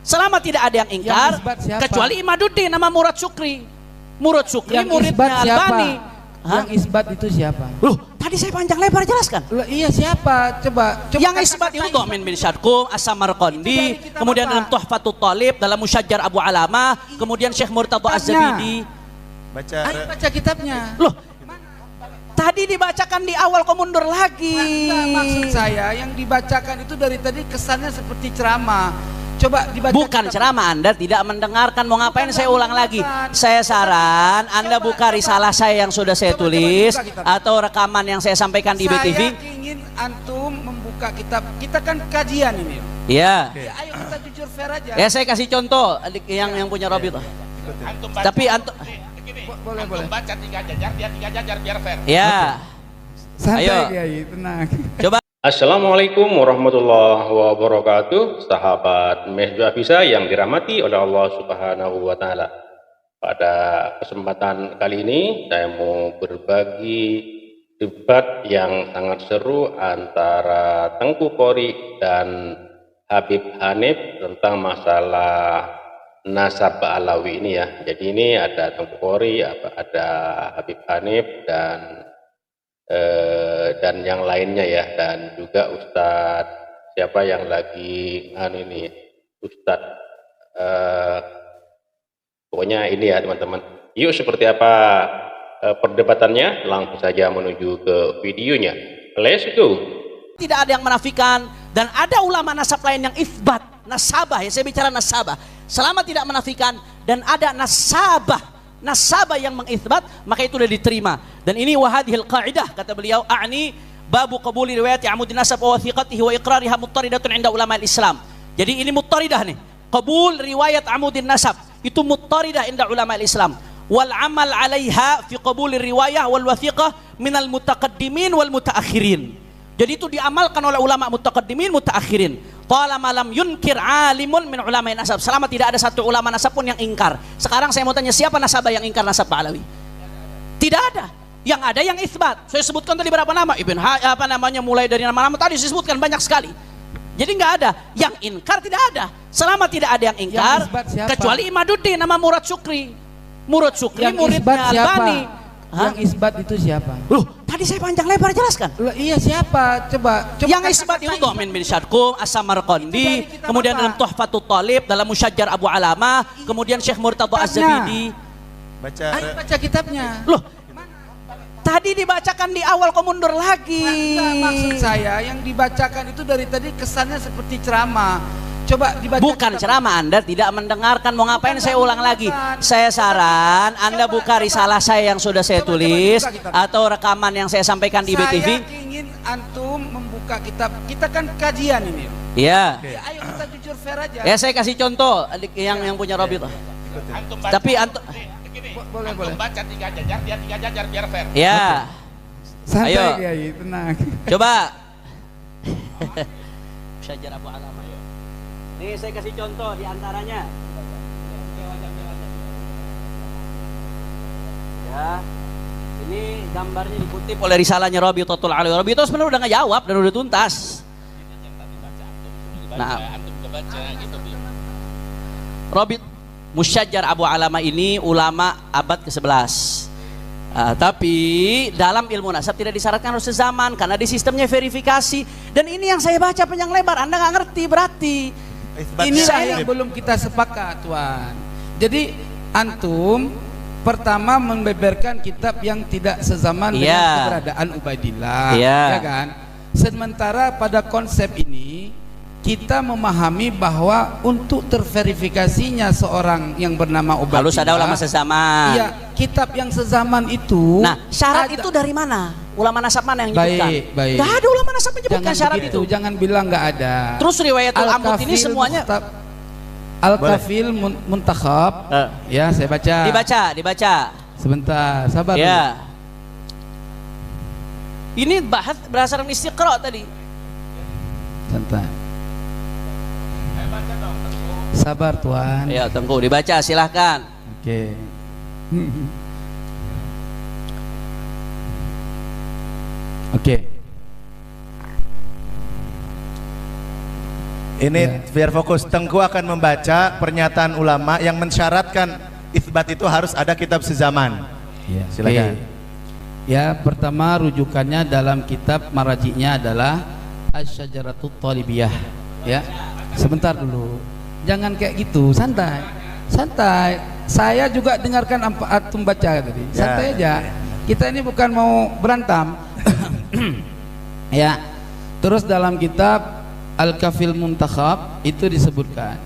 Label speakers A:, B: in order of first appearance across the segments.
A: Selama tidak ada yang ingkar, kecuali Imaduddin nama Murad Syukri. Murad Syukri muridnya Albani.
B: Yang isbat itu siapa?
A: Loh, tadi saya panjang lebar jelaskan.
B: Loh, iya siapa? Coba
A: yang isbat itu Dhamin bin Syadqum, As-Samarqandi, kemudian dalam Tuhfatut Thalib, dalam Musyajjar Abu Alamah, kemudian Syekh Murtadha Az-Zabidi.
B: Baca kitabnya.
A: Loh, tadi dibacakan di awal, kok mundur lagi?
B: Maksud saya yang dibacakan itu dari tadi kesannya seperti ceramah. Coba dibaca.
A: Bukan ceramah, Anda tidak mendengarkan. Mau ngapain saya ulang lagi? Saya saran Anda buka risalah saya yang sudah saya tulis atau rekaman yang saya sampaikan di BTV.
B: Saya ingin antum membuka kitab. Kita kan kajian ini.
A: Iya.
B: Ayo kita jujur fair aja.
A: Ya saya kasih contoh yang punya Robit. Tapi antum
B: boleh.
C: Baca 3 jajar, dia 3 jajar biar fair.
A: Ya.
B: Santai Kiai, tenang.
A: Coba.
D: Assalamualaikum warahmatullahi wabarakatuh, sahabat Mehja Bisa yang dirahmati oleh Allah Subhanahu wa Ta'ala. Pada kesempatan kali ini saya mau berbagi debat yang sangat seru antara Tengku Qori dan Habib Hanif tentang masalah nasab Alawi ini ya. Jadi ini ada Tengku Qori, ada Habib Hanif dan yang lainnya ya, dan juga Ustadz siapa yang lagi ini Ustadz pokoknya ini ya teman-teman. Yuk seperti apa perdebatannya, langsung saja menuju ke videonya. Let's go.
A: Tidak ada yang menafikan dan ada ulama nasab lain yang isbat nasabah ya, saya bicara nasabah. Selama tidak menafikan dan ada nasabah yang mengisbat, maka itu sudah diterima. Dan ini wahadhil qaidah, kata beliau, a'ni babu qabuli riwayati amudin nasab wa wathiqatihi wa iqrariha muttaridatun inda ulama al-Islam. Jadi ini muttaridah nih. Qabul riwayat amudin nasab itu muttaridah inda ulama al-Islam. Wal amal 'alaiha fi qabuli riwayah wal wathiqah minal mutaqaddimin wal mutaakhirin. Jadi itu diamalkan oleh ulama mutaqaddimin, mutaakhirin. Qala malam yunkir alimun min ulama nasab. Selama tidak ada satu ulama nasab pun yang ingkar. Sekarang saya mau tanya, siapa nasabah yang ingkar nasab Alawi? Tidak ada. Yang ada yang isbat. Saya sebutkan tadi berapa nama? Mulai dari nama-nama tadi saya sebutkan banyak sekali. Jadi nggak ada. Yang ingkar tidak ada. Selama tidak ada yang ingkar, kecuali Imaduddin nama Murad Syukri. Murad Syukri muridnya Albani.
B: Yang isbat itu siapa?
A: Loh, tadi saya panjang lebar jelaskan.
B: Loh, iya siapa? Coba
A: yang isbat itu Dhamin bin Syadqum, As-Samarqandi, kemudian dalam Tuhfatut Thalib, dalam Musyajjar Abu Alamah, kemudian Syekh Murtadha Az-Zabidi.
B: Baca kitabnya.
A: Loh, tadi dibacakan di awal, kok mundur lagi?
B: Maksud saya yang dibacakan itu dari tadi kesannya seperti ceramah. Coba dibaca.
A: Bukan ceramah, Anda tidak mendengarkan. Mau ngapain saya ulang lagi? Saya saran Anda buka risalah saya yang sudah saya tulis atau rekaman yang saya sampaikan di BTV.
B: Saya ingin antum membuka kitab. Kita kan kajian ini.
A: Iya.
B: Ayo kita jujur fair aja.
A: Ya saya kasih contoh yang punya Robit. Tapi antum
B: boleh.
C: Baca 3 jajar, dia 3 jajar biar fair.
A: Ya.
B: Santai
A: Ayo.
B: Kiai, tenang.
A: Coba. Musyajjar Abu Alamah. Nih saya kasih contoh di antaranya. Ya. Ini gambarnya dikutip oleh risalahnya Rabitatul Alawi. Rabitah sebenarnya udah ngejawab dan udah tuntas. Nah, Rabit Musyajjar Abu Alamah ini ulama abad ke-11. Tapi dalam ilmu nasab tidak disyaratkan harus sezaman karena di sistemnya verifikasi. Dan ini yang saya baca panjang lebar, Anda nggak ngerti berarti.
B: Inilah yang belum kita sepakat, Tuan. Jadi antum pertama membeberkan kitab yang tidak sezaman dengan keberadaan Ubaidillah, ya kan? Sementara pada konsep ini kita memahami bahwa untuk terverifikasinya seorang yang bernama Ubaidillah
A: harus ada ulama sezaman.
B: Iya, kitab yang sezaman itu.
A: Nah, syarat itu dari mana? Ulama nasab mana yang menyebutkan?
B: Baik.
A: Gak ada ulama nasab menyebutkan syarat itu.
B: Jangan bilang gak ada.
A: Terus riwayatul amud ini semuanya
B: Al-Kafil Muntakhab. Ya, saya baca.
A: Dibaca.
B: Sebentar, sabar.
A: Ya. Ini bahas berdasarkan istiqra tadi.
B: Santai. Sabar, Tuan.
A: Ya, Tengku, dibaca silahkan.
B: Oke. Oke.
E: Ini biar fokus. Tengku akan membaca pernyataan ulama yang mensyaratkan itsbat itu harus ada kitab sezaman.
B: Ya.
E: Silakan.
B: Ya, pertama rujukannya dalam kitab marajiknya adalah Asy-Syajaratut Thalibiyah. Ya. Sebentar dulu. Jangan kayak gitu, santai. Santai. Saya juga dengarkan antum baca tadi. Santai aja. Kita ini bukan mau berantem. Ya. Terus dalam kitab Al-Kafil Muntakhab itu disebutkan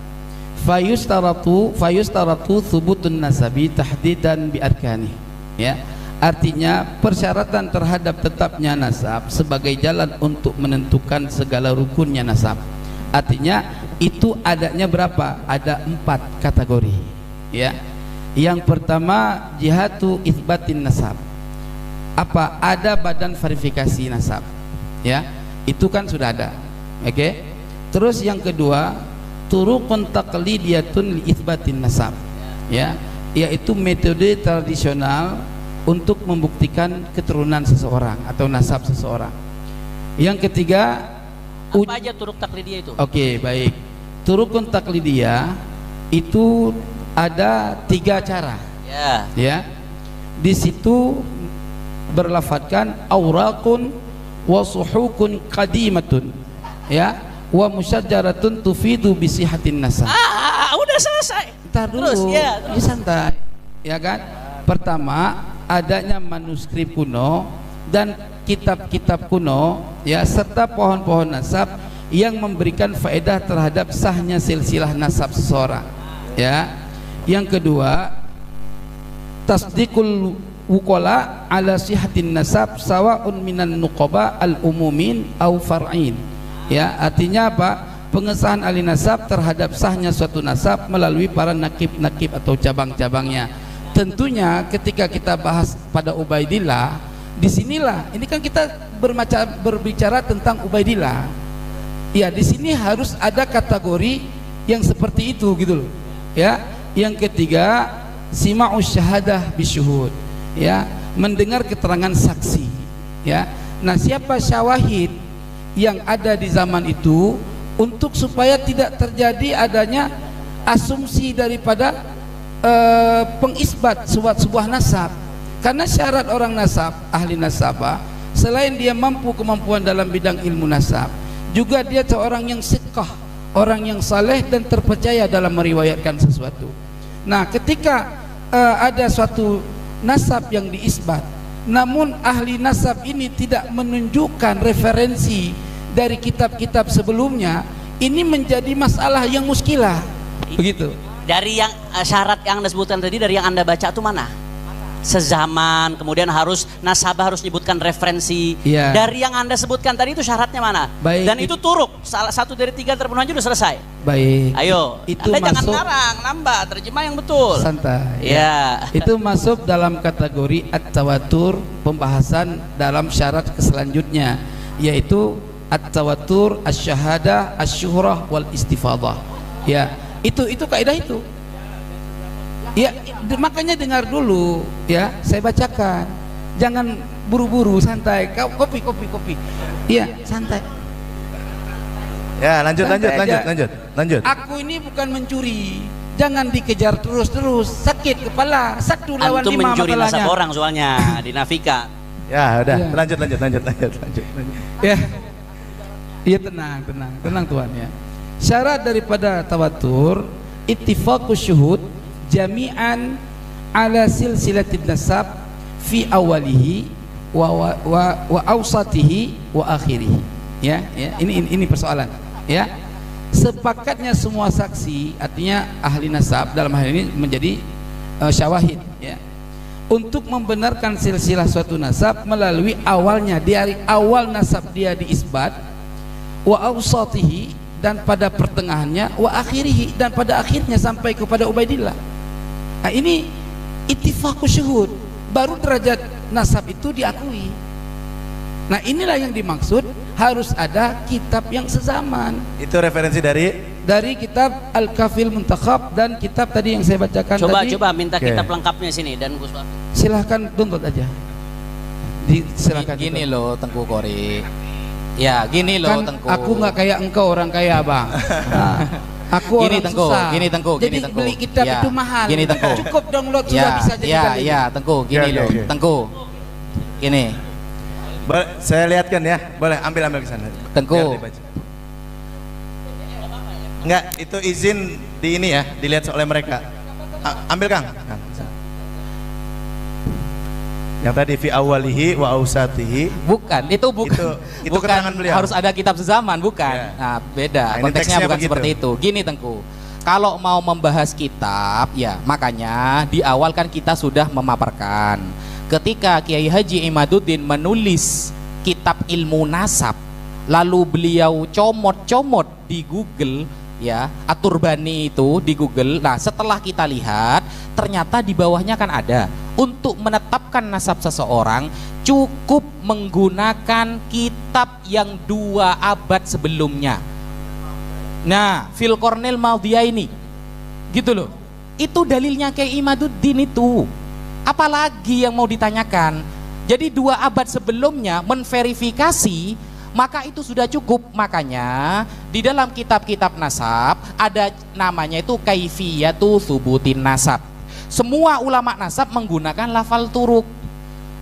B: fayustaratu thubutun nasabi tahdidan bi arkani. Ya. Artinya persyaratan terhadap tetapnya nasab sebagai jalan untuk menentukan segala rukunnya nasab. Artinya itu adanya berapa? Ada 4 kategori. Ya. Yang pertama jihatu itsbatin nasab. Apa? Ada badan verifikasi nasab. Ya. Itu kan sudah ada. Oke. Terus yang kedua turuqun taqlidiyatun li itsbatin nasab. Ya, yaitu metode tradisional untuk membuktikan keturunan seseorang atau nasab seseorang. Yang ketiga
A: apa aja turuq taklidiyah itu?
B: Oke, baik. Turuqun taklidiyah itu ada 3 cara.
A: Ya.
B: Ya. Di situ berlafadzkan auraqun wa suhukun qadimatun. Ya, wa musyajaratun tufidu bisihatin nasab.
A: Udah selesai.
B: Ntar dulu.
A: Terus, ya,
B: Ya, santai. Ya kan? Pertama, adanya manuskrip kuno dan kitab-kitab kuno, ya, serta pohon-pohon nasab yang memberikan faedah terhadap sahnya silsilah nasab seseorang. Ya. Yang kedua, tasdiqul wukola ala sihatin nasab sawa'un minan nuqaba al-umumin au far'in. Ya, artinya apa? Pengesahan ahli nasab terhadap sahnya suatu nasab melalui para nakib-nakib atau cabang-cabangnya. Tentunya ketika kita bahas pada Ubaidillah, disinilah ini kan kita berbicara tentang Ubaidillah. Ya, di sini harus ada kategori yang seperti itu gitu loh. Ya, yang ketiga sima'us syahadah bisyuhud. Ya, mendengar keterangan saksi. Ya. Nah, siapa syawahid yang ada di zaman itu untuk supaya tidak terjadi adanya asumsi daripada pengisbat sebuah nasab. Karena syarat orang nasab, ahli nasabah, selain dia mampu kemampuan dalam bidang ilmu nasab, juga dia seorang yang siqah, orang yang saleh dan terpercaya dalam meriwayatkan sesuatu. Nah, ketika ada suatu nasab yang diisbat, namun ahli nasab ini tidak menunjukkan referensi dari kitab-kitab sebelumnya, ini menjadi masalah yang muskilah. Begitu.
A: Dari yang syarat yang Anda sebutkan tadi, dari yang Anda baca itu mana? Sezaman, kemudian harus nasabah harus menyebutkan referensi.
B: Ya.
A: Dari yang Anda sebutkan tadi itu syaratnya mana?
B: Baik.
A: Dan itu turuk, salah satu dari 3 terpenuhi aja udah selesai.
B: Baik.
A: Ayo,
B: itu
A: Anda jangan
B: masuk,
A: ngarang, nambah, terjemah yang betul.
B: santai.
A: Ya.
B: Itu masuk dalam kategori at-tawatur, pembahasan dalam syarat selanjutnya, yaitu at-tawatur, asy-syahadah, asy-syuhrah wal istifadah. Ya, itu kaidah itu. Ya, makanya dengar dulu ya, saya bacakan. Jangan buru-buru, santai. Kopi. Iya, santai.
E: Ya, lanjut.
B: Aku ini bukan mencuri. Jangan dikejar terus, sakit kepala. 1 lawan 5
A: Antum mencuri
B: masalahnya.
A: nasab orang soalnya dinafikan.
E: Ya, udah.
B: Ya.
E: Lanjut.
B: Ya. Iya, tenang Tuhan ya. Syarat daripada tawatur ittifaqus syuhud jami'an ala silsilatin nasab fi awalihi wa awsatihi wa akhirihi. Ya, ini persoalan. Ya. Sepakatnya semua saksi, artinya ahli nasab dalam hal ini menjadi syawahid, ya, untuk membenarkan silsilah suatu nasab melalui awalnya, dari awal nasab dia diisbat, wa awsatihi, dan pada pertengahannya, wa akhirihi, dan pada akhirnya sampai kepada Ubaidillah. Nah, ini ittifaqus syuhud, baru derajat nasab itu diakui. Nah, inilah yang dimaksud harus ada kitab yang sezaman.
E: Itu referensi dari
B: kitab Al-Kafil Muntakhab dan kitab tadi yang saya bacakan tadi.
A: Coba minta
E: Oke.
A: kitab lengkapnya sini dan Gus Wafid.
B: Silahkan download aja. Silahkan.
F: Gini loh Tengku Kori, Ya, gini loh,
B: Kan
F: Tengku.
B: aku nggak kayak engkau orang kaya, Bang. Aku
F: Gini,
B: orang
F: Tengku,
B: susah.
F: gini, Tengku,
B: Jadi
F: gini, Tengku.
B: beli kitab
F: Ya,
B: itu mahal.
F: gini, Tengku.
B: Cukup download sudah bisa jadi dalil.
F: Ya, Tengku, gini
E: Oke,
F: loh,
E: oke.
F: Tengku. Gini,
E: Saya lihatkan ya. Boleh ambil ke sana.
F: Tengku.
E: Biar dibaca. Enggak, itu izin di ini ya, dilihat oleh mereka. Ambil Kang. Yang tadi fi awalihi wa ausatihi.
F: bukan, itu bukan.
E: Itu
F: bukan
E: keterangan beliau.
F: harus ada kitab sezaman, bukan.
E: Ya.
F: Nah, beda.
E: Nah, ini
F: Konteksnya
E: teksnya
F: bukan
E: begitu.
F: seperti itu. Gini, Tengku. Kalau mau membahas kitab, ya makanya di awal kan kita sudah memaparkan. Ketika Kiai Haji Imaduddin menulis kitab ilmu nasab, lalu beliau comot-comot di Google, ya, Aturbani itu di Google. Nah, setelah kita lihat, ternyata di bawahnya kan ada. Untuk menetapkan nasab seseorang cukup menggunakan kitab yang 2 abad sebelumnya. Nah, Fil Kornel Maudiyah ini, gitu loh. Itu dalilnya Kiai Imaduddin itu. Apalagi yang mau ditanyakan? Jadi 2 abad sebelumnya menverifikasi, maka itu sudah cukup. Makanya di dalam kitab-kitab nasab ada namanya itu Kaifiyatu Thubutin Nasab. Semua ulama nasab menggunakan lafal turuk.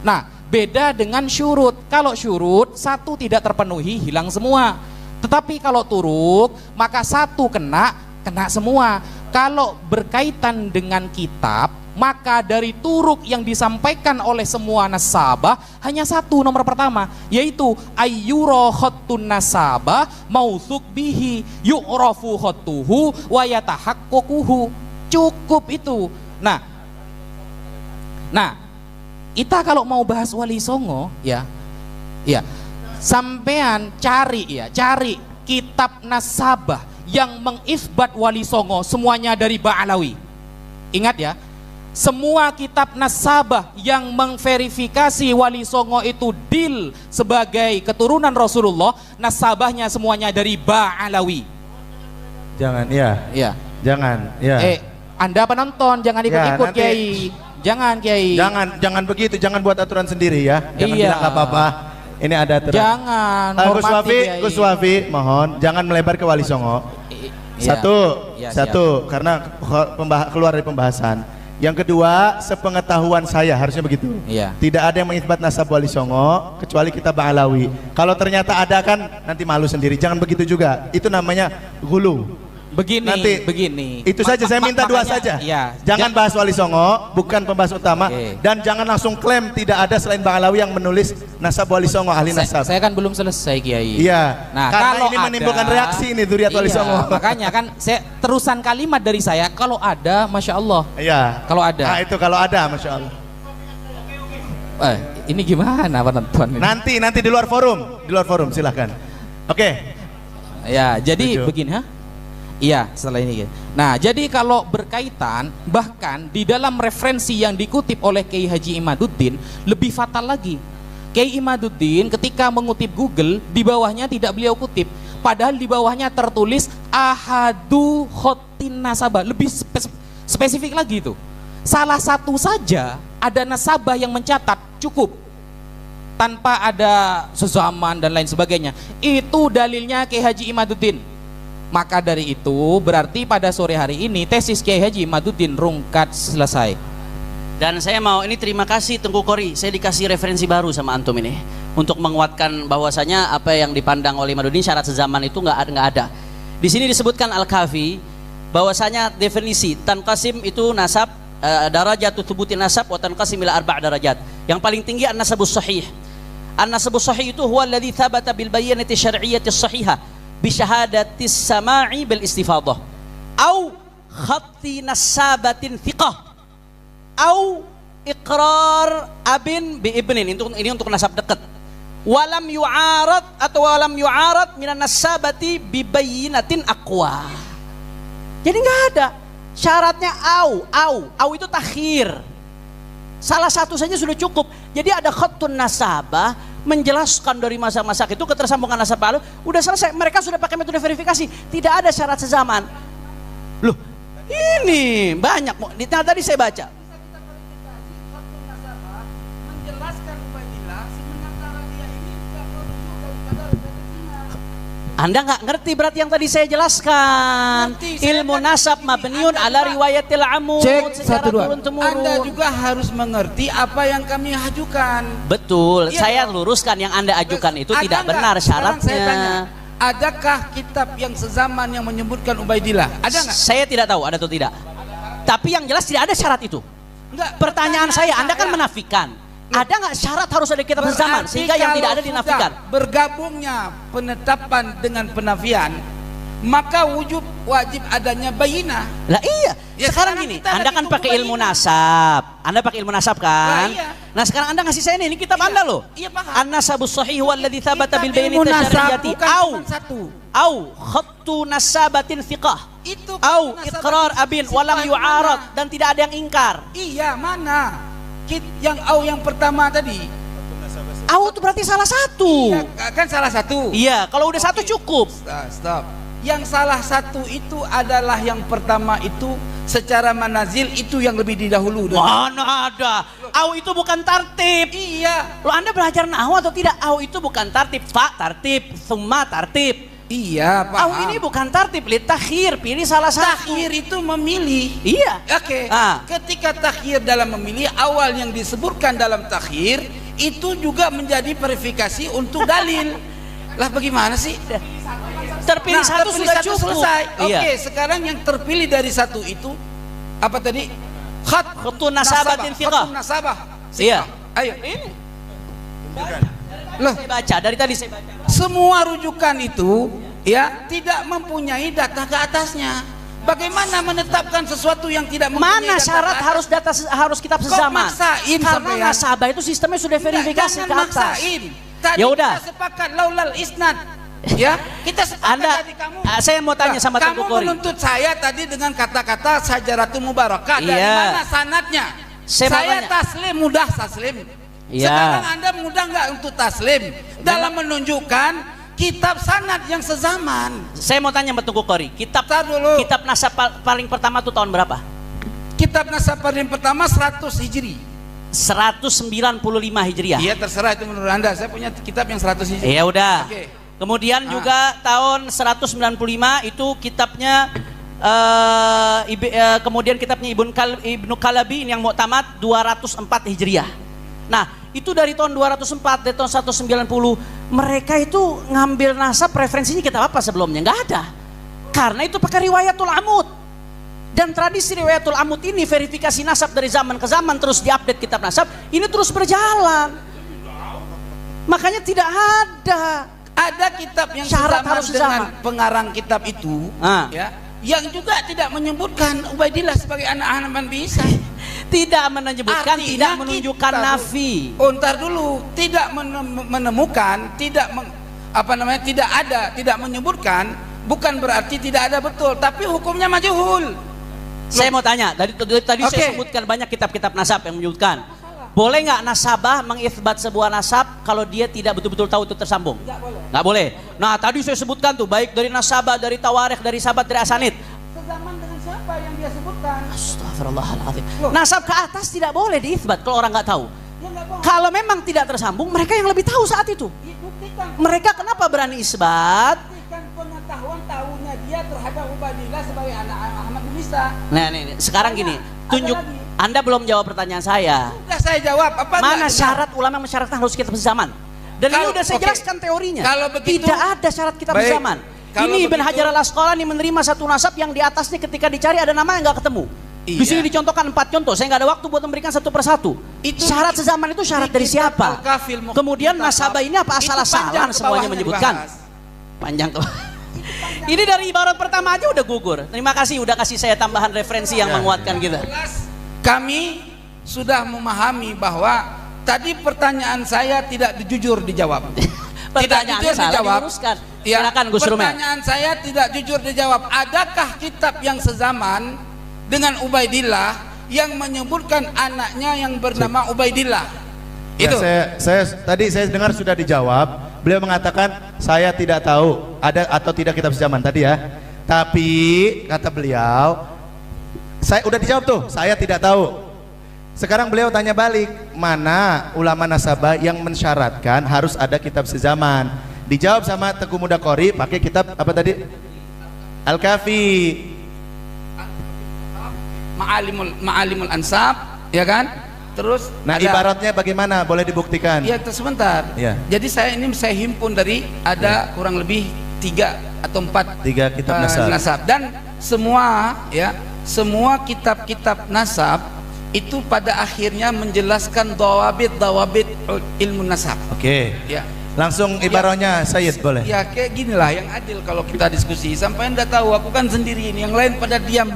F: Nah, beda dengan syurut. Kalau syurut, 1 tidak terpenuhi, hilang semua. Tetapi kalau turuk, maka 1 kena semua. Kalau berkaitan dengan kitab, maka dari turuk yang disampaikan oleh semua nasabah hanya 1, nomor pertama, yaitu ayyuro khottun nasabah mauthuq bihi yu'rafu khottuhu wa yatahaqququhu. Cukup itu. Nah, kita kalau mau bahas Wali Songo, ya, sampean cari kitab nasabah yang mengisbat Wali Songo semuanya dari Ba'alawi. Ingat ya, semua kitab nasabah yang memverifikasi Wali Songo itu dil sebagai keturunan Rasulullah, nasabahnya semuanya dari Ba'alawi.
E: Jangan, ya. Jangan, ya.
F: Anda penonton jangan ikut-ikut,
E: Ya,
F: Kiai. Jangan, Kiai.
E: Jangan begitu, jangan buat aturan sendiri ya. Jangan
F: Iya.
E: bilang nggak apa-apa. Ini ada aturan.
F: Jangan.
E: Gus Wafi, mohon jangan melebar ke Wali Songo. Satu, karena keluar dari pembahasan. Yang kedua, sepengetahuan saya harusnya begitu.
F: Iya.
E: Tidak ada yang mengisbat nasab Wali Songo kecuali kitab Ba'alawi. Kalau ternyata ada kan nanti malu sendiri. Jangan begitu juga. Itu namanya gulu.
F: Begini.
E: Itu saja saya minta 2 saja.
F: Iya.
E: Jangan bahas Wali Songo, bukan pembahasan utama. Dan jangan langsung klaim tidak ada selain Bang Alawi yang menulis nasab Wali Songo, ahli nasab.
F: Saya kan belum selesai, Kiai.
E: Iya.
F: Nah,
E: karena
F: kalau
E: ini menimbulkan reaksi ini Dzurriyyat Wali Songo.
F: Makanya kan saya terusan kalimat dari saya, kalau ada, masya Allah.
E: Iya.
F: Kalau ada.
E: Nah, itu kalau ada, masya Allah.
F: Ini gimana penonton ini?
E: Nanti di luar forum, silahkan. Oke.
F: Ya, jadi
E: Setuju.
F: begini, Iya, setelah ini. Nah, jadi kalau berkaitan, bahkan di dalam referensi yang dikutip oleh Kiai Haji Imaduddin lebih fatal lagi. Kiai Imaduddin ketika mengutip Google, di bawahnya tidak beliau kutip, padahal di bawahnya tertulis ahadu khotin nasabah. Lebih spesifik lagi itu. Salah satu saja ada nasabah yang mencatat cukup, tanpa ada sezaman dan lain sebagainya. Itu dalilnya Kiai Haji Imaduddin. Maka dari itu berarti pada sore hari ini tesis Kiai Haji Imaduddin rungkat selesai.
A: Dan saya mau ini terima kasih Tengku Kori, saya dikasih referensi baru sama antum ini untuk menguatkan bahwasanya apa yang dipandang oleh Imaduddin syarat sezaman itu nggak ada. Di sini disebutkan Al-Kafi bahwasanya definisi tanqasim itu nasab, darajatu thubutin nasab wa tanqasim ila 4 darajat. Yang paling tinggi an-nasabus sahih. An-nasabus sahih itu huwa alladhi thabata bil bayyinati syar'iyyati sahihah bi syahadatis sama'i bil istifadah au khatti nasabatin thiqah au iqrar abin bi ibnin. Ini untuk nasab dekat. Walam yu'arad atau walam yu'arad minan nasabati bi bayyinatin aqwa. Jadi nggak ada syaratnya au itu takhir. Salah satu saja sudah cukup. Jadi ada khattun nasabah menjelaskan dari masa-masa itu ketersambungan nasab lalu udah selesai. Mereka sudah pakai metode verifikasi, tidak ada syarat sezaman. Loh, ini banyak. Tadi saya baca. Anda nggak ngerti berarti yang tadi saya jelaskan.
B: Ngerti, saya
A: Ilmu
B: kan
A: nasab
B: ini
A: mabniun
B: Anda
A: ala
B: juga-
A: riwayatil amud
B: Cek
A: secara
B: 1 2.
A: turun-temurun.
B: Anda juga harus mengerti apa yang kami ajukan.
A: Betul,
B: Iya
A: saya
B: dong.
A: luruskan yang Anda ajukan itu
B: Ada
A: tidak
B: nggak?
A: benar
B: Sekarang saya tanya,
A: syaratnya.
B: adakah kitab yang sezaman yang menyebutkan Ubaidillah? Ada nggak?
A: Saya tidak tahu ada atau tidak. Tapi yang jelas tidak ada syarat itu.
B: Enggak.
A: Pertanyaan saya, Anda kan
B: saya-
A: menafikan. Ada nggak syarat harus ada kitab sezaman
B: Berarti
A: sehingga yang tidak ada
B: kalau
A: dinafikan?
B: sudah bergabungnya penetapan dengan penafian, maka wajib adanya bayinah.
A: Lah iya,
B: Ya,
A: sekarang
B: sekarang
A: gini,
B: kita ada
A: Anda kan
B: di
A: pakai
B: buku
A: ilmu
B: bayinah.
A: nasab. Anda pakai ilmu nasab kan?
B: Lah, iya.
A: Nah sekarang Anda ngasih saya ini kitab
B: Iya.
A: Anda loh.
B: Iya, paham.
A: An-nasabus sahih walladzi thabata
B: Kitab
A: bil bayani
B: ilmu nasab
A: tasyariyati
B: bukan
A: au
B: cuma satu.
A: au khattu nasabatin thiqah
B: Itu
A: au
B: nasab
A: iqrar abin walam
B: sifat
A: yu'arad
B: mana?
A: dan tidak ada yang ingkar.
B: Iya, mana? Yang pertama tadi.
A: Au itu berarti salah satu.
B: Iya, kan salah satu.
A: Iya, kalau udah satu cukup.
B: Stop. Yang salah satu itu adalah yang pertama itu secara manazil itu yang lebih didahulu.
A: Mana ada? Au itu bukan tartib.
B: Iya.
A: Lo Anda belajar nahwu atau tidak? Au itu bukan tartib, fa tartib, summa tartib.
B: Iya,
A: Au
B: paham.
A: ini bukan tartib, li takhir, pilih salah satu.
B: Takhir itu memilih.
A: Iya.
B: Oke.
A: Ah.
B: Ketika takhir dalam memilih, awal yang disebutkan dalam takhir itu juga menjadi verifikasi untuk dalil. Lah bagaimana sih?
A: Terpilih satu
B: terpilih
A: sudah
B: satu
A: cukup.
B: selesai.
A: Iya.
B: Oke, sekarang yang terpilih dari satu itu apa tadi?
A: Khatun nasabatin thiqah.
B: Khatun nasabah.
A: Iya.
B: Ayo.
A: Ini.
B: Loh,
A: Saya baca dari tadi saya baca.
B: semua rujukan itu ya tidak mempunyai data ke atasnya. Bagaimana menetapkan sesuatu yang tidak mempunyai
A: Mana
B: data
A: syarat
B: ke atas?
A: harus kitab
B: Kok
A: sezaman?
B: maksain
A: Karena
B: sampean?
A: nasabah itu sistemnya sudah verifikasi
B: Jangan
A: ke atas.
B: maksain. Tadi
A: Ya udah.
B: kita sepakat laulal isnad. Ya, kita sepakat
A: Anda,
B: tadi kamu.
A: saya mau tanya sama
B: kamu
A: Tengku Kori.
B: menuntut saya tadi dengan kata-kata Sajaratul Mubarakah. Dari
A: Iya.
B: mana sanatnya?
A: Saya mau
B: Saya
A: tanya.
B: taslim, mudah taslim.
A: Iya.
B: Sekarang Anda mudah nggak untuk taslim dalam menunjukkan kitab sanad yang sezaman?
A: Saya mau tanya sama Tengku Kori, kitab
B: Tar dulu.
A: kitab nasab paling pertama itu tahun berapa?
B: Kitab nasab paling pertama 100 Hijri.
A: 195 Hijriah.
B: Iya, terserah itu menurut Anda. Saya punya kitab yang 100 Hijri.
A: Ya udah.
B: Oke.
A: Kemudian juga tahun 195 itu kitabnya kemudian kitabnya Ibnu Kalabi yang Mu'tamad 204 Hijriah. Nah, itu dari tahun 204 dari tahun 190 mereka itu ngambil nasab referensinya kitab apa sebelumnya? Nggak ada. Karena itu pakai riwayatul amud. Dan tradisi riwayatul amud ini verifikasi nasab dari zaman ke zaman terus diupdate kitab nasab ini terus berjalan. Makanya tidak ada
B: Ada kitab yang
A: syarat
B: sezaman
A: harus
B: dengan
A: sezaman.
B: pengarang kitab itu, ya, yang juga tidak menyebutkan Ubaidillah sebagai anak Nabi Isa.
A: Tidak menyebutkan,
B: Artinya
A: tidak menunjukkan
B: kita-
A: nafi.
B: Oh, ntar dulu, tidak menemukan, tidak tidak ada, tidak menyebutkan, bukan berarti tidak ada betul, tapi hukumnya majhul.
A: Saya mau tanya, tadi
B: Oke.
A: saya sebutkan banyak kitab-kitab nasab yang menyebutkan. Boleh nggak nasabah mengithbat sebuah nasab kalau dia tidak betul-betul tahu itu tersambung? Nggak boleh. Nah tadi saya sebutkan tuh baik dari nasabah, dari tawarikh, dari sahabat, dari asanid.
B: Sezaman dengan siapa yang dia sebutkan?
A: Astagfirullahaladzim.
B: Loh.
A: Nasab ke atas tidak boleh diithbat kalau orang nggak tahu.
B: Ya nggak bohong.
A: Kalau memang tidak tersambung, mereka yang lebih tahu saat itu.
B: Ya, buktikan.
A: Mereka kenapa berani isbat?
B: Buktikan pengetahuan tahunya dia terhadap Ubaidillah sebagai anak Ahmad bin Isa.
A: Nah, nih, sekarang gini, tunjuk.
B: lagi?
A: Anda belum jawab pertanyaan saya.
B: Sudah saya jawab. Apa
A: Mana
B: enggak?
A: syarat ulama mensyaratkan harus kitab sezaman? Dan ini
B: Kalau-
A: udah saya
B: oke.
A: jelaskan teorinya.
B: Kalau begitu-
A: tidak ada syarat kitab
B: Baik.
A: sezaman.
B: Kalau
A: Ini Ibn
B: begitu-
A: Hajar al-Asqalani menerima satu nasab yang di atasnya ketika dicari ada nama yang nggak ketemu. Di
B: Iya.
A: sini dicontohkan 4 contoh. Saya nggak ada waktu buat memberikan satu persatu.
B: Itu
A: Syarat
B: di-
A: sezaman itu syarat
B: di
A: dari
B: kitab
A: siapa?
B: Al-Kafil Mukhtasar.
A: Kemudian nasabah ini apa
B: Itu
A: asal-asalan
B: panjang ke
A: semuanya
B: bawahnya
A: menyebutkan.
B: dibahas.
A: Panjang tuh. Ini dari ibarat pertama aja udah gugur. Terima kasih udah kasih saya tambahan referensi yang menguatkan kita.
B: Jelas, kami sudah memahami bahwa tadi pertanyaan saya tidak jujur dijawab.
A: Pertanyaannya salah diluruskan. Silakan Gus Rumel.
B: Pertanyaan saya tidak jujur dijawab. Adakah kitab yang sezaman dengan Ubaidillah yang menyebutkan anaknya yang bernama Ubaidillah?
E: Ya,
B: Itu.
E: tadi saya dengar sudah dijawab. Beliau mengatakan saya tidak tahu ada atau tidak kitab sezaman tadi ya. Tapi kata beliau, saya udah dijawab tuh, saya tidak tahu. Sekarang beliau tanya balik, mana ulama nasabah yang mensyaratkan harus ada kitab sezaman? Dijawab sama Tengku Muda Qori pakai kitab apa tadi? Al-Kafi.
B: Ma'alimul Ansab, ya kan? Terus
E: nah ibaratnya bagaimana? Boleh dibuktikan?
B: Ya, sebentar.
E: Ya.
B: Jadi saya himpun dari ada kurang lebih 3 atau 4
E: kitab nasab.
B: Dan semua semua kitab-kitab nasab itu pada akhirnya menjelaskan dawabit ilmu nasab.
E: Oke.
B: Ya.
E: Langsung ibaratnya Sayyid boleh.
B: Ya kayak ginilah yang adil kalau kita diskusi. Sampai Anda tahu aku kan sendiri ini, yang lain pada diam.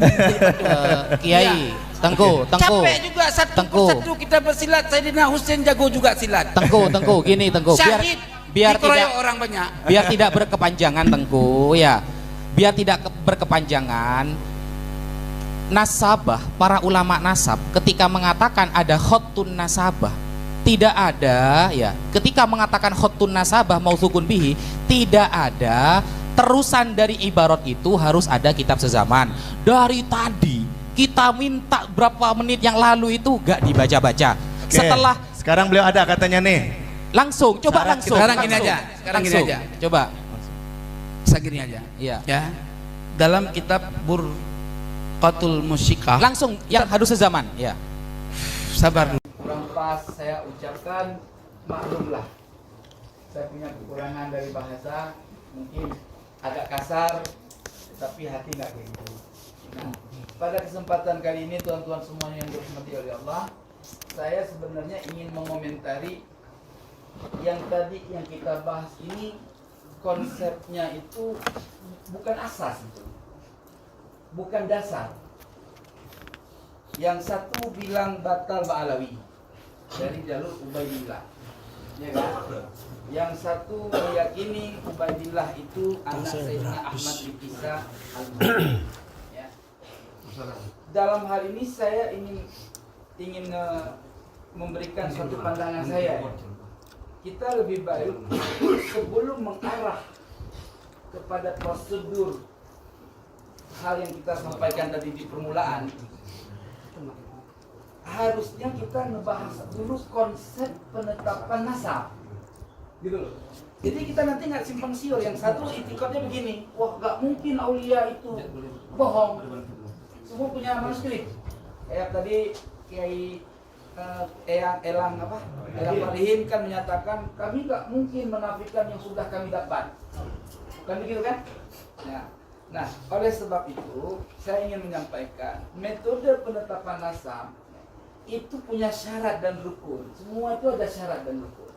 F: Kiai, Tengku.
B: Capek juga satu persatu kita bersilat. Sayyidina Husain jago juga silat.
F: Tengku, gini Tengku. Biar tidak
B: orang banyak.
F: Biar tidak berkepanjangan Tengku, ya. Biar tidak berkepanjangan. Nasabah, para ulama nasab ketika mengatakan ada khotun nasabah, tidak ada ya. Ketika mengatakan khotun nasabah mausukun bihi, tidak ada terusan dari ibarat itu harus ada kitab sezaman. Dari tadi kita minta berapa menit yang lalu itu gak dibaca-baca.
E: Oke. Sekarang beliau ada katanya nih.
F: Langsung, coba langsung.
B: Sekarang gini aja.
F: Coba.
B: Segini aja.
F: Iya.
B: Ya. Dalam kitab Burqatul Musyikah.
F: Langsung yang harus sezaman, ya.
B: Sabar dulu. Kurang pas saya ucapkan, maklumlah. Saya punya kekurangan dari bahasa, mungkin agak kasar, tapi hati nggak kayak gitu. Nah, pada kesempatan kali ini tuan-tuan semuanya yang dirahmati oleh Allah, saya sebenarnya ingin mengomentari yang tadi yang kita bahas ini, konsepnya itu bukan asas itu. Bukan dasar. Yang satu bilang batal ba'alawi dari jalur Ubaidillah, ya kan? Yang satu meyakini Ubaidillah itu anak Sayyidina Ahmad bin Isa al-Mahdi. Ya. Dalam hal ini saya ingin memberikan suatu pandangan saya. Kita lebih baik sebelum mengarah kepada prosedur hal yang kita sampaikan tadi di permulaan, harusnya kita ngebahas dulu konsep penetapan nasab, gitu loh. Jadi kita nanti nggak simpang siur. Yang satu itikadnya begini, wah nggak mungkin aulia itu bohong, semua punya manuskrip. Kayak tadi Kiai Elang Farihin kan menyatakan kami nggak mungkin menafikan yang sudah kami dapat, bukan begitu kan? Nah, oleh sebab itu saya ingin menyampaikan metode penetapan nasab itu punya syarat dan rukun. Semua itu ada syarat dan rukun.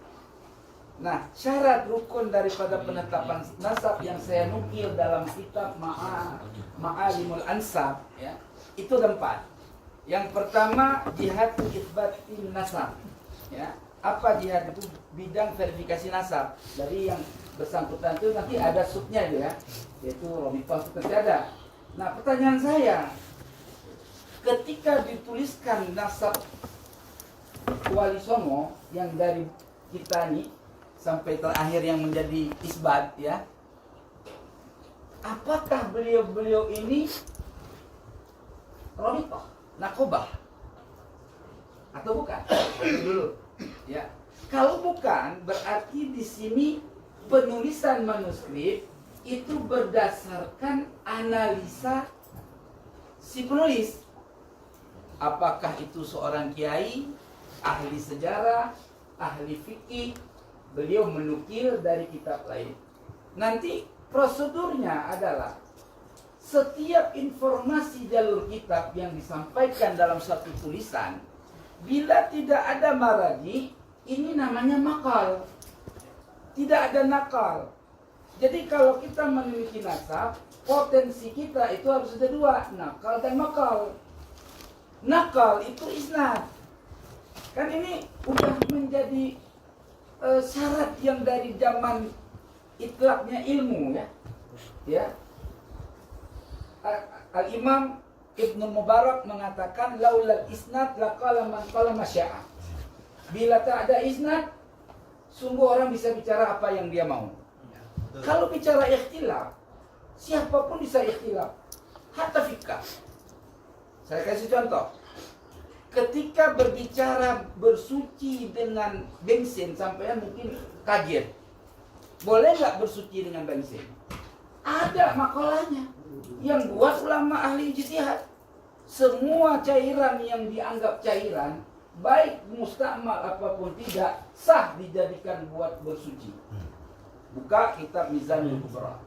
B: Nah, syarat rukun daripada penetapan nasab yang saya nukil dalam kitab Ma'alimul Ansab, ya, itu ada 4. Yang pertama, jihad itsbatin nasab. Ya, apa jihad itu? Bidang verifikasi nasab. Dari yang bersangkutan itu nanti ada subnya itu ya, yaitu Romifah itu ada. Nah, pertanyaan saya, ketika dituliskan nasab Wali Songo yang dari kita nih sampai terakhir yang menjadi isbat, ya, apakah beliau ini Romifah, nakobah, atau bukan? Dulu, ya. Kalau bukan, berarti di sini penulisan manuskrip itu berdasarkan analisa si penulis. Apakah itu seorang kiai, ahli sejarah, ahli fikih, beliau menukil dari kitab lain. Nanti prosedurnya adalah setiap informasi jalur kitab yang disampaikan dalam satu tulisan, bila tidak ada maradi, ini namanya makal. Tidak ada nakal. Jadi kalau kita memiliki nasab, potensi kita itu harus ada 2, nakal dan makal. Nakal itu isnad. Kan ini udah menjadi syarat yang dari zaman itlaqnya ilmu, ya. Ya. Al-Imam Ibnu Mubarak mengatakan laulal isnad laqala man qala masya'a. Bila tak ada isnad, sungguh orang bisa bicara apa yang dia mau. Kalau bicara ikhtilaf, siapapun bisa ikhtilaf, hatta fikah. Saya kasih contoh. Ketika berbicara bersuci dengan bensin, sampai mungkin kaget. boleh nggak bersuci dengan bensin? Ada makalahnya yang buat ulama ahli ijtihad. Semua cairan yang dianggap cairan, baik mustakmal apapun tidak, sah dijadikan buat bersuci. Buka kitab Mizanul Kubra.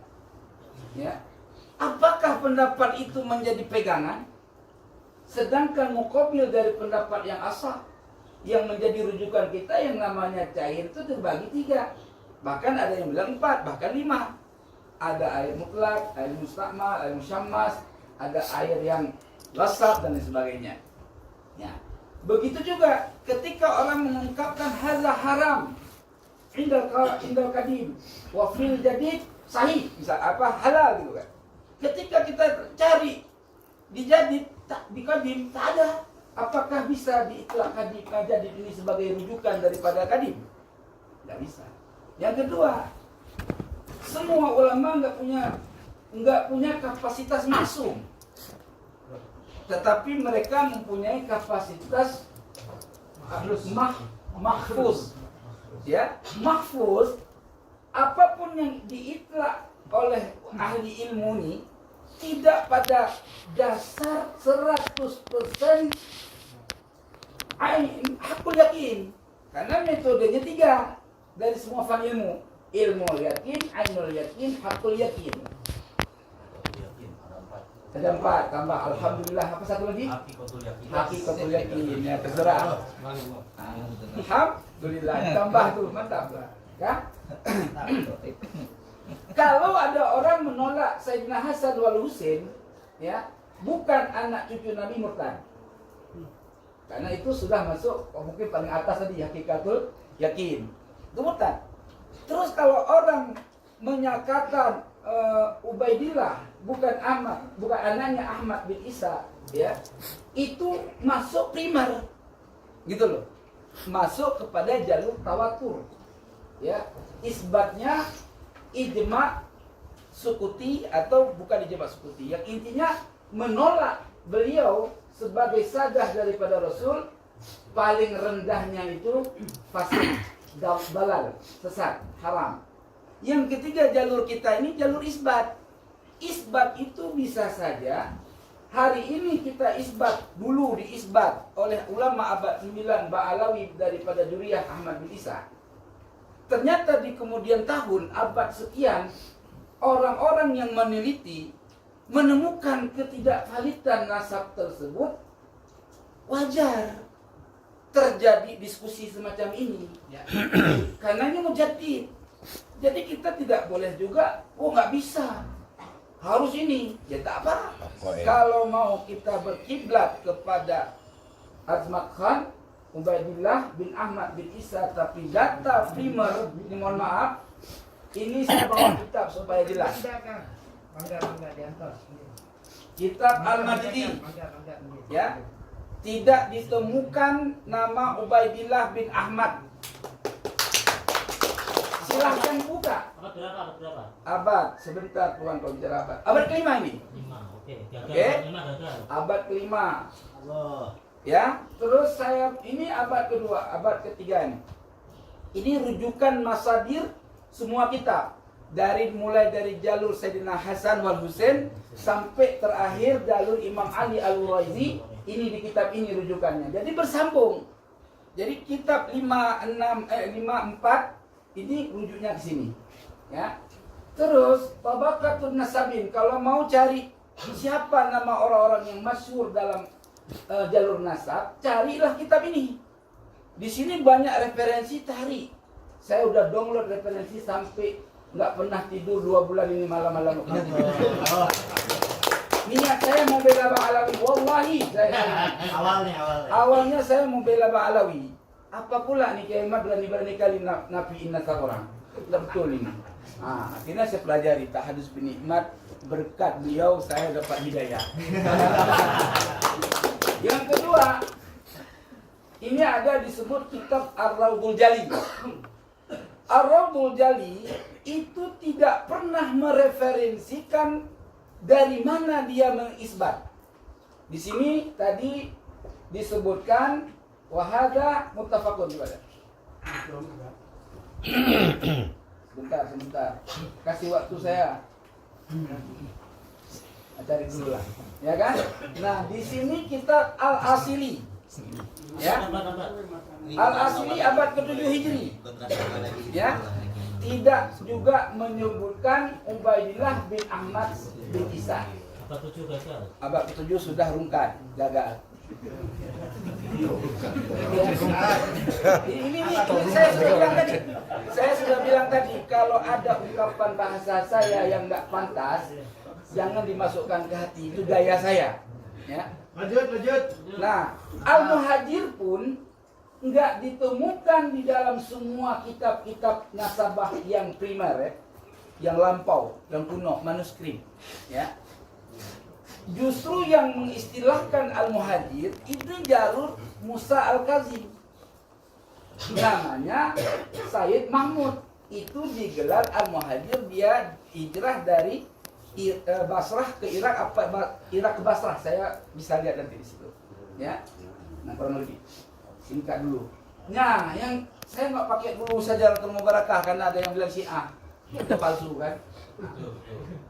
B: Ya. Apakah pendapat itu menjadi pegangan? Sedangkan muqabil dari pendapat yang asah, yang menjadi rujukan kita yang namanya cair itu terbagi 3. Bahkan ada yang bilang 4, bahkan 5. Ada air mutlak, air mustakmal, air musyammas, ada air yang lasab dan lain sebagainya. Ya. Begitu juga ketika orang mengungkapkan hadza haram indal kadim wa fil jadid sahih, bisa apa halal gitu kan. Ketika kita cari di jadid, di kadim tak ada. Apakah bisa diitlak kadim jadid ini sebagai rujukan daripada kadim? Tidak bisa. Yang kedua, semua ulama nggak punya kapasitas maksum, tetapi mereka mempunyai kapasitas mahfuz. Ya, mahfuz, apapun yang diitlak oleh ahli ilmu ini tidak pada dasar 100% hakul yakin, karena metodenya 3 dari semua fan ilmu. Ilmu yakin, ainul yakin, hakul yakin. Ada 4, tambah alhamdulillah. Apa satu lagi? Hakikatul yakin. Ya, terserah. Alhamdulillah. Tambah tuh, mantap. Ya? Kalau ada orang menolak Sayyidina Hasan wal Husain, ya, bukan anak cucu Nabi murtad. Karena itu sudah masuk mungkin paling atas tadi, hakikatul yakin. Itu murtad. Terus kalau orang menyatakan Ubaidillah bukan Ahmad, bukan anaknya Ahmad bin Isa, ya, itu masuk primer, gitu loh, masuk kepada jalur tawatur, ya, isbatnya ijma sukuti atau bukan ijma sukuti, yang intinya menolak beliau sebagai sadah daripada Rasul, paling rendahnya itu fasik, dalal, sesat, haram. Yang ketiga jalur kita ini jalur isbat. Isbat itu bisa saja hari ini kita isbat, dulu diisbat oleh ulama abad 9 Ba'alawi daripada Duriyah Ahmad bin Isa. Ternyata di kemudian tahun abad sekian, orang-orang yang meneliti menemukan ketidakvalidan nasab tersebut. Wajar terjadi diskusi semacam ini, ya. Karena ini mujaddid. Jadi kita tidak boleh juga, nggak bisa, harus ini, ya tak apa. Kalau mau kita berkiblat kepada Azmat Khan, Ubaidillah bin Ahmad bin Isa, tapi data primer, ini mohon maaf, ini saya bawa kitab supaya jelas. Kitab Al-Majdi, ya, tidak ditemukan nama Ubaidillah bin Ahmad. Silahkan buka.
G: Abad berapa?
B: Abad, sebentar Tuan kalau bicara abad. Abad kelima ini.
G: 5, oke.
B: Oke. Abad kelima. Ya, terus saya ini abad kedua, abad ketiga ini. Ini rujukan masadir semua kitab. Mulai dari jalur Sayyidina Hasan wal Husain sampai terakhir jalur Imam Ali Al-Waizi, ini di kitab ini rujukannya. Jadi bersambung. Jadi kitab 54 ini rujuknya ke sini, ya. Terus Tabaqatun Nasabin, kalau mau cari siapa nama orang-orang yang masyhur dalam jalur nasab, carilah kitab ini. Di sini banyak referensi tarik. Saya udah download referensi sampai nggak pernah tidur 2 bulan ini malam-malam. Niat saya mau bela Ba'alawi, wallahi saya. Awalnya saya mau bela Ba'alawi. Apa pula nih Kiai Ahmad berani kali nafiin nasab orang. Betul ini. Akhirnya saya pelajari tahadus bin nikmat, berkat beliau saya dapat hidayah. Yang kedua, ini ada disebut kitab Ar-Raudhul Jali. Ar-Raudhul Jali itu tidak pernah mereferensikan dari mana dia mengisbat. Di sini tadi disebutkan wahada muttafaqun juga. Sebentar. Kasih waktu saya. Cari dulu lah. Ya kan? Nah, di sini kitab Al-Asili. Ya. Al-Asili abad ke-7 Hijri. Ya. Tidak juga menyebutkan Ubaidillah bin Ahmad bin Isa. Abad ke-7 sudah rungkat, gagal. Ini saya sudah bilang tadi kalau ada ungkapan bahasa saya yang nggak pantas, jangan dimasukkan ke hati, itu gaya saya. Ya. Lanjut. Nah, Al-Muhajir pun nggak ditemukan di dalam semua kitab-kitab nasabah yang primer, yang lampau, yang kuno, manuskrip. Ya. Justru yang mengistilahkan Al-Muhajir itu jalur Musa Al-Kazim. Namanya Sayyid Mahmud. Itu digelar Al-Muhajir, dia hijrah dari Basrah ke Irak, Irak ke Basrah. Saya bisa lihat nanti di situ. Ya. Nah, kurang lebih. Singkat dulu. Nah, yang saya nggak pakai dulu Syajaratul Mubarakah karena ada yang bilang Syiah. Itu palsu kan?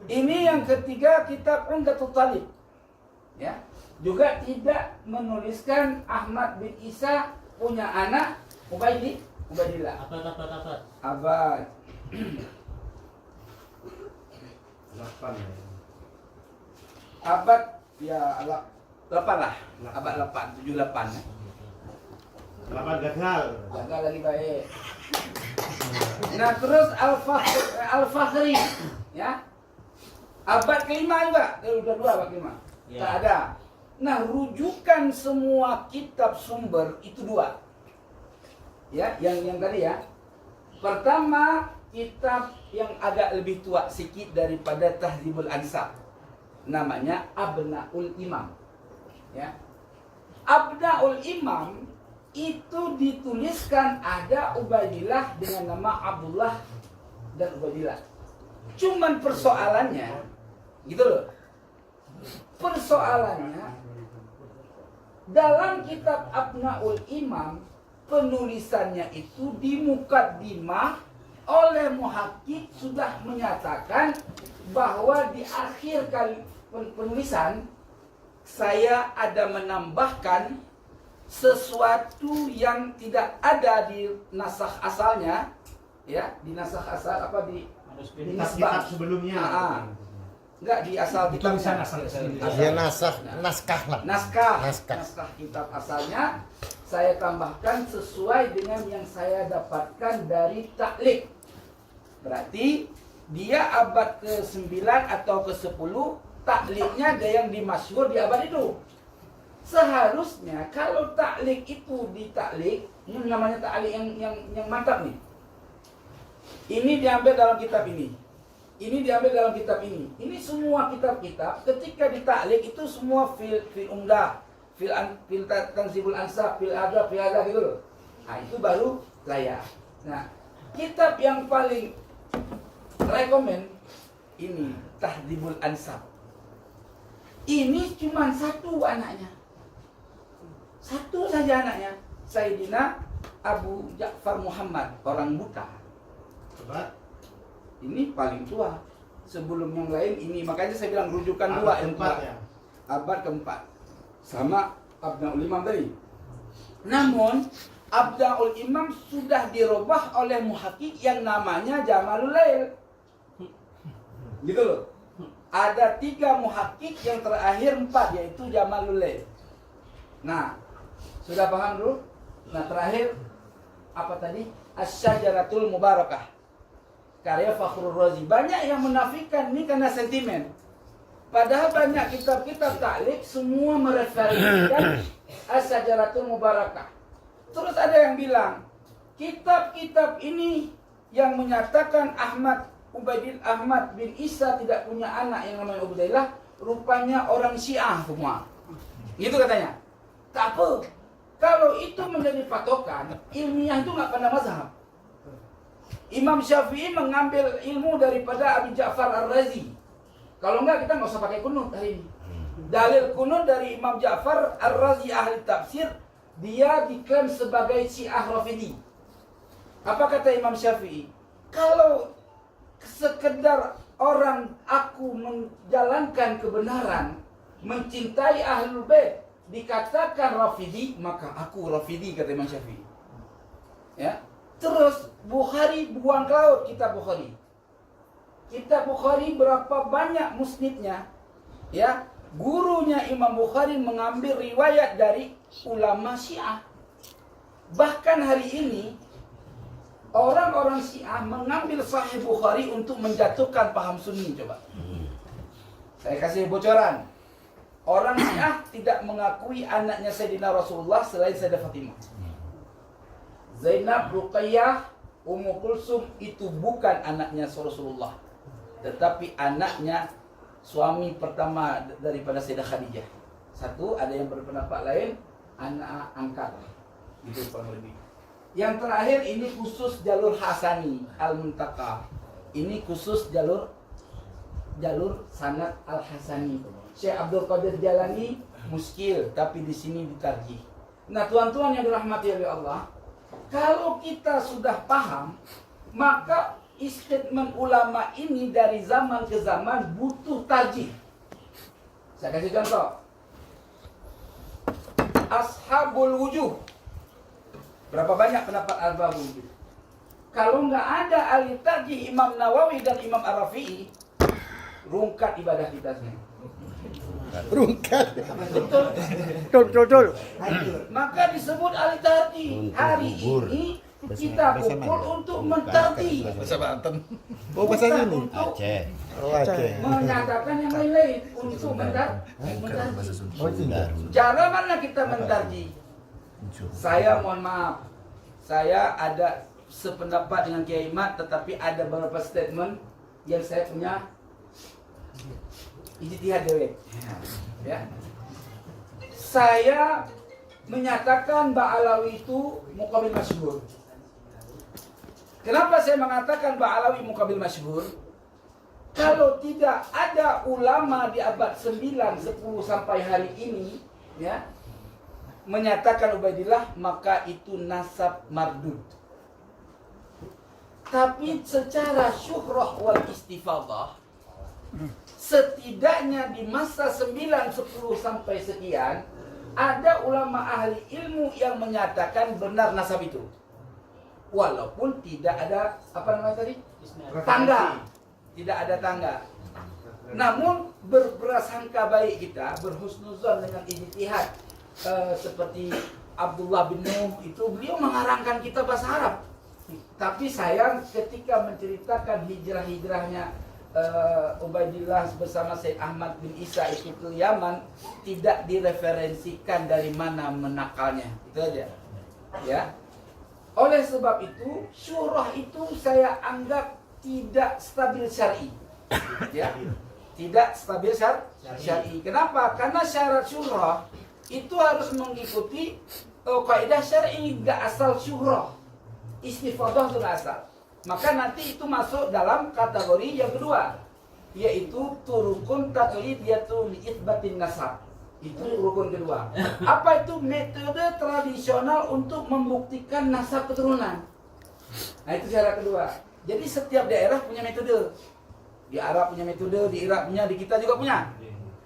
B: Ini yang ketiga, kitab Umdatul Talib. Ya, juga tidak menuliskan Ahmad bin Isa punya anak Ubaidillah. Abad 8 lah. Abad 8, 78.
E: 8 gagal.
B: Gagal lagi baik. Nah, terus Al-Fakhri, ya. Abad ke-5 juga. Udah 2 abad ke-5. Ya. Tak ada. Nah, rujukan semua kitab sumber itu 2. Ya, yang tadi ya. Pertama, kitab yang agak lebih tua sedikit daripada Tahdzibul Ansab. Namanya Abnaul Imam. Ya. Abnaul Imam itu dituliskan ada Ubaidillah dengan nama Abdullah dan Ubaidillah. Cuman persoalannya gitu loh. Persoalannya dalam kitab Abnaul Imam penulisannya itu di mukaddimah oleh muhakkik sudah menyatakan bahwa di akhir kali penulisan saya ada menambahkan sesuatu yang tidak ada di nasakh asalnya, ya, di nasakh asal apa di
E: kitab sebelumnya.
B: Enggak di asal kitabnya.
G: Ya naskah lah.
B: Naskah kitab asalnya saya tambahkan sesuai dengan yang saya dapatkan dari taklik. Berarti dia abad ke-9 atau ke-10, takliknya ada yang dimasyhur di abad itu. Seharusnya kalau taklik itu ditaklik, ini namanya taklik yang mantap nih. Ini diambil dalam kitab ini. Ini diambil dalam kitab ini. Ini semua kitab-kitab ketika ditaklik itu semua fil umdah, fil tanzibul ansab, fil adab, fil adab gitu loh. Nah, itu baru layak. Nah, kitab yang paling rekomen ini Tahdzibul Ansab. Ini cuma satu anaknya. Satu saja anaknya, Sayyidina Abu Ja'far Muhammad, orang buta.
E: Coba.
B: Ini paling tua. Sebelum yang lain ini, makanya saya bilang rujukan dua yang tua.
E: Ya.
B: Abad keempat. Sama Abnaul Imam tadi. Namun Abnaul Imam sudah dirubah oleh muhakkik yang namanya Jamalul Lail. Gitu loh. Ada 3 muhakkik, yang terakhir 4, yaitu Jamalul Lail. Nah, sudah paham dulu? Nah, terakhir apa tadi? Asy-Syajaratul Mubarakah, karya Fakhrur Razi. Banyak yang menafikan ini karena sentimen. Padahal banyak kitab-kitab taklik semua mereferensikan Asy-Syajaratul Mubarakah. Terus ada yang bilang, kitab-kitab ini yang menyatakan Ahmad bin Isa tidak punya anak yang namanya Ubaidillah, rupanya orang Syiah semua. Gitu katanya. Tak apa. Kalau itu menjadi patokan, ilmiah itu nggak pandang mazhab. Imam Syafi'i mengambil ilmu daripada Abi Ja'far Ar-Razi. Kalau enggak, kita nggak usah pakai kunut hari ini. Dalil kunut dari Imam Ja'far Ar-Razi ahli tafsir, dia diklaim sebagai Syiah Rafidhi. Apa kata Imam Syafi'i? Kalau sekedar orang aku menjalankan kebenaran, mencintai Ahlul Bait, dikatakan Rafidi, maka aku Rafidi, kata Imam Syafi'i. Ya. Terus Bukhari buang ke laut kitab Bukhari. Kitab Bukhari berapa banyak musnidnya? Ya, gurunya Imam Bukhari mengambil riwayat dari ulama Syiah. Bahkan hari ini orang-orang Syiah mengambil Sahih Bukhari untuk menjatuhkan paham Sunni. Coba saya kasih bocoran. Orang Syiah tidak mengakui anaknya Sayyidina Rasulullah selain Sayyidah Fatimah. Zainab, Ruqayyah, Ummu Kulsum itu bukan anaknya Rasulullah, tetapi anaknya suami pertama daripada Sayyidah Khadijah. Satu, ada yang berpendapat lain, anak angkat. Itu kurang lebih. Yang terakhir ini khusus jalur Hasani Al-Muntaka. Ini khusus jalur sanad Al-Hasani. Syekh Abdul Qadir Jalani muskil, tapi di sini ditarjih. Nah, tuan-tuan yang dirahmati oleh Allah, kalau kita sudah paham, maka statement ulama ini dari zaman ke zaman butuh tarjih. Saya kasih contoh. Ashabul wujuh. Berapa banyak pendapat Ashabul wujuh? Kalau nggak ada ahli tarjih Imam Nawawi dan Imam Ar-Rafi'i, rungkat ibadah kita semua.
G: Rungkat.
B: Betul. Maka disebut ahli tarjih. Hari ini kita kumpul untuk mentarjih.
G: Bahasa Banten. Oh, bahasa ini.
B: Aceh.
G: Oh, Aceh.
B: Menyatakan yang lain untuk mentarjih. Cara mana kita mentarjih? Saya mohon maaf, saya ada sependapat dengan Kiai Imad, tetapi ada beberapa statement yang saya punya ijtihad dewe. Ya. Saya menyatakan Ba'alawi itu muqabil masyhur. Kenapa saya mengatakan Ba'alawi muqabil masyhur? Kalau tidak ada ulama di abad 9, 10 sampai hari ini, ya, menyatakan Ubaidillah, maka itu nasab mardud. Tapi secara syuhrah wal istifadah, setidaknya di masa 9, 10 sampai sekian, ada ulama ahli ilmu yang menyatakan benar nasab itu. Walaupun tidak ada, apa namanya tadi? Tangga. Tidak ada tangga. Namun berprasangka baik kita, berhusnuzon dengan ijtihad. Seperti Abdullah bin Nuh itu, beliau mengarangkan kita bahasa Arab. Tapi sayang ketika menceritakan hijrahnya Ubaidillah bersama Said Ahmad bin Isa itu ke Yaman, tidak direferensikan dari mana menakalnya. Itu aja. Ya. Oleh sebab itu, syurah itu saya anggap tidak stabil syar'i. Ya. Tidak stabil syar'i. Kenapa? Karena syarat syurah itu harus mengikuti kaidah syar'i, enggak asal syurah. Istifadah itu asal. Maka nanti itu masuk dalam kategori yang kedua, yaitu turukun taqlidiyatu li itsbatin nasab. Itu rukun kedua. Apa itu? Metode tradisional untuk membuktikan nasab keturunan. Nah, itu cara kedua. Jadi setiap daerah punya metode. Di Arab punya metode, di Irak punya, di kita juga punya.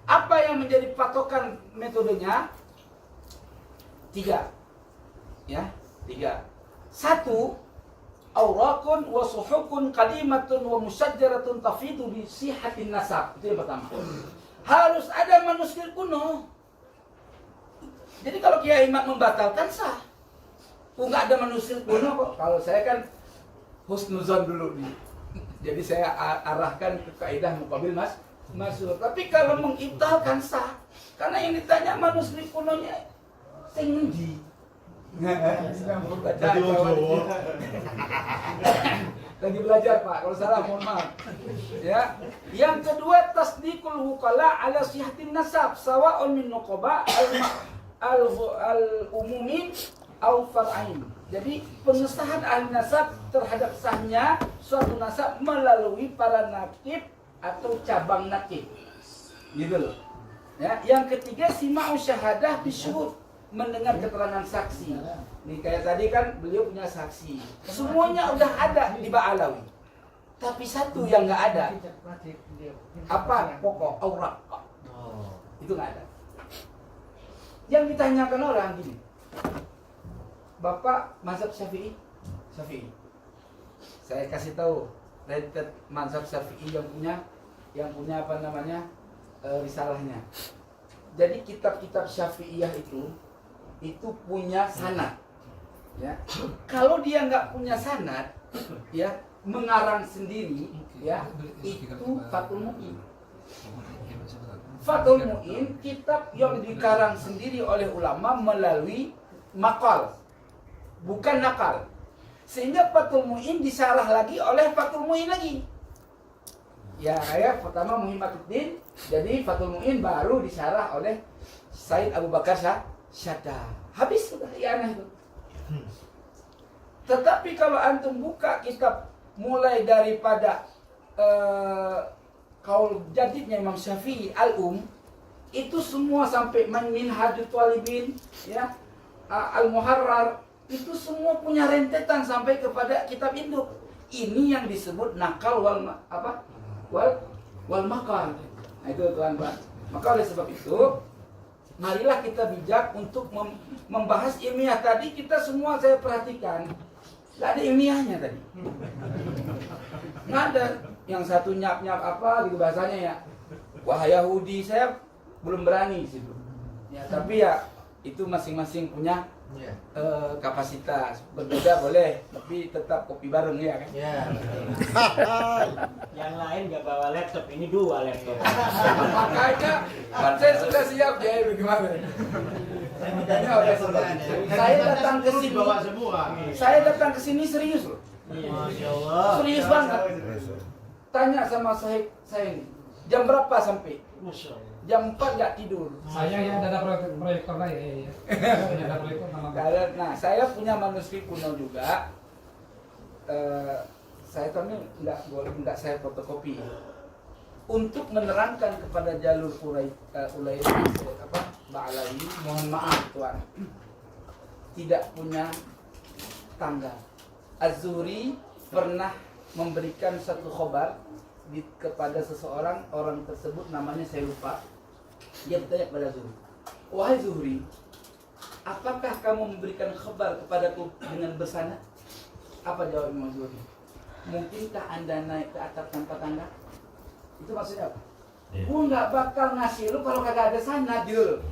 B: Apa yang menjadi patokan metodenya? 3. Ya, 3. 1, awraqun wa suhukun qadimatun wa musajjaratun tafidu bi sihhatin nasab. Itu yang pertama. Harus ada manuskrip kuno. Jadi kalau Kiai Imad membatalkan sah. Enggak ada manuskrip kuno kok. Kalau saya kan husnuzon dulu nih. Jadi saya arahkan ke kaidah muqabil masyhur. Tapi kalau mengibtalkan sah. Karena yang ditanya manuskrip kunonya sing endi? Lagi belajar Pak, kalau salah mohon maaf. Ya. Yang kedua, tasdiqul wuqala ala sihhatin nasab sawa'un min nuqaba al-umumin au far'ain. Jadi pengesahan ahli nasab terhadap sahnya suatu nasab melalui para nakib atau cabang nakib. Gitu loh. Ya, yang ketiga sima'u syahadah bisyuhud, mendengar keterangan saksi. Nih kayak tadi kan beliau punya saksi. Semuanya udah ada di Ba'alawi. Tapi satu yang nggak ada, apa pokok aurat, itu nggak ada. Yang ditanyakan orang gini, Bapak mazhab Syafi'i? Syafi'i. Saya kasih tahu, mazhab Syafi'i yang punya apa namanya risalahnya. Jadi kitab-kitab Syafi'iyah itu punya sanad. Ya, kalau dia nggak punya sanad, ya mengarang sendiri, ya itu Fathul Mu'in. Fathul Mu'in kitab yang dikarang sendiri oleh ulama melalui maqal, bukan nakal. Sehingga Fathul Mu'in disarah lagi oleh Fathul Mu'in lagi. Ya, pertama Muhimmaduddin, jadi Fathul Mu'in baru disarah oleh Said Abu Bakar Syadda. Habis sudah aneh itu. Tetapi kalau antum buka kitab mulai daripada kaul jadidnya Imam Syafi'i itu semua sampai Minhajut Thalibin, ya, Al-Muharrar, itu semua punya rentetan sampai kepada kitab induk. Ini yang disebut nakal wal makal. Nah itu tuan-tuan. Maka oleh sebab itu, marilah kita bijak untuk membahas ilmiah. Tadi kita semua saya perhatikan, nggak ada ilmiahnya tadi. Nggak ada. Yang satu nyap-nyap apa gitu bahasanya ya. Wah Yahudi, saya belum berani situ. Ya, tapi ya itu masing-masing punya kapasitas. Berbeda boleh, tapi tetap kopi bareng ya kan? Ya.
H: Yang lain nggak bawa laptop, ini 2 laptop.
B: Makanya kan saya sudah siap ya, bagaimana? Saya datang ke sini bawa semua. Saya datang ke sini serius loh.
H: Masya Allah.
B: Serius banget. Tanya sama saya ini, jam berapa sampai?
H: Masya Allah.
B: Jam 4 nggak tidur.
I: Saya yang ada proyektor lain. Ada proyektor nama.
B: Nah, saya punya manuskrip kuno juga. Saya tapi nggak saya fotokopi. Untuk menerangkan kepada jalur Ba'alawi, mohon maaf tuan, tidak punya tangga. Az-Zuhri pernah memberikan satu khobar kepada seseorang, orang tersebut namanya saya lupa. Dia bertanya kepada Zuhri, wahai Zuhri, apakah kamu memberikan khabar kepadaku dengan bersanad? Apa jawab Imam Zuhri? Mungkinkah anda naik ke atap tanpa tangga? Itu maksudnya apa? Gua nggak bakal ngasih lu kalau kagak ada sanad gitu.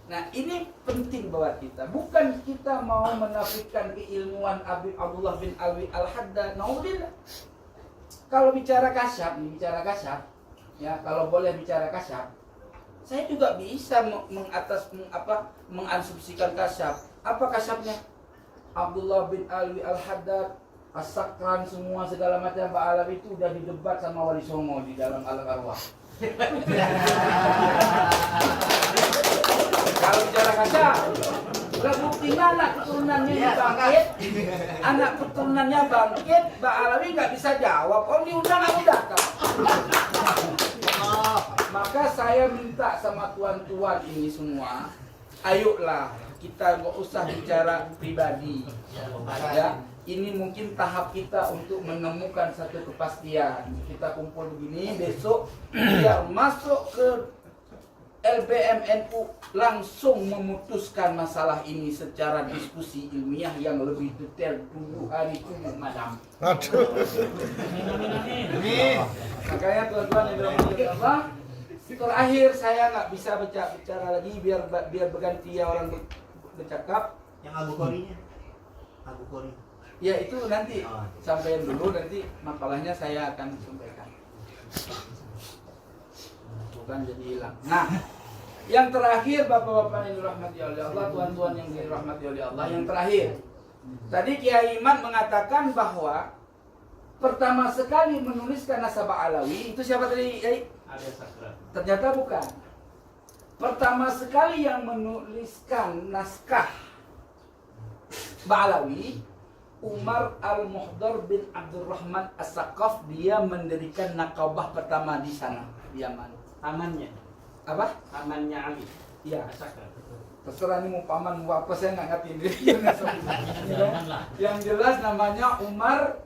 B: Nah ini penting buat kita. Bukan kita mau menafikan keilmuan Abdullah bin Alwi Al-Haddad. Naudillah. Kalau bicara kasyaf, ya kalau boleh bicara kasyaf, saya juga bisa mengasumsikan kasyaf. Apa kasyafnya? Abdullah bin Alwi Al-Haddad, As-Sakran, semua segala macam Ba'alawi itu udah didebat sama Wali Songo di dalam Alam Arwah. Kalau bicara kasyaf, buktinya anak keturunannya bangkit, Ba'alawi nggak bisa jawab. Om diundang aku datang. Maka saya minta sama tuan-tuan ini semua, ayolah kita nggak usah bicara pribadi. Ya, ini mungkin tahap kita untuk menemukan satu kepastian. Kita kumpul begini, besok biar masuk ke LBMNU langsung memutuskan masalah ini secara diskusi ilmiah yang lebih detail 7 hari 7 malam. Makanya tuan-tuan yang dirahmati Allah, terakhir saya nggak bisa bicara lagi biar berganti ya orang bercakap.
H: Yang Abu Qorinya? Abu Qori.
B: Ya itu nanti sampaikan dulu, nanti makalahnya saya akan sampaikan. Bukan jadi hilang. Nah, yang terakhir bapak-bapak yang dirahmati oleh Allah, tuan-tuan yang dirahmati oleh Allah, yang terakhir. Tadi Kiai Iman mengatakan bahwa pertama sekali menuliskan nasabah Alawi itu siapa tadi?
H: Ada Sakran.
B: Ternyata bukan. Pertama sekali yang menuliskan naskah Ba'alawi, Umar Al-Muhdar bin Abdurrahman As-Saqaf. Dia mendirikan nakabah pertama di sana, di Yaman.
H: Tamannya.
B: Apa?
H: Tamannya Ali.
B: Iya.
H: Sakran.
B: Terserah ini mau paman mau apa, saya nggak ngerti. Yang jelas namanya Umar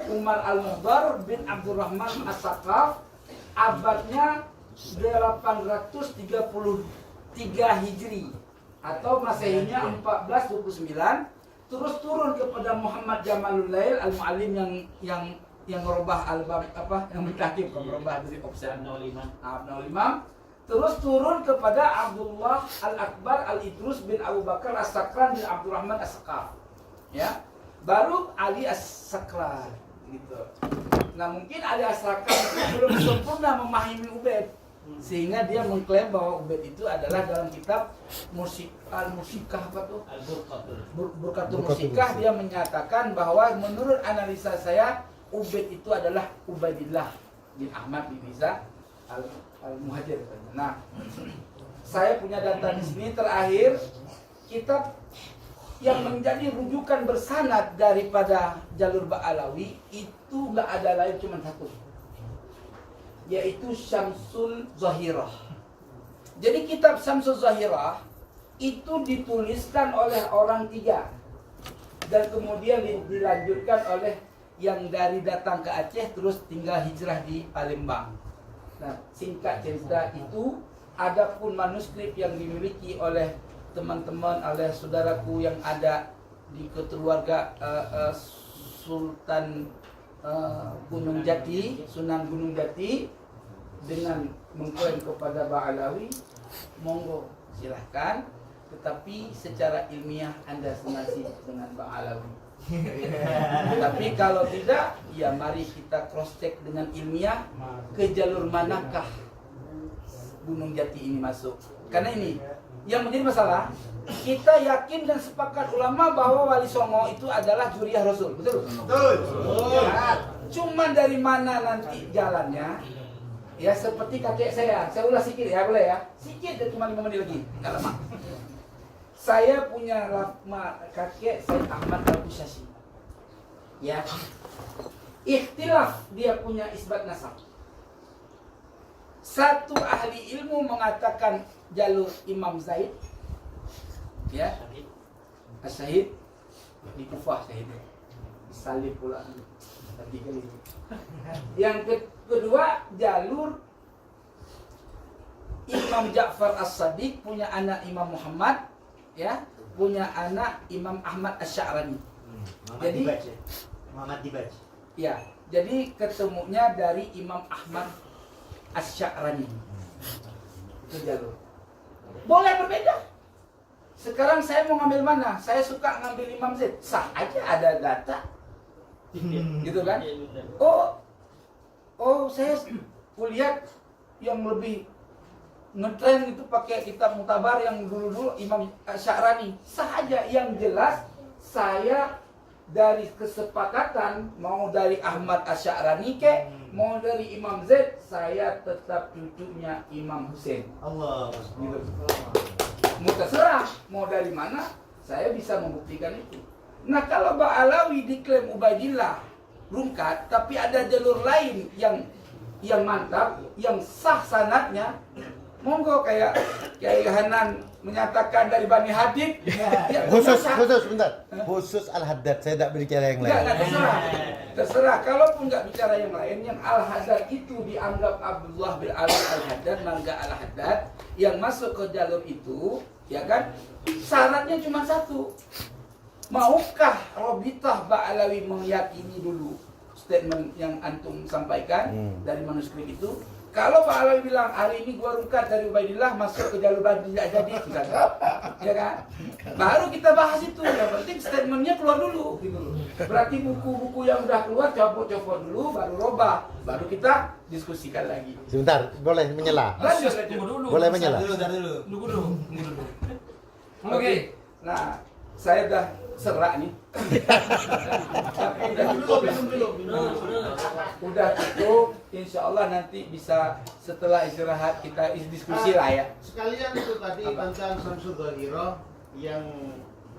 B: Umar Al-Muhdar bin Abdurrahman As-Sakaf, abadnya 833 Hijri atau Masehinya 1429, terus turun kepada Muhammad Jamalul Lail Al-Muallim yang merubah album yang mentahkim, merubah dari opsi Abnul Imam, terus turun kepada Abdullah Al-Akbar Al-Idrus bin Abu Bakar As-Sakran bin Abdurrahman As-Sakaf, ya, baru Ali As-Sakran gitu. Nah, mungkin Ali As-Sakran belum sempurna memahami Ubaid, sehingga dia mengklaim bahwa Ubaid itu adalah dalam kitab Al-Musikah Burqatul Musikah, dia menyatakan bahwa menurut analisa saya Ubaid itu adalah Ubaidillah bin Ahmad bin Isa Al-Muhajir. Nah, saya punya data di sini terakhir, kitab yang menjadi rujukan bersanad daripada jalur Ba'alawi itu nggak ada lain cuma satu, yaitu Syamsul Zahirah. Jadi kitab Syamsul Zahirah itu dituliskan oleh orang 3 dan kemudian dilanjutkan oleh yang dari datang ke Aceh terus tinggal hijrah di Palembang. Nah, singkat cerita itu, adapun manuskrip yang dimiliki oleh teman-teman, oleh saudaraku yang ada di keluarga Sultan Gunung Jati, Sunan Gunung Jati, dengan mengklaim kepada Ba'alawi, monggo silahkan, tetapi secara ilmiah Anda senasib dengan Ba'alawi. Tapi kalau tidak, ya mari kita cross check dengan ilmiah ke jalur manakah Gunung Jati ini masuk. Karena ini yang menjadi masalah, kita yakin dan sepakat ulama bahwa Wali Songo itu adalah zuriyah Rasul, betul? Betul. Cuman dari mana nanti jalannya? Ya seperti kakek saya ulas sedikit ya, boleh ya? Sedikit, cuma 5 menit lagi, nggak lama. Saya punya kakek Said Ahmad Al-Busashi. Ya. Ikhtilaf dia punya isbat nasab. Satu ahli ilmu mengatakan jalur Imam Zaid. Ya. As-Syahid di Kufah Syahid. Disalib pula. Tadi kali. Yang kedua jalur Imam Ja'far As-Sadiq punya anak Imam Muhammad, ya, punya anak Imam Ahmad Asy-Sya'rani. Jadi
H: Muhammad Dibaj.
B: Ya, jadi ketemunya dari Imam Ahmad Asy-Sya'rani. Itu jalur. Boleh berbeda. Sekarang saya mau ngambil mana? Saya suka ngambil Imam Zaid. Sah aja, ada data. Gitu kan? Oh, saya kulihat yang lebih ngetren itu pakai kitab Mutabar yang dulu-dulu Imam Sya'rani. Sah aja, yang jelas saya dari kesepakatan mau dari Ahmad Asy-Sya'rani mau dari Imam Zaid, saya tetap cucunya Imam Husain. Allah. Gitu. Mau terserah mau dari mana, saya bisa membuktikan itu. Nah, kalau Ba'alawi diklaim Ubaidillah rungkat, tapi ada jalur lain yang mantap, yang sah sanadnya, monggo kayak Kiai Hanan menyatakan dari Bani Hadid. Ya,
G: khusus bentar. Khusus Al-Haddad, saya tidak berbicara yang lain.
B: Enggak, terserah. Kalaupun nggak bicara yang lain, yang Al-Haddad itu dianggap Abdullah bin Ali Al-Haddad, Mangga Al-Haddad, yang masuk ke jalur itu, ya kan? Syaratnya cuma satu. Maukah Robitah Ba'alawi meyakini dulu statement yang antum sampaikan dari manuskrip itu? Kalau Ba'alawi bilang hari ini gua rungkat dari Ubaidillah masuk ke jalur Bani tidak jadi, ya kan? Baru kita bahas itu. Yang penting statementnya keluar dulu, gitu. Berarti buku-buku yang udah keluar copot-copot dulu, baru robah, baru kita diskusikan lagi.
G: Sebentar, boleh menyela? Boleh menyela?
I: Tunggu dulu.
B: Oke. Nah, saya udah serak nih. Tapi udah cukup. Insya Allah nanti bisa setelah istirahat kita diskusi lah ya.
J: Sekalian itu tadi tentang Syamsul Zahirah yang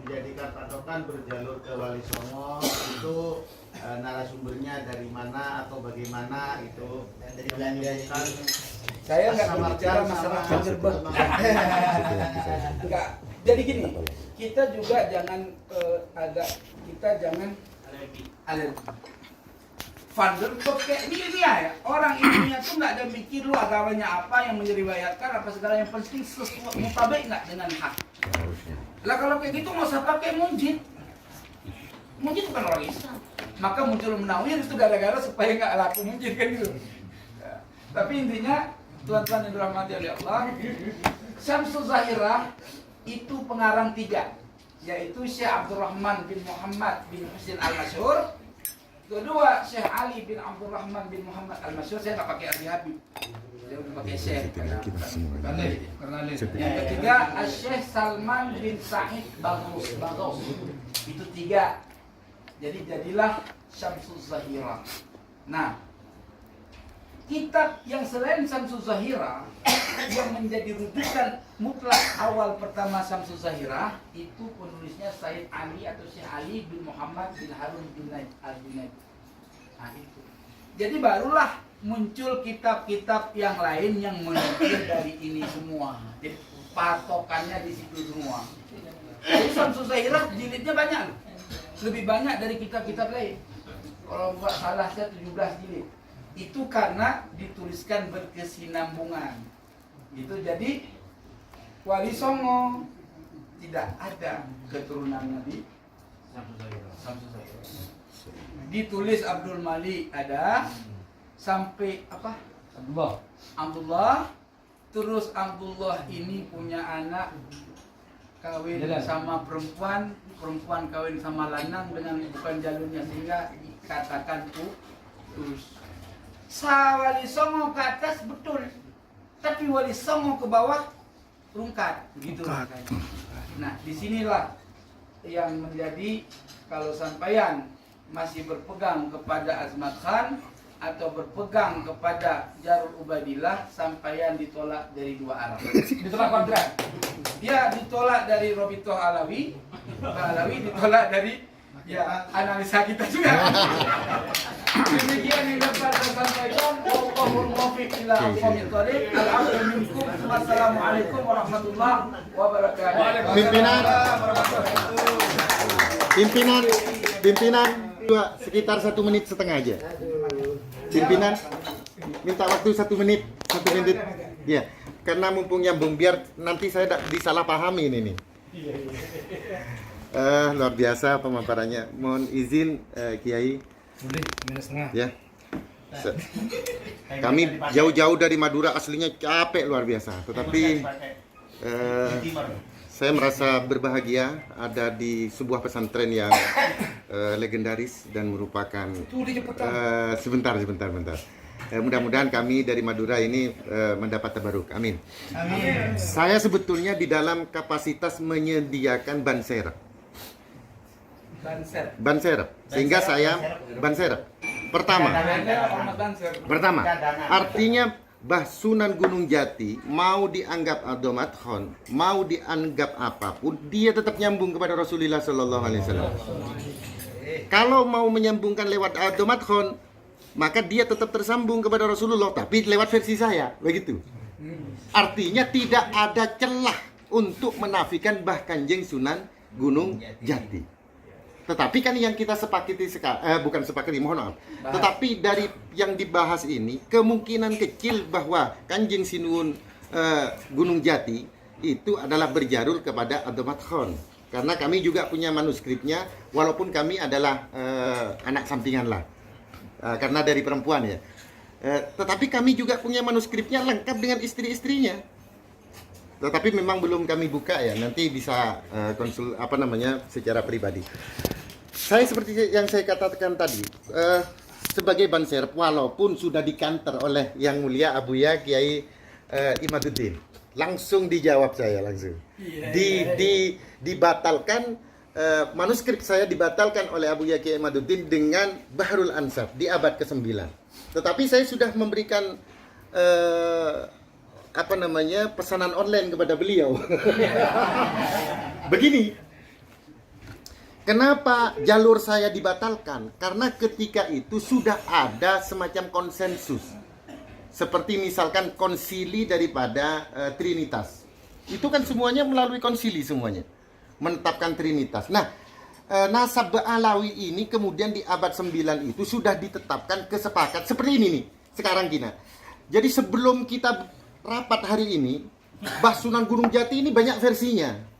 J: dijadikan patokan berjalur ke Wali Songo itu narasumbernya dari mana atau bagaimana itu dari Belanda.
B: Saya nggak berbicara masalah penjerbah. Enggak. Jadi gini, kita juga jangan alergi. Van der Kolk kayak ilmiah ya. Orang ilmiah tuh nggak ada mikir lu agamanya apa yang diriwayatkan apa segala, yang penting sesuatu mutabik nggak dengan hak. Lah kalau kayak gitu nggak usah pakai mujid. Mujid bukan orang Islam. Maka muncul Munawir itu gara-gara supaya nggak laku mujid kan gitu. Ya. Tapi intinya tuan-tuan yang dirahmati oleh Allah, Syamsul Zahirah itu pengarang 3, yaitu Syekh Abdurrahman bin Muhammad bin Husain Al-Masyhur. Kedua, Syekh Ali bin Abdurrahman bin Muhammad Al-Masyhur. Saya nggak pakai Abi Habib, saya udah pakai Syekh. Yang ketiga, Syekh Salman bin Sa'id Baghos. Itu 3. Jadi jadilah Syamsul Zahirah. Nah, kitab yang selain Syamsul Zahirah yang menjadi rujukan mutlak awal pertama Syamsul Zahirah itu penulisnya Said Ali atau Syekh Ali bin Muhammad bin Harun Junaid Al-Junaid. Nah itu. Jadi barulah muncul kitab-kitab yang lain yang menukil dari ini semua. Jadi patokannya di situ semua. Jadi Syamsul Zahirah jilidnya banyak, lebih banyak dari kitab-kitab lain. Kalau buat salah saya 17 jilid. Itu karena dituliskan berkesinambungan. Gitu. Jadi Wali Songo tidak ada keturunan Nabi Syamsul Zahirah. Ditulis Abdul Malik ada sampai apa? Abdullah. Terus Abdullah ini punya anak kawin sama perempuan, perempuan kawin sama lanang dengan bukan jalurnya sehingga dikatakan putus. Wali Songo ke atas betul, tapi Wali Songo ke bawah rungkat, begitu. Nah, disinilah yang menjadi kalau sampeyan masih berpegang kepada Azmat Khan atau berpegang kepada Jarul Ubaidillah, sampeyan ditolak dari 2 arah. Ditolak kontrak. Ya, ditolak dari Robitoh Alawi, ditolak dari ya analisa kita juga. Demikian yang dapat saya sampaikan. Wallahul muwaffiq ila aqwamit thoriq. Al-'afwu minkum. Wassalamualaikum warahmatullahi wabarakatuh.
G: Pimpinan sekitar 1 menit setengah aja. Pimpinan minta waktu 1 menit. Ya, karena mumpung nyambung biar nanti saya tidak disalahpahami ini nih. Luar biasa pemaparannya. Mohon izin Kiai. Ya. Kami jauh-jauh dari Madura, aslinya capek luar biasa. Tetapi saya merasa berbahagia ada di sebuah pesantren yang legendaris dan merupakan sebentar. Mudah-mudahan kami dari Madura ini mendapat tabaruk. Amin. Saya sebetulnya di dalam kapasitas menyediakan Banser. Sehingga saya Banser. Pertama, artinya Mbah Sunan Gunung Jati mau dianggap Abdomat Khan, mau dianggap apapun, dia tetap nyambung kepada Rasulullah Sallallahu Alaihi Wasallam. Kalau mau menyambungkan lewat Abdomat Khan, maka dia tetap tersambung kepada Rasulullah, tapi lewat versi saya, begitu. Artinya tidak ada celah untuk menafikan Mbah Kanjeng Sunan Gunung Jati. Tetapi kan yang kita sepakati bukan sepakati, mohon maaf. Tetapi dari yang dibahas ini kemungkinan kecil bahwa Kanjeng Sunan Gunung Jati itu adalah berjarul kepada Abdomat Khan. Karena kami juga punya manuskripnya, walaupun kami adalah anak sampingan lah. Karena dari perempuan ya. Tetapi kami juga punya manuskripnya lengkap dengan istri-istrinya. Tetapi memang belum kami buka ya. Nanti bisa konsul secara pribadi. Saya seperti yang saya katakan tadi, sebagai Banser, walaupun sudah dikanter oleh Yang Mulia Abuya Kiai Imaduddin, langsung dijawab saya langsung. Dibatalkan manuskrip saya dibatalkan oleh Abuya Kiai Imaduddin dengan Bahrul Ansar di abad ke-9. Tetapi saya sudah memberikan pesanan online kepada beliau. Begini, kenapa jalur saya dibatalkan? Karena ketika itu sudah ada semacam konsensus. Seperti misalkan konsili daripada Trinitas. Itu kan semuanya melalui konsili semuanya. Menetapkan Trinitas. Nah, nasab Ba'alawi ini kemudian di abad 9 itu sudah ditetapkan kesepakat seperti ini nih sekarang kita. Jadi sebelum kita rapat hari ini, Sunan Gunung Jati ini banyak versinya.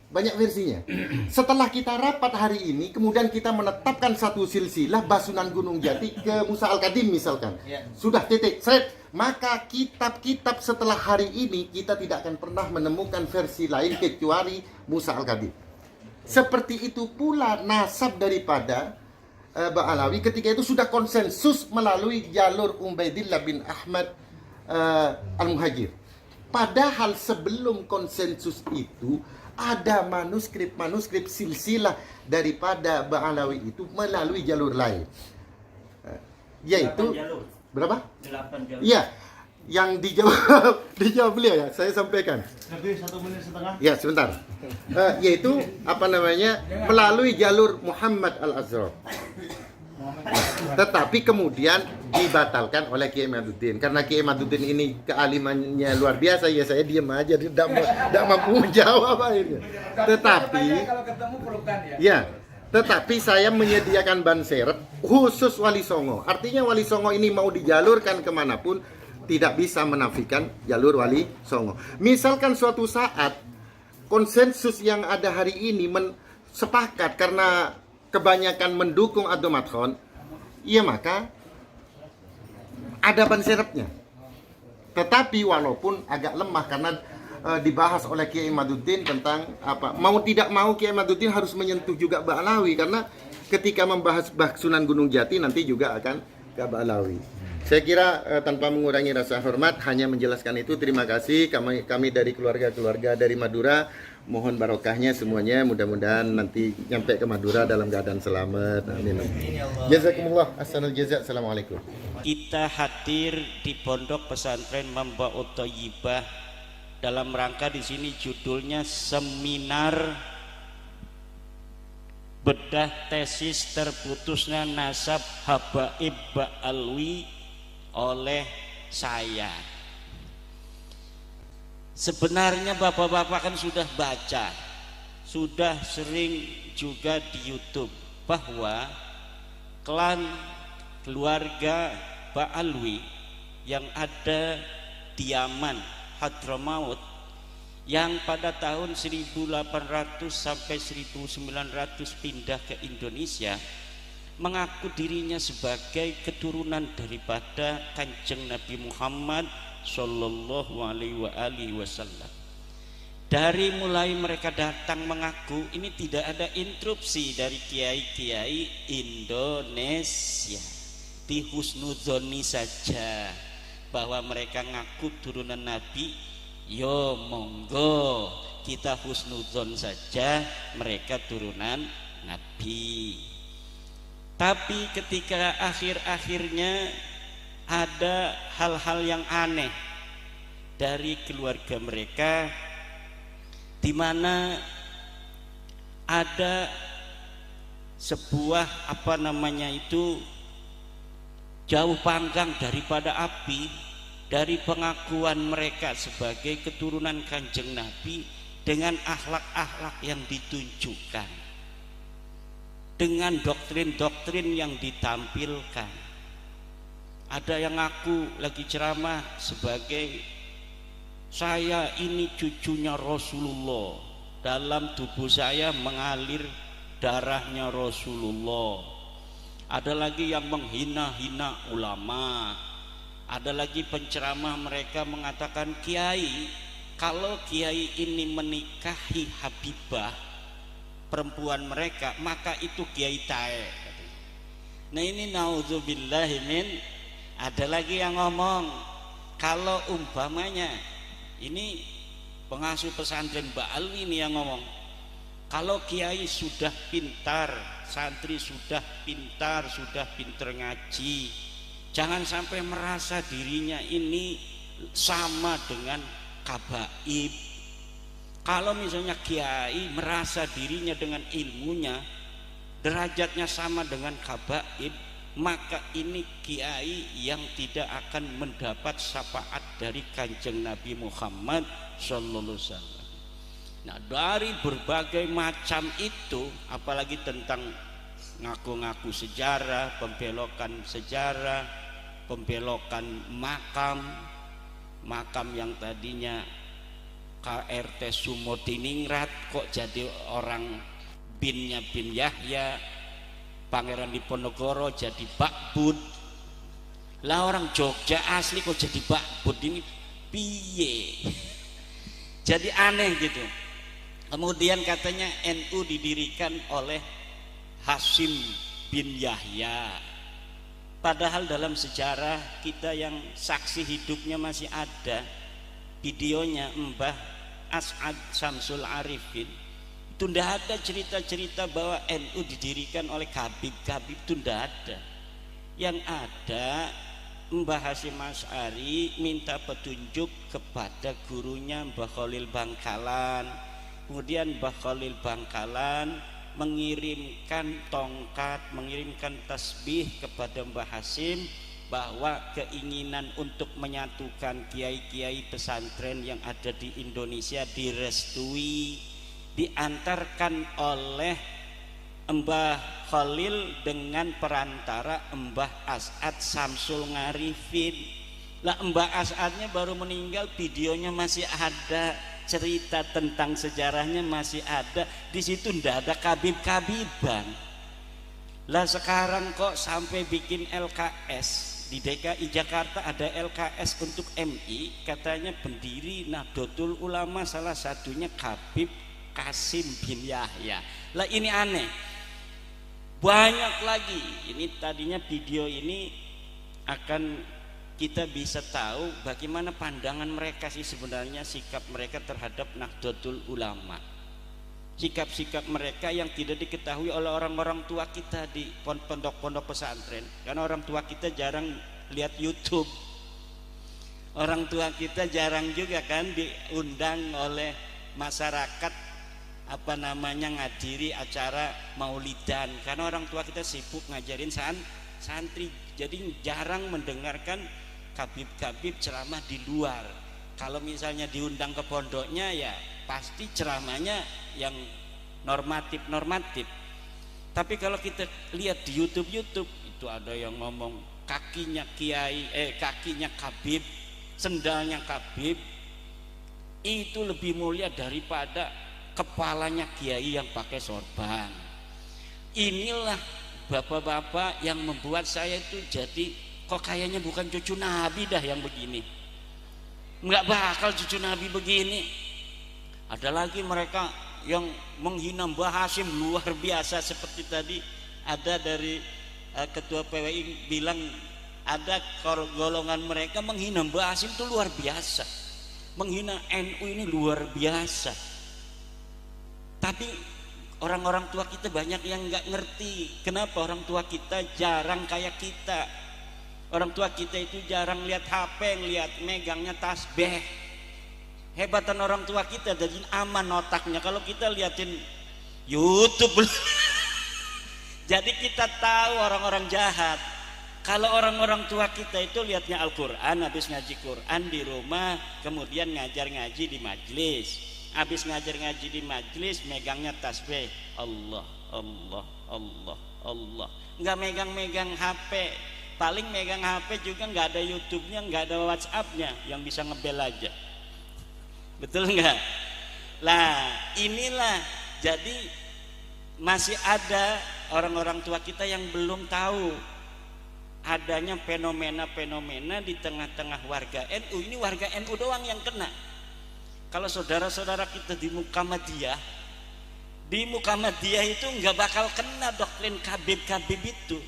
G: Setelah kita rapat hari ini, kemudian kita menetapkan satu silsilah Sunan Gunung Jati ke Musa Al-Kadim misalkan. Sudah titik, seret. Maka kitab-kitab setelah hari ini kita tidak akan pernah menemukan versi lain kecuali Musa Al-Kadim. Seperti itu pula nasab daripada Ba'alawi ketika itu sudah konsensus melalui jalur Ubaidillah bin Ahmad Al-Muhajir. Padahal sebelum konsensus itu ada manuskrip silsilah daripada Ba'alawi itu melalui jalur lain, yaitu berapa?
H: 8 jalur.
G: Iya, yang dijawab beliau ya, saya sampaikan.
J: Lebih 1 menit setengah.
G: Ya, sebentar. Yaitu melalui jalur Muhammad Al-Azhar. Tetapi kemudian dibatalkan oleh Kiai Imaduddin. Karena Kiai Imaduddin ini kealimannya luar biasa, ya saya diam aja, tidak mampu menjawab akhirnya. Tetapi
B: kalau ketemu pelukan ya.
G: Ya, tetapi saya menyediakan ban serep khusus Wali Songo. Artinya Wali Songo ini mau dijalurkan kemanapun tidak bisa menafikan jalur Wali Songo. Misalkan suatu saat konsensus yang ada hari ini sepakat karena kebanyakan mendukung Ad-Domathon, ya maka ada ban serepnya. Tetapi walaupun agak lemah karena dibahas oleh Kiai Imaduddin tentang apa, mau tidak mau Kiai Imaduddin harus menyentuh juga Ba'alawi karena ketika membahas Sunan Gunung Jati nanti juga akan ke Ba'alawi. Saya kira tanpa mengurangi rasa hormat hanya menjelaskan itu. Terima kasih kami dari keluarga dari Madura, mohon barokahnya semuanya, mudah-mudahan nanti nyampe ke Madura dalam keadaan selamat. Amin. Jazakumullah ahsanul jazak. Assalamualaikum.
H: Kita hadir di Pondok Pesantren Mambaut Thayyibah dalam rangka di sini judulnya seminar bedah tesis terputusnya nasab Habaib Ba'alawi oleh saya. Sebenarnya bapak-bapak kan sudah baca, sudah sering juga di YouTube bahwa klan keluarga Ba'alawi yang ada di Yaman, Hadramaut, yang pada tahun 1800 sampai 1900 pindah ke Indonesia, mengaku dirinya sebagai keturunan daripada Kanjeng Nabi Muhammad Sallallahu Alaihi Wasallam. Dari mulai mereka datang mengaku, ini tidak ada interupsi dari kiai-kiai Indonesia, dihusnudzoni saja bahwa mereka ngaku turunan Nabi. Yo monggo kita husnudzon saja mereka turunan Nabi. Tapi ketika akhir-akhirnya ada hal-hal yang aneh dari keluarga mereka, di mana ada sebuah jauh panggang daripada api dari pengakuan mereka sebagai keturunan Kanjeng Nabi dengan akhlak-akhlak yang ditunjukkan, dengan doktrin-doktrin yang ditampilkan. Ada yang ngaku lagi ceramah sebagai saya ini cucunya Rasulullah, dalam tubuh saya mengalir darahnya Rasulullah. Ada lagi yang menghina-hina ulama. Ada lagi penceramah mereka mengatakan, kiai, kalau kiai ini menikahi Habibah perempuan mereka, maka itu kiai tae. Nah ini naudzubillahimin. Ada lagi yang ngomong, kalau umpamanya ini pengasuh pesantren Ba'alawi ini yang ngomong, kalau kiai sudah pintar, santri sudah pintar ngaji, jangan sampai merasa dirinya ini sama dengan kabaib. Kalau misalnya kiai merasa dirinya dengan ilmunya derajatnya sama dengan kabaib, maka ini kiai yang tidak akan mendapat syafaat dari Kanjeng Nabi Muhammad sallallahu alaihi wasallam. Nah, dari berbagai macam itu, apalagi tentang ngaku-ngaku sejarah, pembelokan makam yang tadinya KRT Sumodiningrat kok jadi orang binnya bin Yahya, Pangeran Diponegoro jadi Bakbud. Lah orang Jogja asli kok jadi Bakbud, ini piye? Jadi aneh gitu. Kemudian katanya NU didirikan oleh Hasyim bin Yahya. Padahal dalam sejarah kita yang saksi hidupnya masih ada videonya Mbah As'ad Samsul Arifin. Itu tidak ada cerita-cerita bahwa NU didirikan oleh Habib-Habib, itu tidak ada. Yang ada Mbah Hasyim Asy'ari minta petunjuk kepada gurunya Mbah Khalil Bangkalan. Kemudian Mbah Khalil Bangkalan mengirimkan tongkat, mengirimkan tasbih kepada Mbah Hasyim bahwa keinginan untuk menyatukan kiai-kiai pesantren yang ada di Indonesia direstui, diantarkan oleh Mbah Khalil dengan perantara Mbah As'ad Samsul Ngarifin. Lah Mbah As'adnya baru meninggal, videonya masih ada, cerita tentang sejarahnya masih ada. Di situ ndak ada kabib-kabiban. Lah sekarang kok sampai bikin LKS di DKI Jakarta, ada LKS untuk MI, katanya pendiri Nahdlatul Ulama salah satunya Habib Qasim bin Yahya. Lah ini aneh. Banyak lagi. Ini tadinya video ini akan kita bisa tahu bagaimana pandangan mereka sih sebenarnya, sikap mereka terhadap Nahdlatul Ulama, sikap-sikap mereka yang tidak diketahui oleh orang-orang tua kita di pondok-pondok pesantren, karena orang tua kita jarang lihat YouTube, orang tua kita jarang juga kan diundang oleh masyarakat ngadiri acara maulidan, karena orang tua kita sibuk ngajarin santri, jadi jarang mendengarkan kabib-kabib ceramah di luar. Kalau misalnya diundang ke pondoknya ya pasti ceramahnya yang normatif. Tapi kalau kita lihat di YouTube itu ada yang ngomong kakinya kabib, sendalnya kabib itu lebih mulia daripada kepalanya kiai yang pakai sorban. Inilah bapak-bapak yang membuat saya itu jadi kok kayaknya bukan cucu Nabi dah yang begini, nggak bakal cucu Nabi begini. Ada lagi mereka yang menghina Mbah Hasyim luar biasa, seperti tadi ada dari ketua PWI bilang ada golongan mereka menghina Mbah Hasyim itu luar biasa, menghina NU ini luar biasa. Tapi orang-orang tua kita banyak yang nggak ngerti. Kenapa? Orang tua kita jarang kayak kita. Orang tua kita itu jarang lihat HP, lihat megangnya tasbih. Hebatan orang tua kita jadi aman otaknya. Kalau kita liatin YouTube jadi kita tahu orang-orang jahat. Kalau orang-orang tua kita itu lihatnya Al-Quran, habis ngaji Quran di rumah, kemudian ngajar ngaji di majelis. Habis ngajar ngaji di majelis megangnya tasbih, Allah Allah Allah Allah, nggak megang-megang HP. Paling megang HP juga nggak ada YouTube-nya, nggak ada WhatsApp-nya, yang bisa ngebel aja. Betul nggak? Lah inilah, jadi masih ada orang-orang tua kita yang belum tahu adanya fenomena-fenomena di tengah-tengah warga NU. Ini warga NU doang yang kena. Kalau saudara-saudara kita di Muhammadiyah itu nggak bakal kena doktrin kabib-kabib itu.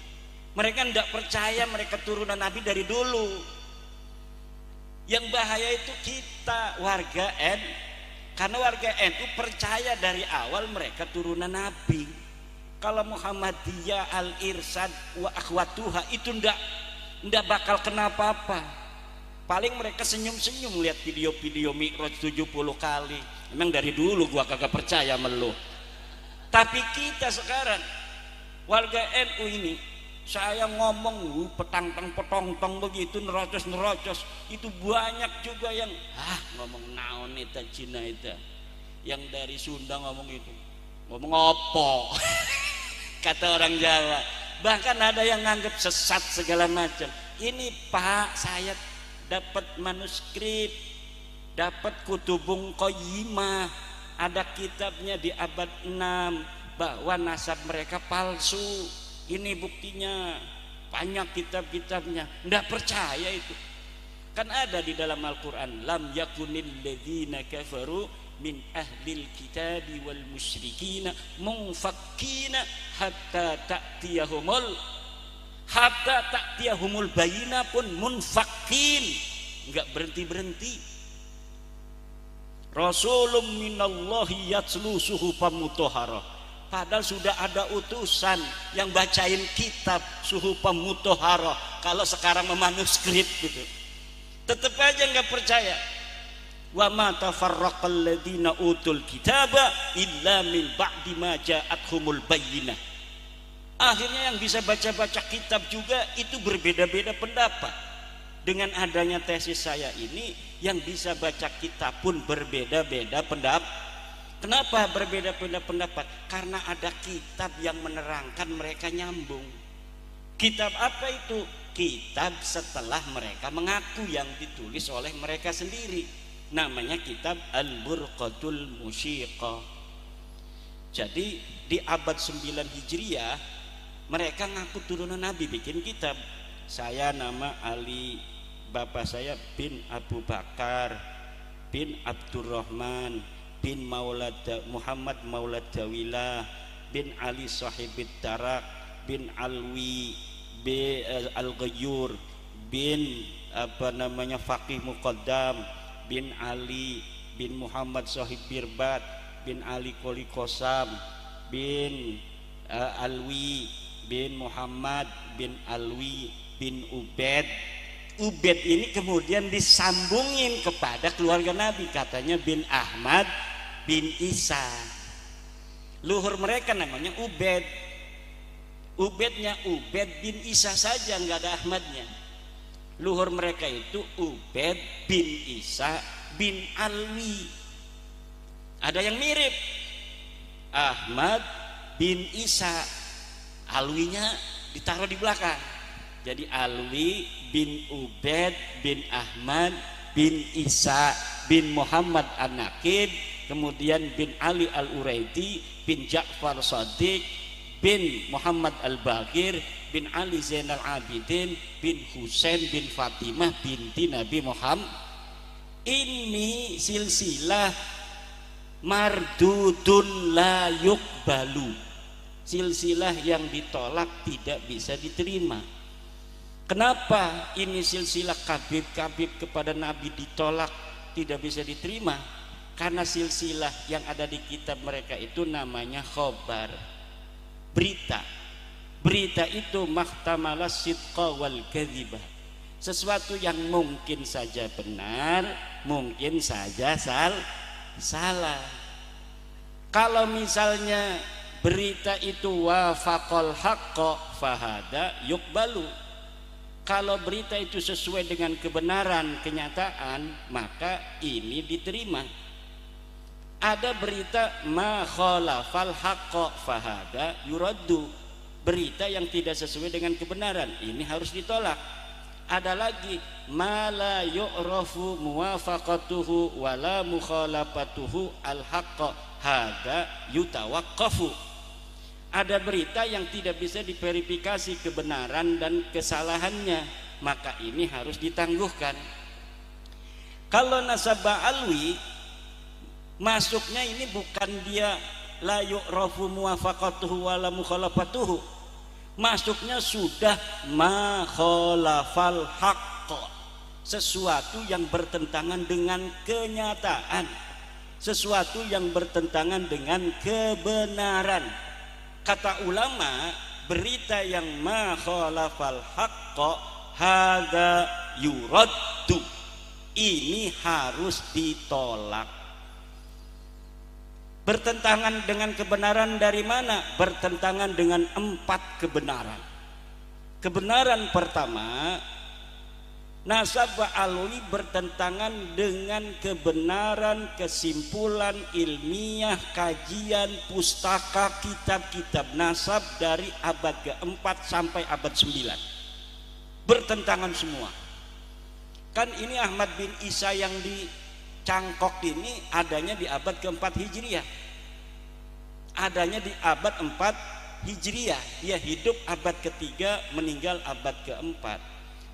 H: Mereka tidak percaya mereka turunan Nabi dari dulu. Yang bahaya itu kita warga NU, karena warga NU percaya dari awal mereka turunan Nabi. Kalau Muhammadiyah, Al-Irsyad wa akhwatuha itu ndak bakal kena apa-apa. Paling mereka senyum-senyum lihat video-video Mi'raj 70 kali. Emang dari dulu gua kagak percaya melu. Tapi kita sekarang warga NU ini, saya ngomong petang-petong begitu, nerocos itu banyak juga yang ngomong naon eta Cina eta. yang dari Sunda ngomong itu. Ngomong opo? Kata orang Jawa. Bahkan ada yang nganggap sesat segala macam. Ini Pak, saya dapat manuskrip, dapat Kutubung Qayyimah, ada kitabnya di abad 6 bahwa nasab mereka palsu. Ini buktinya, banyak kitab-kitabnya. Nggak percaya itu. Kan ada di dalam Al-Quran, lam yakunil ladzina kafaru min ahlil kitabi wal musyrikina munfakkina hatta ta'tiyahumul bayina pun munfakkin, enggak berhenti-berhenti. Rasulun minallahi yatslu suhufan mutahharah, padahal sudah ada utusan yang bacain kitab suhufan mutahharah. Kalau sekarang memanuskrip gitu, tetap aja enggak percaya. Wa ma tafarraqal ladzina utul kitaba illa min ba'di ma ja'athumul bayyinah. Akhirnya yang bisa baca-baca kitab juga itu berbeda-beda pendapat. Dengan adanya tesis saya ini, yang bisa baca kitab pun berbeda-beda pendapat. Kenapa berbeda-beda pendapat? Karena ada kitab yang menerangkan mereka nyambung. Kitab apa itu? Kitab setelah mereka mengaku, yang ditulis oleh mereka sendiri. Namanya kitab Al-Burqatul Musyiqah. Jadi di abad 9 Hijriah mereka ngaku turunan Nabi bikin kitab. Saya nama Ali, bapak saya bin Abu Bakar bin Abdurrahman bin Muhammad Maulad Dawilah bin Ali Sahibid Tarak bin Alwi bin Al-Ghayyur bin Faqih Muqaddam bin Ali bin Muhammad Sahib Birbat bin Ali Koli Kosam bin Alwi bin Muhammad bin Alwi bin Ubed. Ubed ini kemudian disambungin kepada keluarga Nabi, katanya bin Ahmad bin Isa. Luhur mereka namanya Ubed. Ubednya Ubed bin Isa saja, nggak ada Ahmadnya. Luhur mereka itu Ubed bin Isa bin Alwi. Ada yang mirip, Ahmad bin Isa, Alwinya ditaruh di belakang. Jadi Alwi bin Ubed bin Ahmad bin Isa bin Muhammad An-Naqib, kemudian bin Ali Al-Uraidi bin Ja'far Shadiq bin Muhammad Al-Baqir bin Ali Zainal Abidin bin Husain bin Fatimah binti Nabi Muhammad. Ini silsilah mardudun la yuqbalu, silsilah yang ditolak, tidak bisa diterima. Kenapa ini silsilah kabib-kabib kepada Nabi ditolak, tidak bisa diterima? Karena silsilah yang ada di kitab mereka itu namanya khobar, berita. Berita itu mahtamala sidqa wal kadhibah, sesuatu yang mungkin saja benar, mungkin saja salah. Kalau misalnya berita itu wafaqal haqqa fahada yuqbalu, kalau berita itu sesuai dengan kebenaran kenyataan, maka ini diterima. Ada berita ma khalafal haqqa fahada yuraddu, berita yang tidak sesuai dengan kebenaran, ini harus ditolak. Ada lagi ma la yu'rafu muwafaqatuhu wala mukhalafatuhu al haqqa hada yutawaqqafu. Ada berita yang tidak bisa diverifikasi kebenaran dan kesalahannya, maka ini harus ditangguhkan. Kalau nasabah alwi, masuknya ini bukan dia la yu'rafu muwafaqatuhu wala mukhalafatuhu, masuknya sudah ma khalafal haqq, sesuatu yang bertentangan dengan kenyataan, sesuatu yang bertentangan dengan kebenaran. Kata ulama, berita yang ma khalafal haqqa hadza yuraddu, ini harus ditolak. Bertentangan dengan kebenaran dari mana? Bertentangan dengan 4 kebenaran. Kebenaran pertama, Nasab wa alwi bertentangan dengan kebenaran, kesimpulan ilmiah, kajian, pustaka, kitab-kitab nasab dari abad ke-4 sampai abad 9. Bertentangan semua. Kan ini Ahmad bin Isa yang dicangkok ini adanya di abad ke-4 Hijriah. Adanya di abad 4 Hijriah. Dia hidup abad ke-3, meninggal abad ke-4.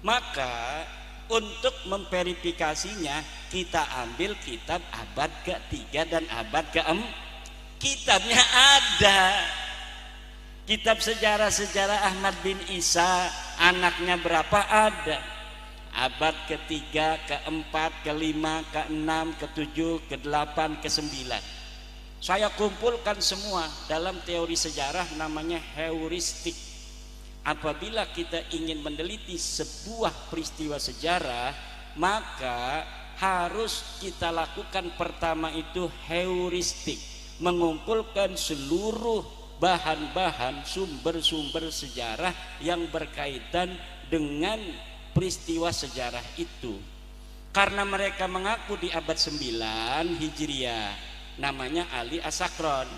H: Maka untuk memverifikasinya kita ambil kitab abad ke-3 dan abad ke-4. Kitabnya ada. Kitab sejarah-sejarah Ahmad bin Isa, anaknya berapa ada. Abad ke-3, ke-4, ke-5, ke-6, ke-7, ke-8, ke-9. Saya kumpulkan semua dalam teori sejarah namanya heuristik. Apabila kita ingin meneliti sebuah peristiwa sejarah, maka harus kita lakukan pertama itu heuristik, mengumpulkan seluruh bahan-bahan sumber-sumber sejarah yang berkaitan dengan peristiwa sejarah itu. Karena mereka mengaku di abad 9 Hijriah, namanya Ali As-Sakron.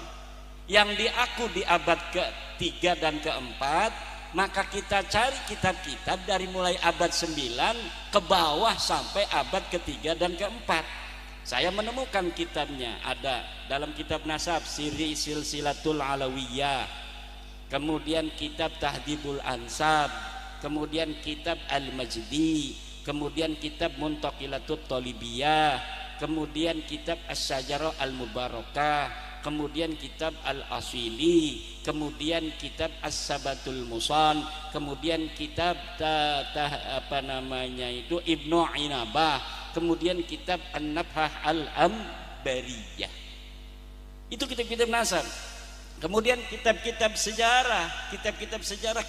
H: Yang diaku di abad ke-3 dan ke-4, maka kita cari kitab-kitab dari mulai abad 9 ke bawah sampai abad ke-3 dan ke-4. Saya menemukan kitabnya, ada dalam kitab nasab Siri Silsilatul Alawiyah, kemudian kitab Tahdibul Ansab, kemudian kitab Al-Majdi, kemudian kitab Muntaqilatut Talibiyah, kemudian kitab As-Syajarah Al-Mubarakah, kemudian kitab Al-Asili, kemudian kitab As-Sabatul Musan, kemudian kitab Ibnu Inabah, kemudian kitab An-Nabhah Al-Ambariyah. Itu kitab-kitab nasab. Kemudian kitab-kitab sejarah,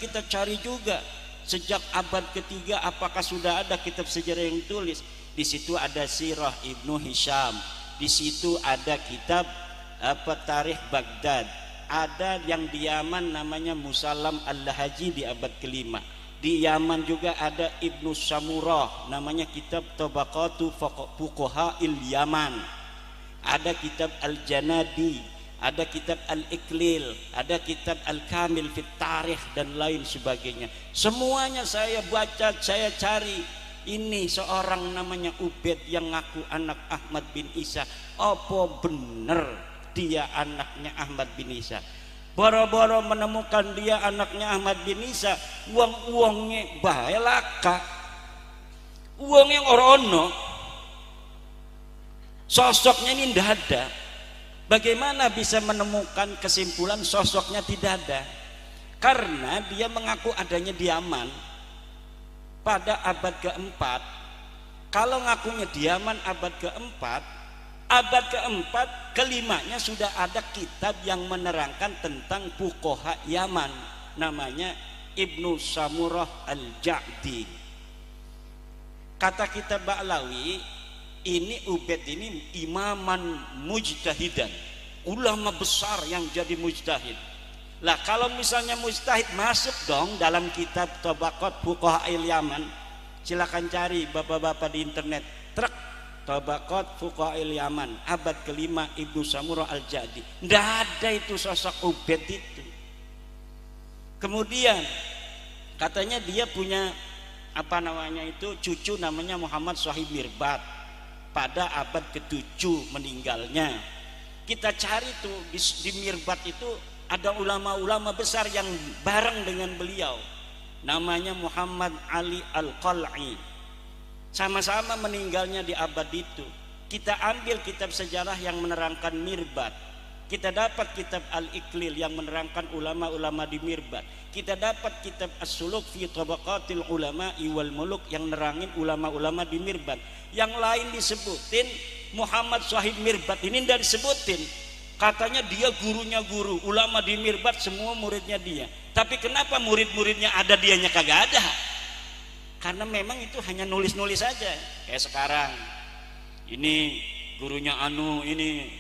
H: kita cari juga sejak abad ke-3 apakah sudah ada kitab sejarah yang ditulis. Di situ ada Sirah Ibnu Hisham, di situ ada kitab Tarikh Baghdad, ada yang di Yaman namanya Musallam Al-Lahaji di abad ke-5. Di Yaman juga ada Ibnu Samurah, namanya kitab Tabaqatu Fuqaha'il Yaman. Ada kitab Al-Janadi, ada kitab Al-Iklil, ada kitab Al-Kamil fit Tarikh dan lain sebagainya. Semuanya saya baca, saya cari. Ini seorang namanya Ubaid yang ngaku anak Ahmad bin Isa. Apa bener dia anaknya Ahmad bin Isa? Boro-boro menemukan dia anaknya Ahmad bin Isa, uang-uangnya bae laka, uang yang orono, sosoknya ini tidak ada. Bagaimana bisa menemukan kesimpulan sosoknya tidak ada? Karena dia mengaku adanya di Yaman pada abad ke-4. Kalau ngakunya di Yaman abad ke-4, abad ke-4 kelimanya sudah ada kitab yang menerangkan tentang fuqaha Yaman, namanya Ibnu Samurah Al-Ja'di. Kata kitab Ba'lawi, ini Ubaid ini imaman mujtahidan, ulama besar yang jadi mujtahid. Lah kalau misalnya mujtahid masuk dong dalam kitab Tabaqat Fuqaha'il Yaman. Silakan cari bapak-bapak di internet. Truk Tabaqat Fuqaha'il Yaman abad ke-5 Ibnu Samurah Al-Ja'di. Nggak ada itu sosok Ubaid itu. Kemudian katanya dia punya cucu namanya Muhammad Shahib Mirbat. Pada abad ke-7 meninggalnya. Kita cari tuh di Mirbat itu ada ulama-ulama besar yang bareng dengan beliau, namanya Muhammad Ali Al-Qal'i. Sama-sama meninggalnya di abad itu. Kita ambil kitab sejarah yang menerangkan Mirbat, kita dapat kitab Al-Iklil yang menerangkan ulama-ulama di Mirbat, kita dapat kitab As-Suluk fi Tabaqatil Ulama'i wal Muluk yang nerangin ulama-ulama di Mirbat. Yang lain disebutin, Muhammad Shahid Mirbat ini tidak disebutin. Katanya dia gurunya guru, ulama di Mirbat semua muridnya dia. Tapi kenapa murid-muridnya ada, dianya kagak ada? Karena memang itu hanya nulis-nulis saja. Kayak sekarang, ini gurunya ini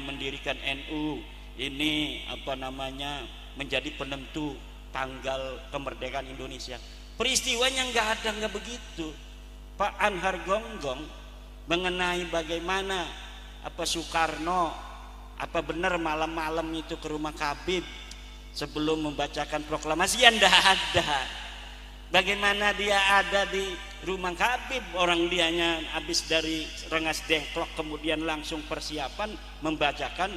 H: mendirikan NU, ini menjadi penentu tanggal kemerdekaan Indonesia. Peristiwanya nggak begitu. Pak Anhar Gonggong mengenai bagaimana apa Soekarno apa benar malam-malam itu ke rumah Habib sebelum membacakan proklamasi, ya ndak ada. Bagaimana dia ada di rumah Habib, orang dianya habis dari Rengas Dengklok kemudian langsung persiapan membacakan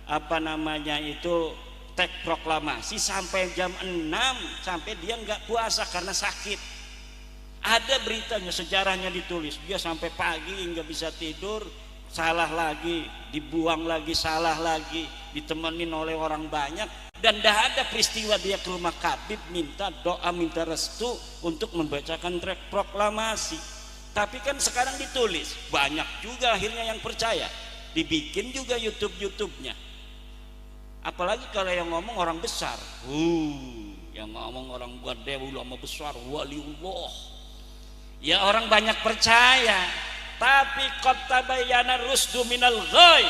H: apa namanya itu teks proklamasi sampai jam 6, sampai dia nggak puasa karena sakit. Ada beritanya, sejarahnya ditulis, dia sampai pagi nggak bisa tidur, salah lagi, dibuang lagi, salah lagi, ditemenin oleh orang banyak, dan dah ada peristiwa dia ke rumah Habib minta doa, minta restu untuk membacakan teks proklamasi. Tapi kan sekarang ditulis, banyak juga akhirnya yang percaya, dibikin juga YouTube-nya. Apalagi kalau yang ngomong orang besar, yang ngomong orang gede, ulama besar, waliullah, ya orang banyak percaya. Tapi qad tabayyana rusdu minal ghai,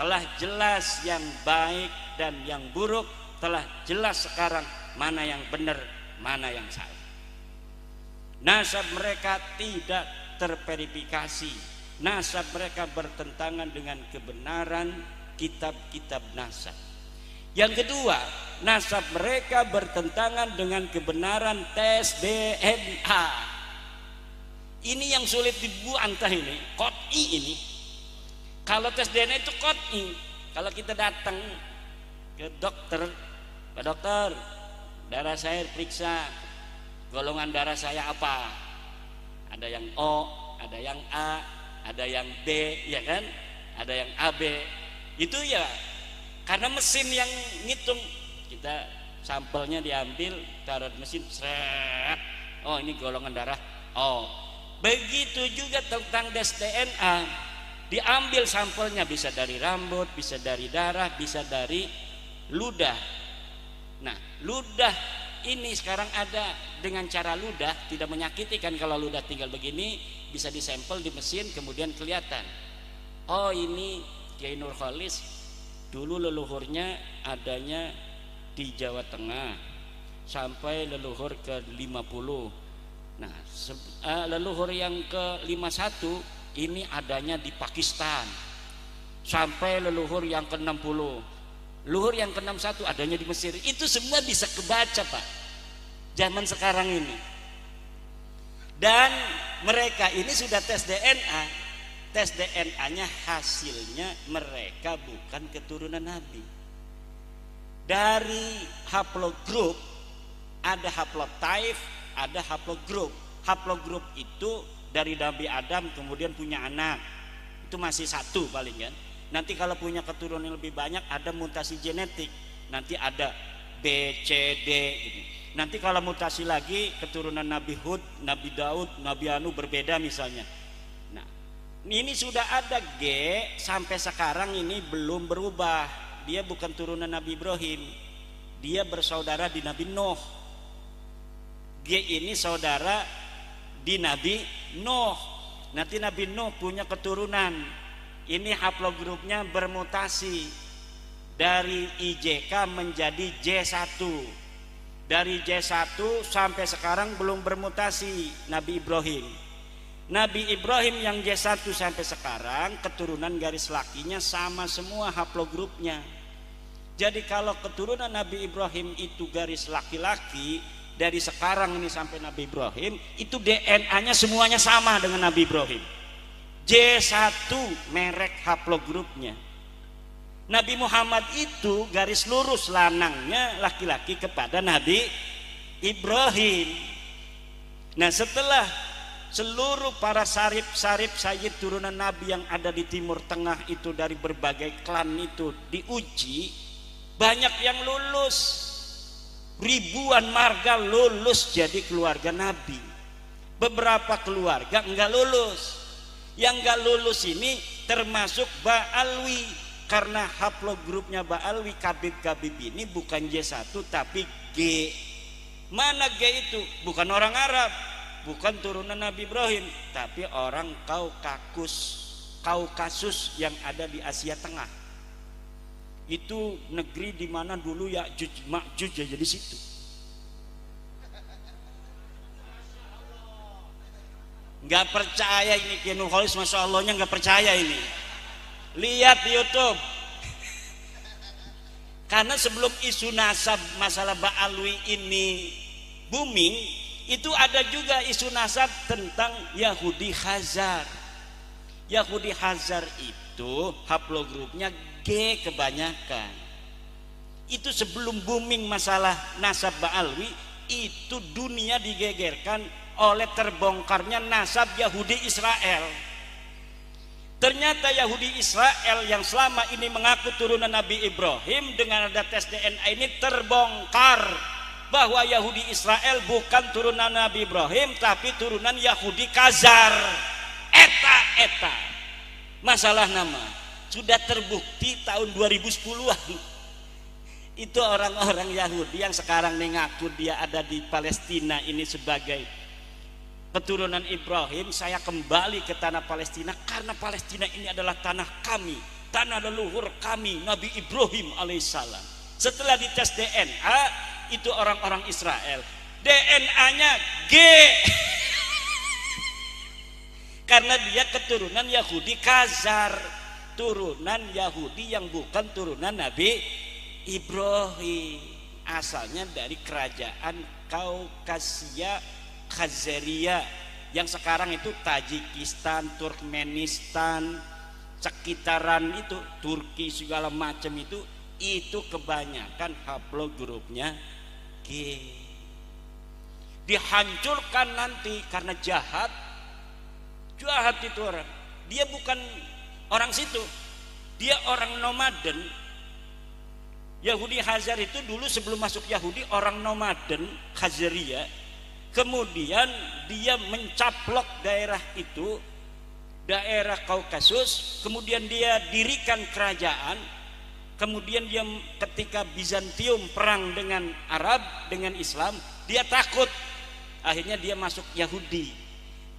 H: telah jelas yang baik dan yang buruk, telah jelas sekarang mana yang benar, mana yang salah. Nasab mereka tidak terverifikasi, nasab mereka bertentangan dengan kebenaran kitab-kitab nasab. Yang kedua, nasab mereka bertentangan dengan kebenaran tes DNA. Ini yang sulit dibantah ini, qot'i ini. Kalau tes DNA itu qot'i. Kalau kita datang ke dokter, Pak dokter, darah saya periksa, golongan darah saya apa? Ada yang O, ada yang A, ada yang B, ya kan? Ada yang AB. Itu ya karena mesin yang ngitung, kita sampelnya diambil, taruh mesin, seret, oh ini golongan darah O. Begitu juga tentang tes DNA, diambil sampelnya bisa dari rambut, bisa dari darah, bisa dari ludah. Nah, ludah ini sekarang ada dengan cara ludah, tidak menyakiti kan, kalau ludah tinggal begini bisa disampel di mesin kemudian kelihatan. Oh ini Kiai Nurholis dulu leluhurnya adanya di Jawa Tengah sampai leluhur ke 50. Nah, leluhur yang ke 51 ini adanya di Pakistan sampai leluhur yang ke 60. Leluhur yang ke 61 adanya di Mesir. Itu semua bisa kebaca, Pak, zaman sekarang ini. Dan mereka ini sudah tes DNA. Tes DNA-nya hasilnya mereka bukan keturunan Nabi. Dari haplogrup ada haplotype, ada haplogrup. Haplogrup itu dari Nabi Adam kemudian punya anak. Itu masih satu paling kan. Nanti kalau punya keturunan lebih banyak ada mutasi genetik. Nanti ada B, C, D gitu. Nanti kalau mutasi lagi keturunan Nabi Hud, Nabi Daud, Nabi Anu berbeda misalnya. Ini sudah ada G sampai sekarang ini belum berubah. Dia bukan turunan Nabi Ibrahim. Dia bersaudara di Nabi Nuh. G ini saudara di Nabi Nuh. Nanti Nabi Nuh punya keturunan. Ini haplogrupnya bermutasi dari IJK menjadi J1. Dari J1 sampai sekarang belum bermutasi Nabi Ibrahim. Nabi Ibrahim yang J1 sampai sekarang keturunan garis lakinya sama semua haplogrupnya. Jadi kalau keturunan Nabi Ibrahim itu garis laki-laki, dari sekarang ini sampai Nabi Ibrahim itu DNA-nya semuanya sama dengan Nabi Ibrahim. J1 merek haplogrupnya. Nabi Muhammad itu garis lurus lanangnya laki-laki kepada Nabi Ibrahim. Nah, setelah seluruh para sarip-sarip sayyid turunan Nabi yang ada di Timur Tengah itu dari berbagai klan itu diuji, banyak yang lulus, ribuan marga lulus jadi keluarga Nabi. Beberapa keluarga enggak lulus. Yang enggak lulus ini termasuk Ba'alwi, karena haplogrupnya Ba'alwi Kabib ini bukan J1 tapi G. Mana G itu? Bukan orang Arab, bukan turunan Nabi Ibrahim, tapi orang Kaukasus yang ada di Asia Tengah. Itu negeri di mana dulu Ya'juj Ma'juj jadi situ. Nggak percaya ini Kiai Nurul Khalis, masya Allahnya nggak percaya ini. Lihat di YouTube. Karena sebelum isu nasab masalah Ba'alwi ini booming, itu ada juga isu nasab tentang Yahudi Khazar. Yahudi Khazar itu haplogrupnya G kebanyakan. Itu sebelum booming masalah nasab Ba'alwi, itu dunia digegerkan oleh terbongkarnya nasab Yahudi Israel. Ternyata Yahudi Israel yang selama ini mengaku turunan Nabi Ibrahim, dengan ada tes DNA ini terbongkar bahwa Yahudi Israel bukan turunan Nabi Ibrahim tapi turunan Yahudi Khazar. Eta masalah nama sudah terbukti tahun 2010-an. Itu orang-orang Yahudi yang sekarang mengaku dia ada di Palestina ini sebagai keturunan Ibrahim. Saya kembali ke tanah Palestina karena Palestina ini adalah tanah kami, tanah leluhur kami, Nabi Ibrahim alaihissalam. Setelah dites DNA, itu orang-orang Israel, DNA-nya G karena dia keturunan Yahudi Khazar, turunan Yahudi yang bukan turunan Nabi Ibrahim, asalnya dari kerajaan Kaukasia Khazaria yang sekarang itu Tajikistan, Turkmenistan, sekitaran itu Turki segala macam itu kebanyakan haplogrupnya G. Dihancurkan nanti karena jahat itu orang. Dia bukan orang situ, dia orang nomaden. Yahudi Khazar itu dulu sebelum masuk Yahudi orang nomaden Khazaria. Kemudian dia mencaplok daerah itu, daerah Kaukasus, kemudian dia dirikan kerajaan. Kemudian dia ketika Bizantium perang dengan Arab, dengan Islam, dia takut. Akhirnya dia masuk Yahudi.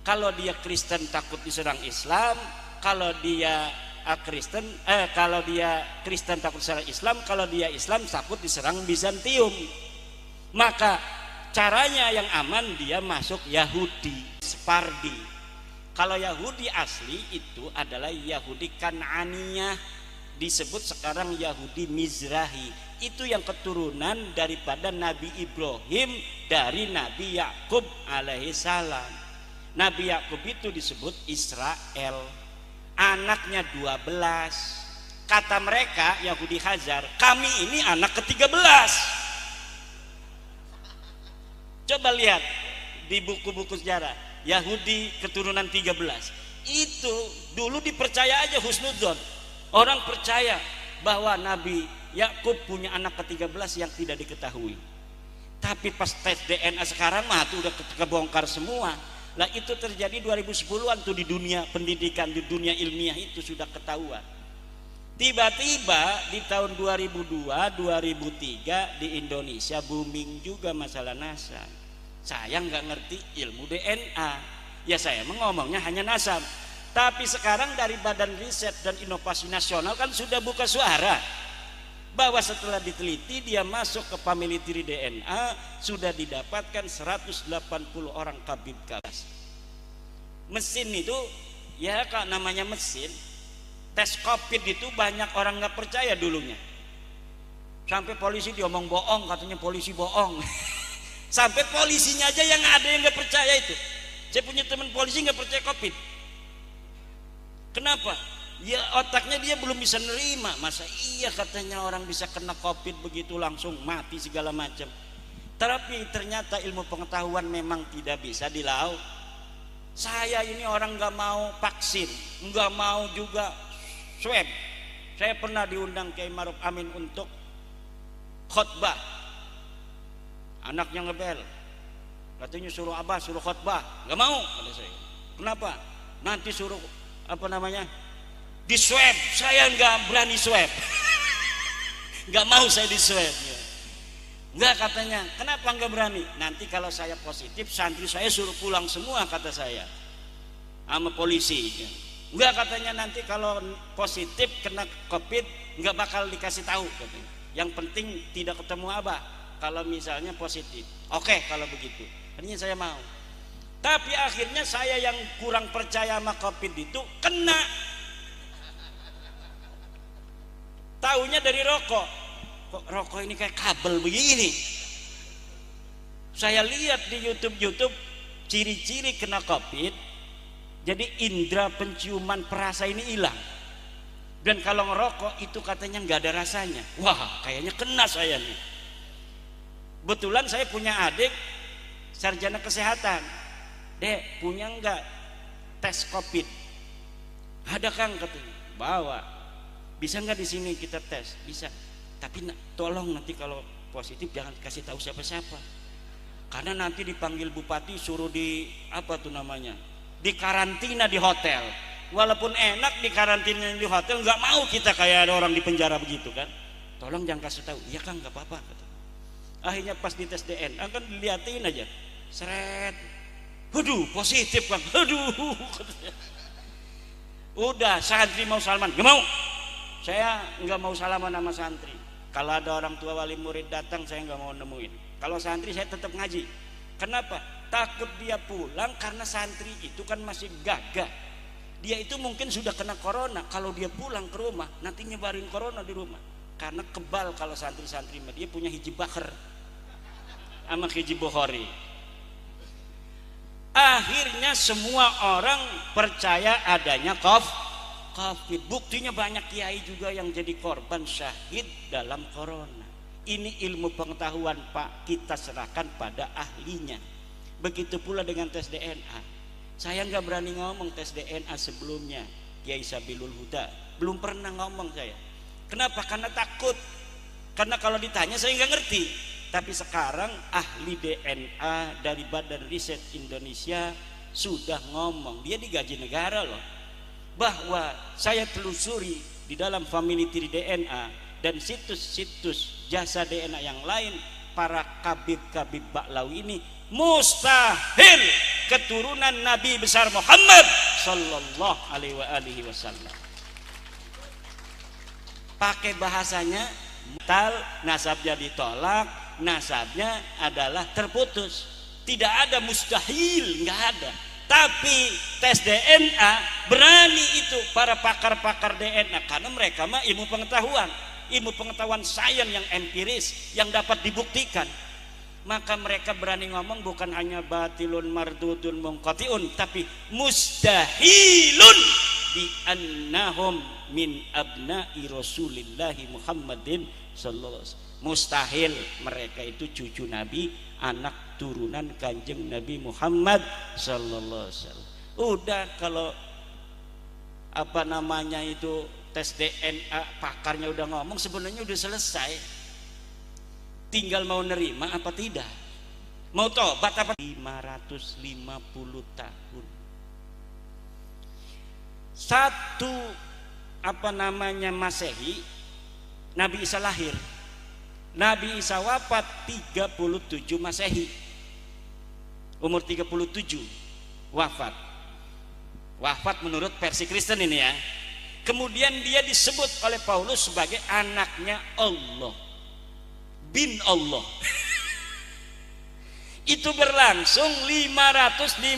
H: Kalau dia Kristen takut diserang Islam, kalau dia Kristen takut diserang Islam, kalau dia Islam takut diserang Bizantium. Maka caranya yang aman dia masuk Yahudi Separdi. Kalau Yahudi asli itu adalah Yahudi Kan'aniyah, disebut sekarang Yahudi Mizrahi. Itu yang keturunan daripada Nabi Ibrahim dari Nabi Yakub alaihissalam. Nabi Yakub itu disebut Israel, anaknya 12. Kata mereka Yahudi Khazar, kami ini anak ke-13. Coba lihat di buku-buku sejarah, Yahudi keturunan 13. Itu dulu dipercaya aja husnudzon. Orang percaya bahwa Nabi Yakub punya anak ke-13 yang tidak diketahui. Tapi pas tes DNA sekarang mah itu udah kebongkar semua. Lah itu terjadi 2010-an tuh di dunia pendidikan, di dunia ilmiah itu sudah ketahuan. Tiba-tiba di tahun 2002, 2003 di Indonesia booming juga masalah nasab. Saya nggak ngerti ilmu DNA. Ya saya ngomongnya hanya nasab. Tapi sekarang dari Badan Riset dan Inovasi Nasional kan sudah buka suara bahwa setelah diteliti dia masuk ke family tree DNA sudah didapatkan 180 orang kabib kabas. Mesin itu ya kak namanya mesin. Tes COVID itu banyak orang nggak percaya dulunya. Sampai polisi diomong bohong, katanya polisi bohong. Sampai polisinya aja yang ada yang nggak percaya itu. Saya punya teman polisi nggak percaya COVID. Kenapa? Ya otaknya dia belum bisa nerima. Masa iya katanya orang bisa kena COVID begitu langsung mati segala macam. Tapi ternyata ilmu pengetahuan memang tidak bisa dilaut. Saya ini orang nggak mau vaksin, nggak mau juga swab. Saya pernah diundang Kiai Maruf Amin untuk khotbah. Anaknya ngebel, katanya suruh abah suruh khotbah, nggak mau kata saya. Kenapa? Nanti suruh di swab. Saya nggak berani swab. Nggak mau saya di swab. Nggak katanya. Kenapa nggak berani? Nanti kalau saya positif santri saya suruh pulang semua kata saya sama polisi. Nggak katanya nanti kalau positif kena COVID nggak bakal dikasih tahu katanya. Yang penting tidak ketemu abah kalau misalnya positif. Oke kalau begitu. Artinya saya mau. Tapi akhirnya saya yang kurang percaya sama COVID itu kena. Taunya dari rokok. Kok rokok ini kayak kabel begini? Saya lihat di YouTube ciri-ciri kena COVID. Jadi indera penciuman perasa ini hilang. Dan kalau ngerokok itu katanya nggak ada rasanya. Wah, kayaknya kena saya nih. Betulan saya punya adik sarjana kesehatan. Dek, punya nggak tes COVID? Ada Kang, katanya. Bawa. Bisa nggak di sini kita tes? Bisa. Tapi tolong nanti kalau positif jangan kasih tahu siapa-siapa. Karena nanti dipanggil bupati suruh di apa tuh namanya? Di karantina di hotel. Walaupun enak di karantina di hotel, nggak mau kita kayak ada orang di penjara begitu kan? Tolong jangan kasih tahu. Iya Kang, nggak apa-apa. Akhirnya pas di tes DNA kan diliatin aja. Seret. Waduh, positif Kang. Waduh. Udah, santri mau salaman, nggak mau. Saya nggak mau salaman sama santri. Kalau ada orang tua wali murid datang, saya nggak mau nemuin. Kalau santri saya tetap ngaji. Kenapa? Takut dia pulang karena santri itu kan masih gagah. Dia itu mungkin sudah kena corona. Kalau dia pulang ke rumah, nanti nyebarin corona di rumah. Karena kebal kalau santri-santri, dia punya hiji bakar sama hiji bohori. Akhirnya semua orang percaya adanya COVID. Buktinya banyak kiai juga yang jadi korban syahid dalam corona. Ini ilmu pengetahuan Pak, kita serahkan pada ahlinya. Begitu pula dengan tes DNA. Saya nggak berani ngomong tes DNA sebelumnya. Kiai Sabilul Huda belum pernah ngomong saya. Kenapa? Karena takut. Karena kalau ditanya saya nggak ngerti. Tapi sekarang ahli DNA dari Badan Riset Indonesia sudah ngomong, dia digaji negara loh, bahwa saya telusuri di dalam Family Tree DNA dan situs-situs jasa DNA yang lain, para kabib-kabib Baklawi ini mustahil keturunan Nabi besar Muhammad sallallahu alaihi wasallam. Pakai bahasanya tal, nasabnya ditolak, nasabnya adalah terputus. Tidak ada mustahil, nggak ada. Tapi tes DNA berani itu para pakar-pakar DNA, karena mereka mah ilmu pengetahuan sains yang empiris yang dapat dibuktikan. Maka mereka berani ngomong bukan hanya batilun mardudun munqatiun, tapi mustahilun bi annahum min abna'i Rasulillahi Muhammadin sallallahu alaihi wasallam. Mustahil mereka itu cucu Nabi, anak turunan Kanjeng Nabi Muhammad sallallahu alaihi wasallam. Udah, kalau apa namanya itu tes DNA pakarnya udah ngomong, sebenarnya udah selesai. Tinggal mau nerima apa tidak, mau tobat apa. 550 tahun satu apa namanya Masehi, Nabi Isa lahir. Nabi Isa wafat 37 Masehi, umur 37 wafat menurut versi Kristen ini ya. Kemudian dia disebut oleh Paulus sebagai anaknya Allah, bin Allah. Itu berlangsung 550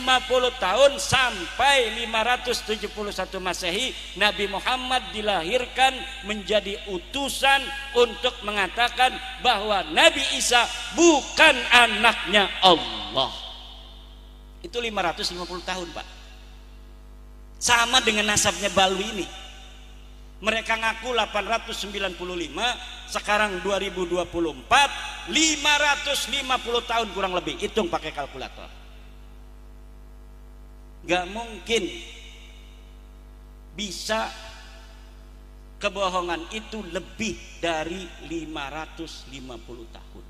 H: tahun sampai 571 Masehi. Nabi Muhammad dilahirkan menjadi utusan untuk mengatakan bahwa Nabi Isa bukan anaknya Allah. Itu 550 tahun Pak. Sama dengan nasabnya Balwi ini. Mereka ngaku 895, sekarang 2024, 550 tahun kurang lebih. Hitung pakai kalkulator. Gak mungkin bisa kebohongan itu lebih dari 550 tahun.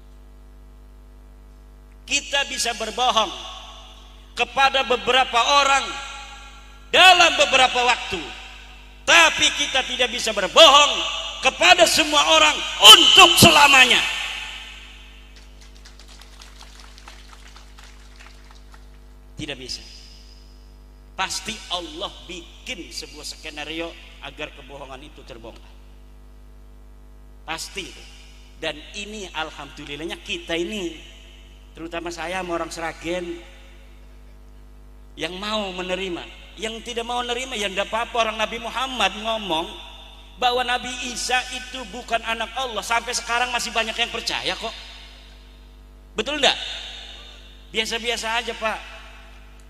H: Kita bisa berbohong kepada beberapa orang dalam beberapa waktu, tapi kita tidak bisa berbohong kepada semua orang untuk selamanya. Tidak bisa. Pasti Allah bikin sebuah skenario agar kebohongan itu terbongkar. Pasti. Dan ini alhamdulillahnya kita ini, terutama saya sama orang Sragen, yang mau menerima. Yang tidak mau menerima ya tidak apa-apa. Orang Nabi Muhammad ngomong bahwa Nabi Isa itu bukan anak Allah, sampai sekarang masih banyak yang percaya kok. Betul enggak? Biasa-biasa aja Pak.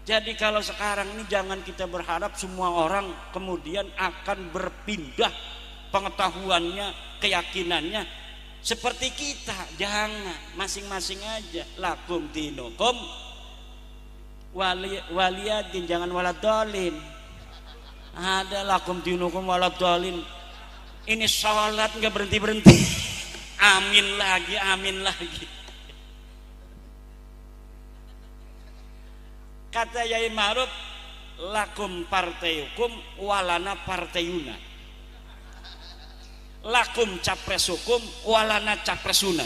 H: Jadi kalau sekarang ini jangan kita berharap semua orang kemudian akan berpindah pengetahuannya, keyakinannya seperti kita. Jangan, masing-masing aja. Lakum dinukum waliyadin, jangan waladolin. Ada lakum dinukum waladolin. Ini sholat nggak berhenti-berhenti. Amin lagi, amin lagi. Kata Yai Ma'ruf, lakum partai hukum walana partayuna. Lakum capres hukum walana capresuna.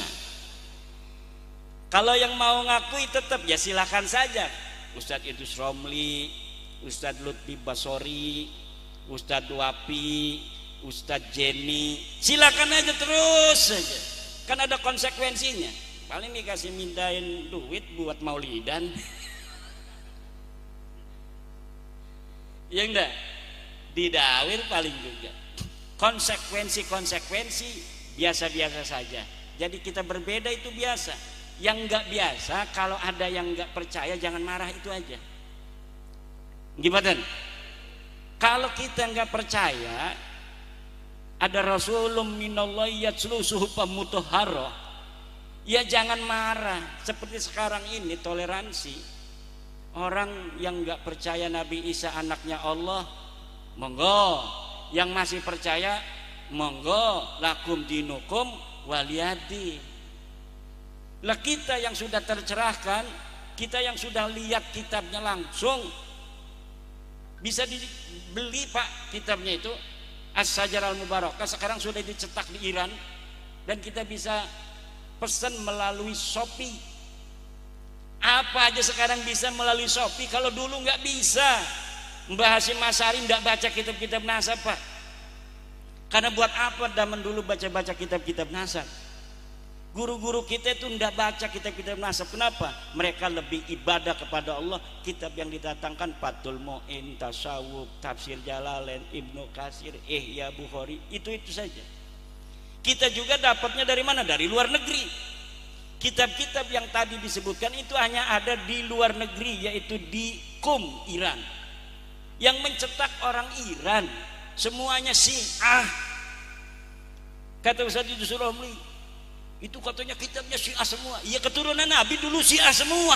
H: Kalau yang mau ngakui tetap ya silakan saja. Ustadz Idrus Romli, Ustadz Lutfi Basori, Ustadz Wapi, Ustadz Jenny, silakan aja terus saja. Kan ada konsekuensinya. Paling dikasih mintain duit buat maulidan. Ya enggak? Didawir paling juga. Konsekuensi biasa-biasa saja. Jadi kita berbeda itu biasa. Yang enggak biasa, kalau ada yang enggak percaya jangan marah, itu aja. Gimana? Kalau kita enggak percaya ada Rasulun minallahi yatslu suhufan mutahharah, ya jangan marah. Seperti sekarang ini toleransi. Orang yang enggak percaya Nabi Isa anaknya Allah, monggo. Yang masih percaya, monggo. Lakum dinukum waliyadi. Lah kita yang sudah tercerahkan, kita yang sudah lihat kitabnya langsung, bisa dibeli Pak kitabnya itu, As-Sajar Al-Mubarakah. Sekarang sudah dicetak di Iran dan kita bisa pesan melalui Shopee. Apa aja sekarang bisa melalui Shopee, kalau dulu nggak bisa. Mbah Hasyim Asy'ari nggak baca kitab-kitab nasab Pak, karena buat apa zaman dulu baca-baca kitab-kitab nasab? Guru-guru kita itu tidak baca kitab-kitab nasab. Kenapa? Mereka lebih ibadah kepada Allah. Kitab yang didatangkan Fathul Mu'in, Tasawuf, Tafsir Jalalain, Ibnu Katsir, Ihya Bukhari, itu saja. Kita juga dapatnya dari mana? Dari luar negeri. Kitab-kitab yang tadi disebutkan itu hanya ada di luar negeri, yaitu di Qum, Iran. Yang mencetak orang Iran semuanya Syiah. Kata Ustaz Idrus Romli, itu katanya kitabnya Syiah semua. Iya, keturunan Nabi dulu Syiah semua.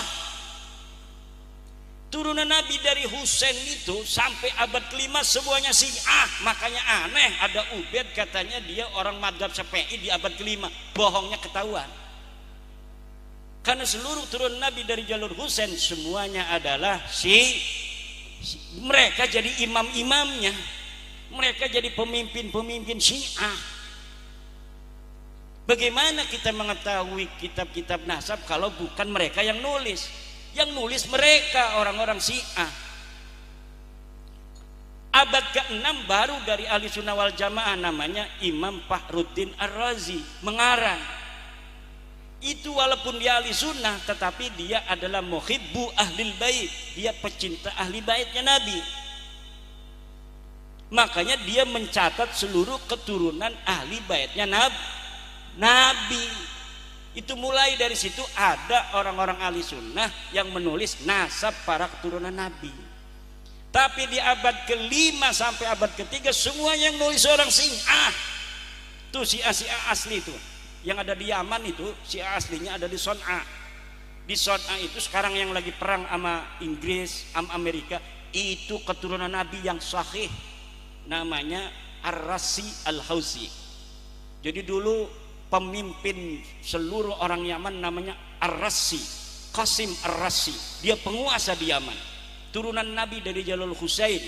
H: Turunan Nabi dari Husain itu sampai abad ke-5 semuanya Syiah. Makanya aneh, ada Ubaid katanya dia orang madzhab Syafi'i di abad ke-5. Bohongnya ketahuan. Karena seluruh turunan Nabi dari jalur Husain semuanya adalah mereka jadi imam-imamnya. Mereka jadi pemimpin-pemimpin Syiah. Bagaimana kita mengetahui kitab-kitab nasab kalau bukan mereka yang nulis? Yang nulis mereka orang-orang Syiah. Abad ke-6 baru dari Ahli Sunnah wal Jamaah, namanya Imam Fakhruddin Ar-Razi, mengarang. Itu walaupun dia ahli sunnah, tetapi dia adalah muhibbu ahlil bait. Dia pecinta ahli baitnya Nabi. Makanya dia mencatat seluruh keturunan ahli baitnya Nabi. Itu mulai dari situ ada orang-orang ahli sunnah yang menulis nasab para keturunan Nabi. Tapi di abad ke-5 sampai abad ke-3 semua yang nulis orang Syiah. Itu Syiah asli itu. Yang ada di Yaman itu Syiah aslinya ada di Son'a. Di Son'a itu sekarang yang lagi perang sama Inggris, sama Amerika, itu keturunan Nabi yang sahih. Namanya Ar-Rasi Al-Hausi. Jadi dulu pemimpin seluruh orang Yaman namanya Ar-Rasi, Qasim Ar-Rasi. Dia penguasa di Yaman, turunan Nabi dari jalur Husain.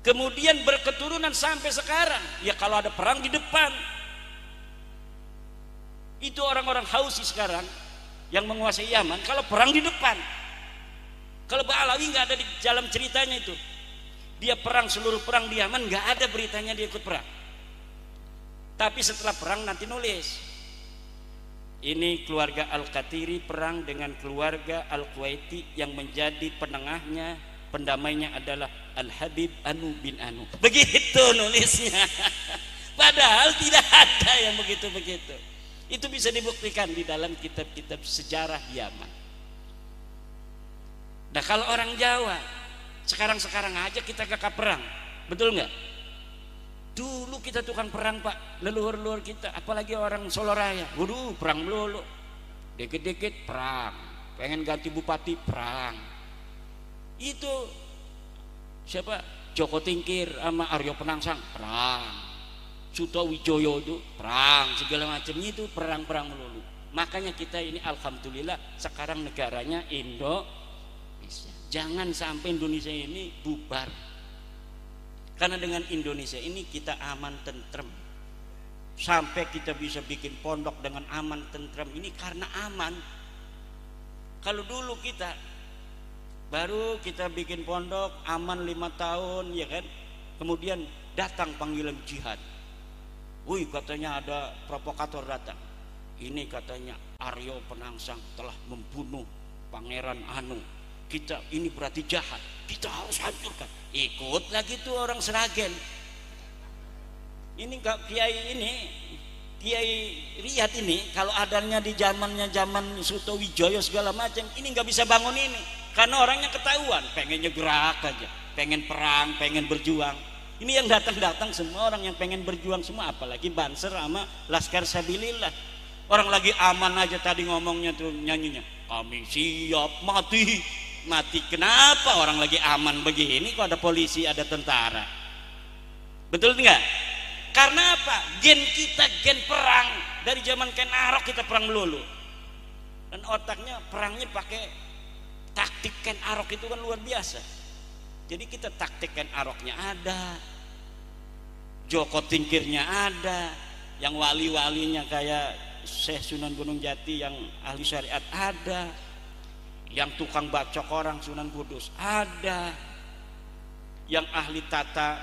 H: Kemudian berketurunan sampai sekarang. Ya kalau ada perang di depan. Itu orang-orang Hausi sekarang yang menguasai Yaman, kalau perang di depan. Kalau Ba'alawi nggak ada di dalam ceritanya itu. Dia perang, seluruh perang di Yaman nggak ada beritanya dia ikut perang. Tapi setelah perang nanti nulis. Ini keluarga Al-Qatiri perang dengan keluarga Al-Kuwaiti yang menjadi penengahnya, pendamainya adalah Al-Habib Anu bin Anu. Begitu nulisnya. Padahal tidak ada yang begitu-begitu. Itu bisa dibuktikan di dalam kitab-kitab sejarah Yaman. Nah kalau orang Jawa, sekarang aja kita gak perang, betul nggak? Dulu kita tukang perang Pak, leluhur-leluhur kita, apalagi orang Solo Raya. Waduh, perang melulu. Dikit-dikit perang, pengen ganti bupati perang. Itu siapa? Joko Tingkir sama Aryo Penangsang perang. Suto Wijoyo itu perang, segala macam itu perang-perang melulu. Makanya kita ini alhamdulillah sekarang negaranya Indonesia. Jangan sampai Indonesia ini bubar. Karena dengan Indonesia ini kita aman tentrem. Sampai kita bisa bikin pondok dengan aman tentrem ini karena aman. Kalau dulu kita baru kita bikin pondok aman 5 tahun ya kan. Kemudian datang panggilan jihad. Wih katanya ada provokator datang. Ini katanya Aryo Penangsang telah membunuh Pangeran Anu. Kita ini berarti jahat, kita harus hancurkan. Ikut lagi tuh orang Seragen. Ini Kiai Riyad ini kalau adanya di zaman Suto Wijoyo segala macam, ini nggak bisa bangun ini karena orangnya ketahuan, pengennya gerak aja, pengen perang, pengen berjuang. Ini yang datang semua orang yang pengen berjuang semua, apalagi Banser sama Laskar Sabilillah. Orang lagi aman aja tadi ngomongnya tuh nyanyinya, kami siap mati. Mati kenapa orang lagi aman begini kok ada polisi, ada tentara? Betul enggak? Karena apa? Gen kita gen perang. Dari zaman Ken Arok kita perang melulu. Dan otaknya perangnya pakai taktik Ken Arok itu kan luar biasa. Jadi kita taktik Ken Aroknya ada, Joko Tingkirnya ada, yang wali-walinya kayak Syekh Sunan Gunung Jati yang ahli syariat ada, yang tukang bacok orang Sunan Kudus ada, yang ahli tata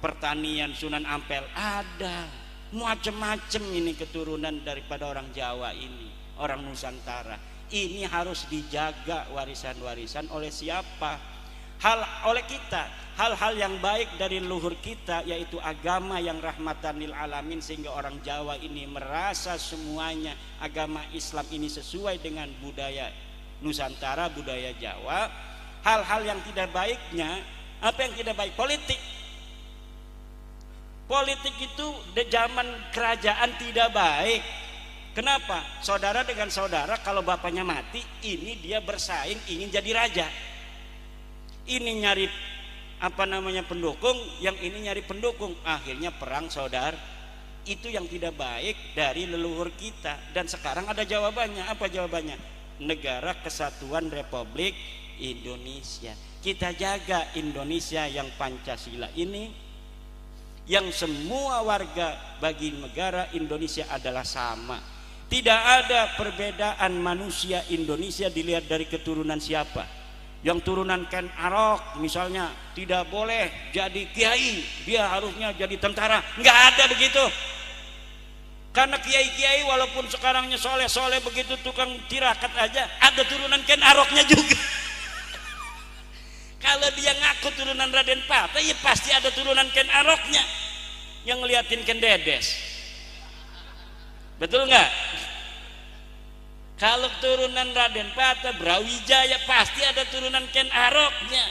H: pertanian Sunan Ampel ada, macam-macam ini keturunan daripada orang Jawa ini, orang Nusantara. Ini harus dijaga warisan-warisan oleh siapa? Oleh kita. Hal-hal yang baik dari leluhur kita, yaitu agama yang rahmatan lil alamin, sehingga orang Jawa ini merasa semuanya agama Islam ini sesuai dengan budaya Nusantara, budaya Jawa. Hal-hal yang tidak baiknya, apa yang tidak baik? Politik itu di zaman kerajaan tidak baik. Kenapa? Saudara dengan saudara kalau bapaknya mati, ini dia bersaing ingin jadi raja. Ini nyari pendukung, yang ini nyari pendukung, akhirnya perang saudara. Itu yang tidak baik dari leluhur kita. Dan sekarang ada jawabannya. Apa jawabannya? Negara Kesatuan Republik Indonesia. Kita jaga Indonesia yang Pancasila ini, yang semua warga bagi negara Indonesia adalah sama. Tidak ada perbedaan manusia Indonesia dilihat dari keturunan siapa. Yang turunan Ken Arok misalnya tidak boleh jadi kiai, dia harusnya jadi tentara. Nggak ada begitu. Karena kiai-kiai walaupun sekarangnya soleh-soleh begitu tukang tirakat aja, ada turunan Ken Aroknya juga. Kalau dia ngaku turunan Raden Pata, ya pasti ada turunan Ken Aroknya yang ngeliatin Ken Dedes. Betul nggak? Kalau turunan Raden Pata, Brawijaya, pasti ada turunan Ken Aroknya.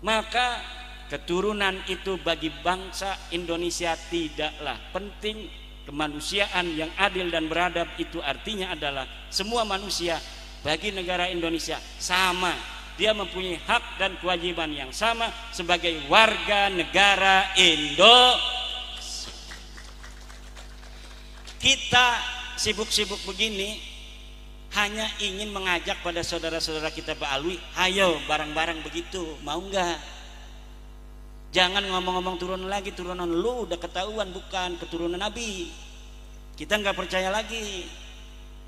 H: Maka keturunan itu bagi bangsa Indonesia tidaklah penting. Kemanusiaan yang adil dan beradab itu artinya adalah semua manusia bagi negara Indonesia sama. Dia mempunyai hak dan kewajiban yang sama sebagai warga negara Indonesia. Kita sibuk-sibuk begini hanya ingin mengajak pada saudara-saudara kita Pak Alwi, ayo bareng-bareng begitu, mau enggak? Jangan ngomong-ngomong turunan lagi, turunan lu udah ketahuan bukan keturunan Nabi. Kita nggak percaya lagi.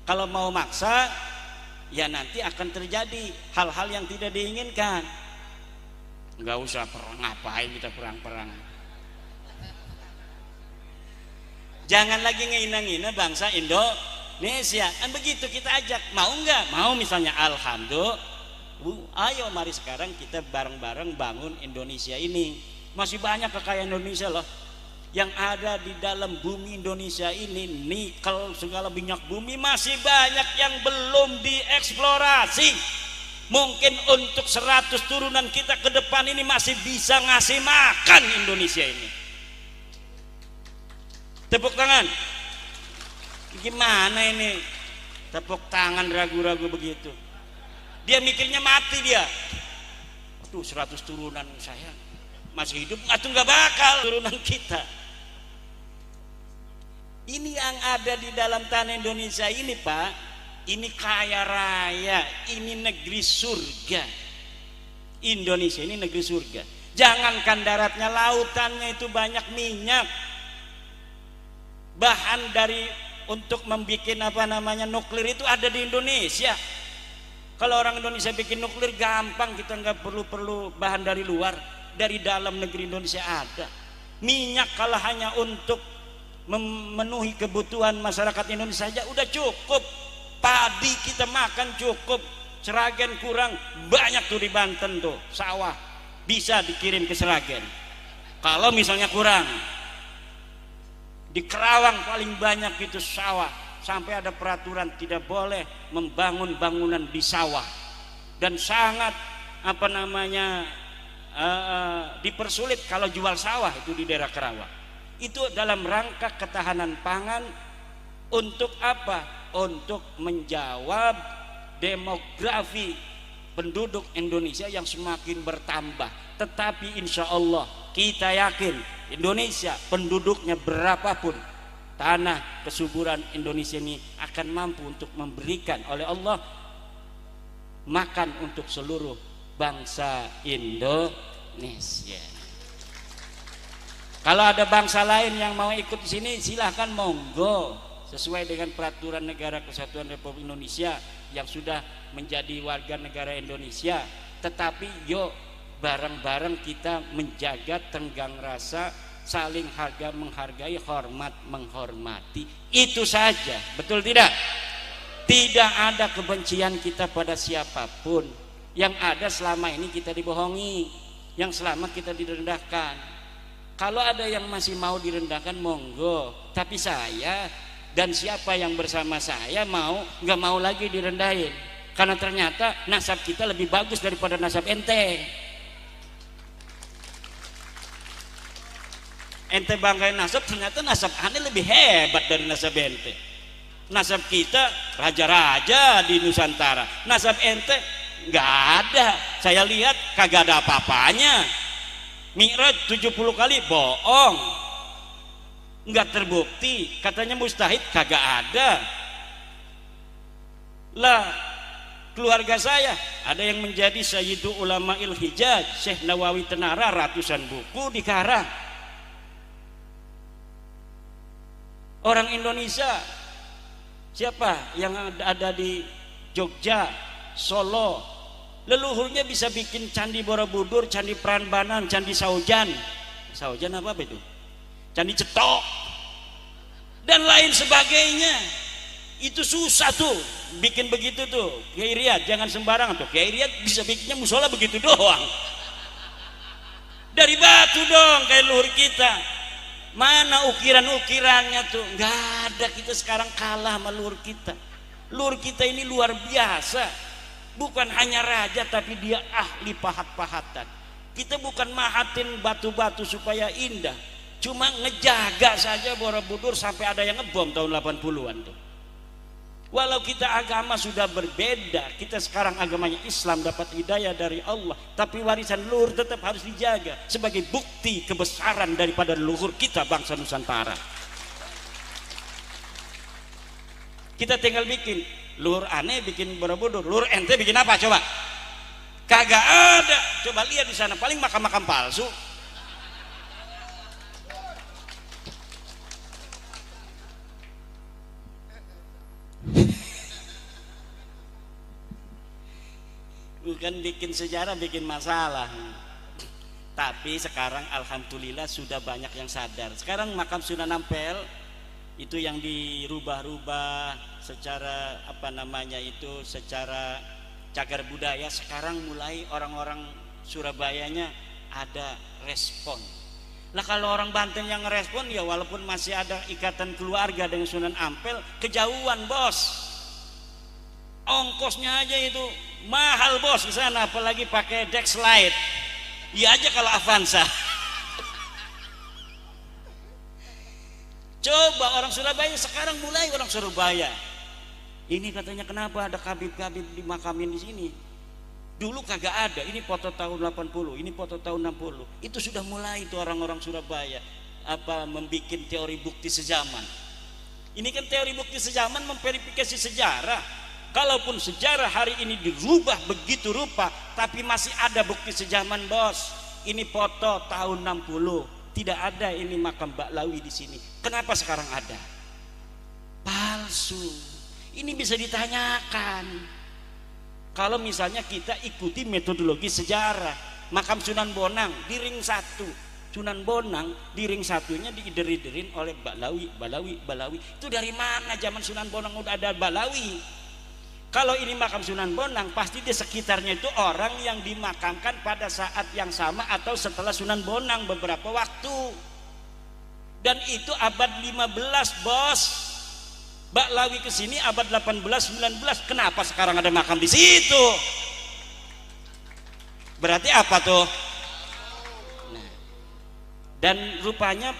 H: Kalau mau maksa, ya nanti akan terjadi hal-hal yang tidak diinginkan. Nggak usah perang, ngapain kita perang-perang? Jangan lagi ngehina-ngina bangsa Indonesia. Kan begitu kita ajak. Mau nggak? Mau misalnya, alhamdulillah. Ayo mari sekarang kita bareng-bareng bangun Indonesia ini. Masih banyak kekayaan Indonesia loh. Yang ada di dalam bumi Indonesia ini, nikel, segala minyak bumi masih banyak yang belum dieksplorasi. Mungkin untuk 100 turunan kita ke depan ini masih bisa ngasih makan Indonesia ini. Tepuk tangan. Gimana ini? Tepuk tangan ragu-ragu begitu. Dia mikirnya mati dia. Tuh 100 turunan saya masih hidup, nggak bakal turunan kita. Ini yang ada di dalam tanah Indonesia ini, Pak, ini kaya raya, ini negeri surga. Indonesia ini negeri surga. Jangankan daratnya, lautannya itu banyak minyak. Bahan dari untuk membuat nuklir itu ada di Indonesia. Kalau orang Indonesia bikin nuklir gampang, kita nggak perlu bahan dari luar, dari dalam negeri Indonesia ada. Minyak kalau hanya untuk memenuhi kebutuhan masyarakat Indonesia saja udah cukup. Padi kita makan cukup. Seragen kurang, banyak tuh di Banten tuh sawah, bisa dikirim ke Seragen. Kalau misalnya kurang, di Kerawang paling banyak itu sawah, sampai ada peraturan tidak boleh membangun bangunan di sawah, dan sangat dipersulit kalau jual sawah itu di daerah Kerawang. Itu dalam rangka ketahanan pangan. Untuk apa? Untuk menjawab demografi penduduk Indonesia yang semakin bertambah. Tetapi insya Allah kita yakin Indonesia penduduknya berapapun, tanah kesuburan Indonesia ini akan mampu untuk memberikan oleh Allah makan untuk seluruh bangsa Indonesia. Kalau ada bangsa lain yang mau ikut di sini, silahkan, monggo, sesuai dengan peraturan Negara Kesatuan Republik Indonesia yang sudah menjadi warga negara Indonesia. Tetapi yuk bareng-bareng kita menjaga tenggang rasa, saling harga menghargai, hormat menghormati. Itu saja, betul tidak? Tidak ada kebencian kita pada siapapun. Yang ada selama ini kita dibohongi, yang selama kita direndahkan. Kalau ada yang masih mau direndahkan, monggo. Tapi saya dan siapa yang bersama saya nggak mau lagi direndahin. Karena ternyata nasab kita lebih bagus daripada nasab ente. Ente banggain nasab, ternyata nasab aneh lebih hebat dari nasab ente. Nasab kita raja-raja di Nusantara. Nasab ente nggak ada. Saya lihat kagak ada apa-apanya. Mi'raj 70 kali bohong, nggak terbukti. Katanya mustahil, kagak ada. Lah keluarga saya ada yang menjadi Sayyidu Ulama'il Hijaz, Syekh Nawawi Tenara, ratusan buku dikarang. Orang Indonesia siapa yang ada di Jogja, Solo, leluhurnya bisa bikin Candi Borobudur, Candi Prambanan, Candi Saujan. Saujan apa itu? Candi Cetok dan lain sebagainya. Itu susah tuh bikin begitu tuh. Kiai Riyad jangan sembarangan tuh. Kiai Riyad bisa bikinnya musola begitu doang. Dari batu dong kayak leluhur kita. Mana ukiran-ukirannya tuh? Nggak ada. Kita sekarang kalah sama leluhur kita. Leluhur kita ini luar biasa. Bukan hanya raja, tapi dia ahli pahat-pahatan. Kita bukan mahatin batu-batu supaya indah, cuma ngejaga saja Borobudur sampai ada yang ngebom tahun 80-an tuh. Walau kita agama sudah berbeda, kita sekarang agamanya Islam, dapat hidayah dari Allah, tapi warisan leluhur tetap harus dijaga sebagai bukti kebesaran daripada leluhur kita bangsa Nusantara. Kita tinggal bikin luhur aneh, bikin Borobudur. Luhur ente bikin apa coba? Kagak ada. Coba lihat di sana, paling makam-makam palsu. Bukan bikin sejarah, bikin masalah. Tapi sekarang alhamdulillah sudah banyak yang sadar. Sekarang makam Sunan Ampel itu yang dirubah-rubah secara apa namanya itu, secara cagar budaya. Sekarang mulai orang-orang Surabayanya ada respon. Lah kalau orang Banten yang ngerespon ya walaupun masih ada ikatan keluarga dengan Sunan Ampel, kejauhan bos. Ongkosnya aja itu mahal bos ke sana, apalagi pakai Dexlite. Iya aja kalau Avanza. Coba orang Surabaya sekarang mulai orang Surabaya. Ini katanya kenapa ada kabib-kabib dimakamin di sini? Dulu kagak ada. Ini foto tahun 80, ini foto tahun 60. Itu sudah mulai itu orang-orang Surabaya membuat teori bukti sejaman. Ini kan teori bukti sejaman memverifikasi sejarah. Kalaupun sejarah hari ini dirubah begitu rupa, tapi masih ada bukti sejaman bos. Ini foto tahun 60. Tidak ada ini makam Baklawi di sini. Kenapa sekarang ada? Palsu. Ini bisa ditanyakan. Kalau misalnya kita ikuti metodologi sejarah, makam Sunan Bonang di ring 1, Sunan Bonang di ring 1-nya diider-iderin oleh Balawi. Itu dari mana zaman Sunan Bonang udah ada Balawi? Kalau ini makam Sunan Bonang, pasti di sekitarnya itu orang yang dimakamkan pada saat yang sama atau setelah Sunan Bonang beberapa waktu. Dan itu abad 15 bos. Baklawi ke sini abad 18, 19. Kenapa sekarang ada makam di situ? Berarti apa tuh? Nah, dan rupanya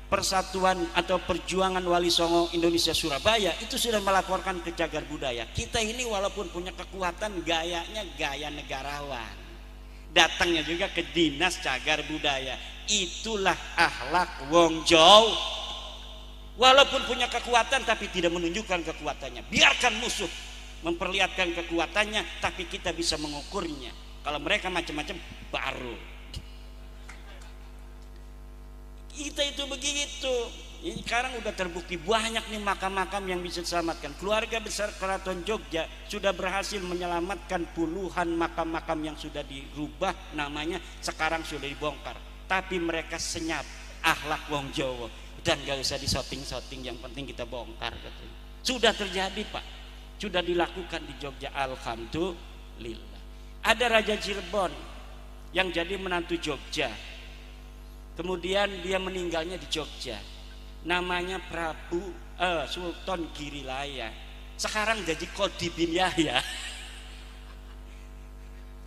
H: Persatuan atau Perjuangan Wali Songo Indonesia Surabaya itu sudah melaporkan ke cagar budaya. Kita ini walaupun punya kekuatan, gayanya gaya negarawan. Datangnya juga ke dinas cagar budaya. Itulah akhlak wong Jawa. Walaupun punya kekuatan tapi tidak menunjukkan kekuatannya. Biarkan musuh memperlihatkan kekuatannya, tapi kita bisa mengukurnya. Kalau mereka macam-macam baru kita itu begitu. Ini sekarang udah terbukti banyak nih makam-makam yang bisa diselamatkan. Keluarga besar Keraton Jogja sudah berhasil menyelamatkan puluhan makam-makam yang sudah dirubah namanya, sekarang sudah dibongkar. Tapi mereka senyap akhlak wong Jawa dan gak usah disoting-soting, yang penting kita bongkar katanya. Sudah terjadi Pak, sudah dilakukan di Jogja, alhamdulillah. Ada Raja Cirebon yang jadi menantu Jogja. Kemudian dia meninggalnya di Jogja. Namanya Prabu Sultan Girilaya. Sekarang jadi Kodi bin Yahya.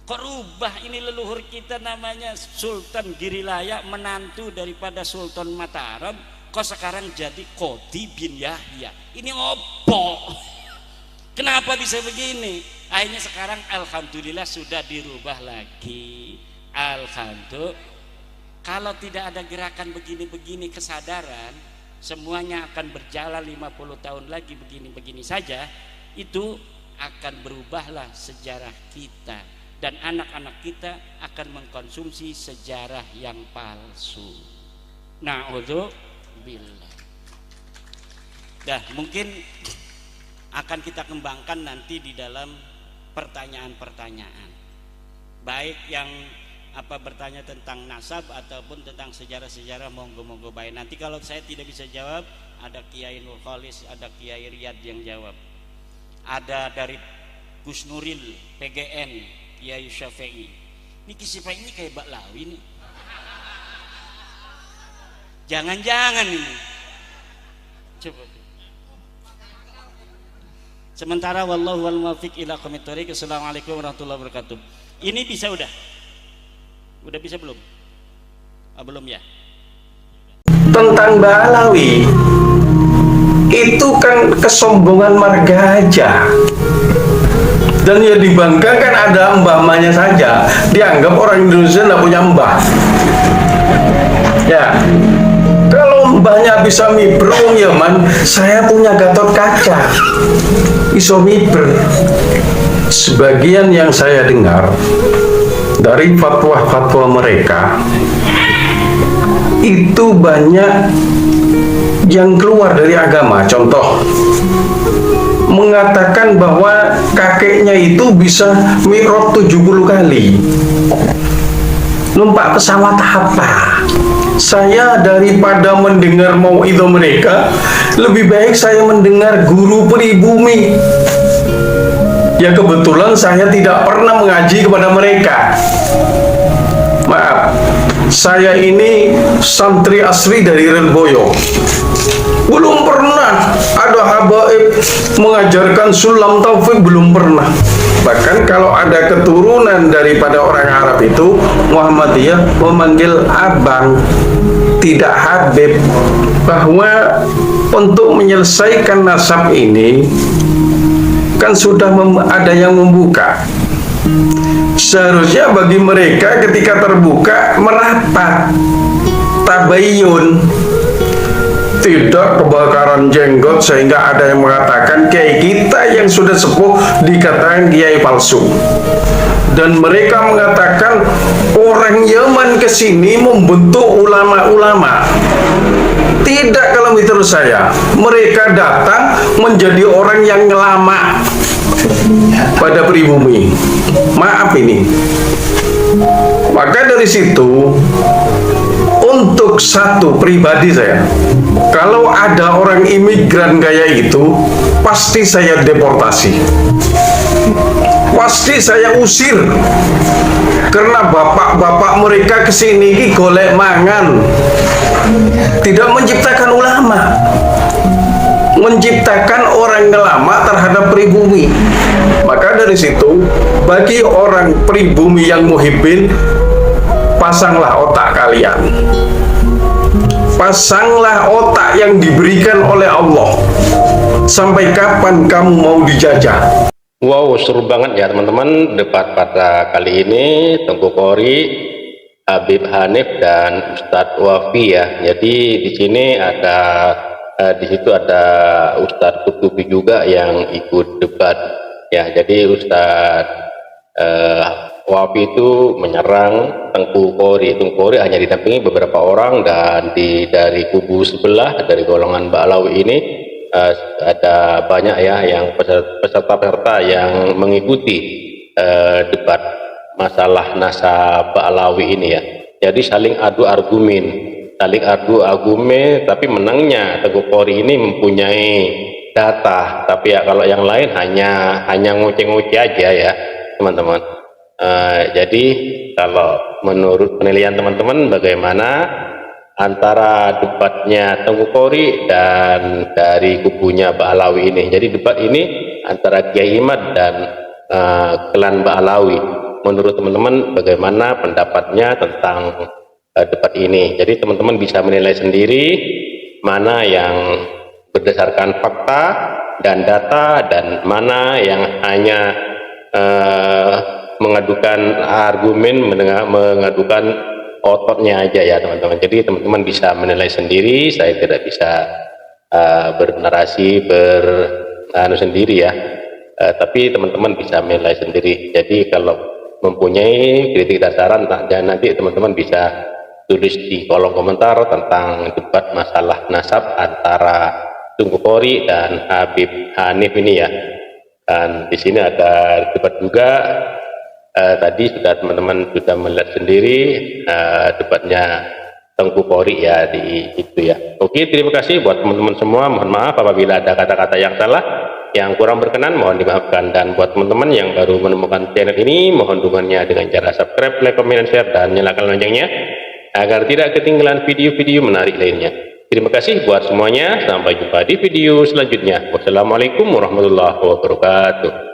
H: Kok rubah ini leluhur kita namanya Sultan Girilaya, menantu daripada Sultan Mataram. Kok sekarang jadi Kodi bin Yahya? Ini opo? Kenapa bisa begini? Akhirnya sekarang alhamdulillah sudah dirubah lagi. Alhamdulillah. Kalau tidak ada gerakan begini-begini kesadaran, semuanya akan berjalan 50 tahun lagi begini-begini saja, itu akan berubahlah sejarah kita. Dan anak-anak kita akan mengkonsumsi sejarah yang palsu. Na'udzubillah. Dah, mungkin akan kita kembangkan nanti di dalam pertanyaan-pertanyaan. Baik yang bertanya tentang nasab ataupun tentang sejarah-sejarah, monggo-monggo baik. Nanti kalau saya tidak bisa jawab, ada Kiai Nur Khalis, ada Kiai Riyad yang jawab. Ada dari Gus Nuril PGN, Kiai Syafi'i. Ini kisah ini kayak Baklawi nih. Jangan-jangan ini. Coba. Sementara wallahu wal muwaffiq ila aqwamit thoriq. Assalamualaikum warahmatullahi wabarakatuh. Ini bisa udah? Udah bisa belum? Belum ya?
K: Tentang Baklawi itu kan kesombongan marga aja. Dan ya dibanggakan ada mbah-mbahnya saja. Dianggap orang Indonesia tidak punya mbah. Ya. Kalau mbahnya bisa mibrung ya man, saya punya Gatot Kaca. Iso miber. Sebagian yang saya dengar dari fatwa-fatwa mereka itu banyak yang keluar dari agama. Contoh, mengatakan bahwa kakeknya itu bisa mi'raj 70 kali. Numpak pesawat apa? Saya daripada mendengar mauidhah mereka, lebih baik saya mendengar guru pribumi. Ya kebetulan saya tidak pernah mengaji kepada mereka. Maaf, saya ini santri asli dari Renboyo. Belum pernah ada habaib mengajarkan sulam taufik, belum pernah. Bahkan kalau ada keturunan daripada orang Arab itu, Muhammadiyah memanggil abang, tidak habib. Bahwa untuk menyelesaikan nasab ini kan sudah ada yang membuka. Seharusnya bagi mereka ketika terbuka merapat, tabayun, tidak kebakaran jenggot sehingga ada yang mengatakan kiai kita yang sudah sepuh dikatakan kiai palsu. Dan mereka mengatakan orang Yaman kesini membentuk ulama-ulama. Tidak, kalau menurut saya mereka datang menjadi orang yang ngelama pada pribumi. Maaf ini. Maka dari situ, untuk satu pribadi saya, kalau ada orang imigran kayak itu, pasti saya deportasi, pasti saya usir. Karena bapak-bapak mereka kesini ini golek mangan, tidak menciptakan ulama, menciptakan orang ngelama terhadap pribumi. Maka dari situ, bagi orang pribumi yang muhibbin, pasanglah otak kalian, pasanglah otak yang diberikan oleh Allah. Sampai kapan kamu mau dijajah?
D: Wow, seru banget ya teman-teman debat pada kali ini, Tengku Qori, Habib Hanif dan Ustadz Wafi ya. Jadi di sini ada di situ ada Ustadz Kutubi juga yang ikut debat ya. Jadi Ustadz Wafi itu menyerang Tengku Qori. Tengku Qori hanya didampingi beberapa orang, dan dari kubu sebelah, dari golongan Ba'alawi ini ada banyak ya yang peserta-peserta yang mengikuti debat masalah nasab Ba'alawi ini ya. Jadi saling adu argumen, tapi menangnya Tengku Qori ini mempunyai data, tapi ya kalau yang lain hanya ngoceh-ngoceh aja ya teman-teman. Jadi kalau menurut penilaian teman-teman, bagaimana antara debatnya Tengku Qori dan dari kubunya Ba'alawi ini? Jadi debat ini antara Kiai Imad dan klan Ba'alawi. Menurut teman-teman bagaimana pendapatnya tentang debat ini? Jadi teman-teman bisa menilai sendiri mana yang berdasarkan fakta dan data, dan mana yang hanya mengadukan argumen, mengadukan ototnya aja ya teman-teman. Jadi teman-teman bisa menilai sendiri, saya tidak bisa bernarasi sendiri ya, tapi teman-teman bisa menilai sendiri. Jadi kalau mempunyai kritik dan saran, nanti teman-teman bisa tulis di kolom komentar tentang debat masalah nasab antara Tengku Qori dan Habib Hanif ini ya. Dan di sini ada debat juga. Tadi sudah teman-teman sudah melihat sendiri debatnya Tengku Qori ya di itu ya. Oke, terima kasih buat teman-teman semua. Mohon maaf apabila ada kata-kata yang salah, yang kurang berkenan, mohon dimaafkan. Dan buat teman-teman yang baru menemukan channel ini, mohon dukungannya dengan cara subscribe, like, comment, dan share, dan nyalakan loncengnya agar tidak ketinggalan video-video menarik lainnya. Terima kasih buat semuanya. Sampai jumpa di video selanjutnya. Wassalamualaikum warahmatullahi wabarakatuh.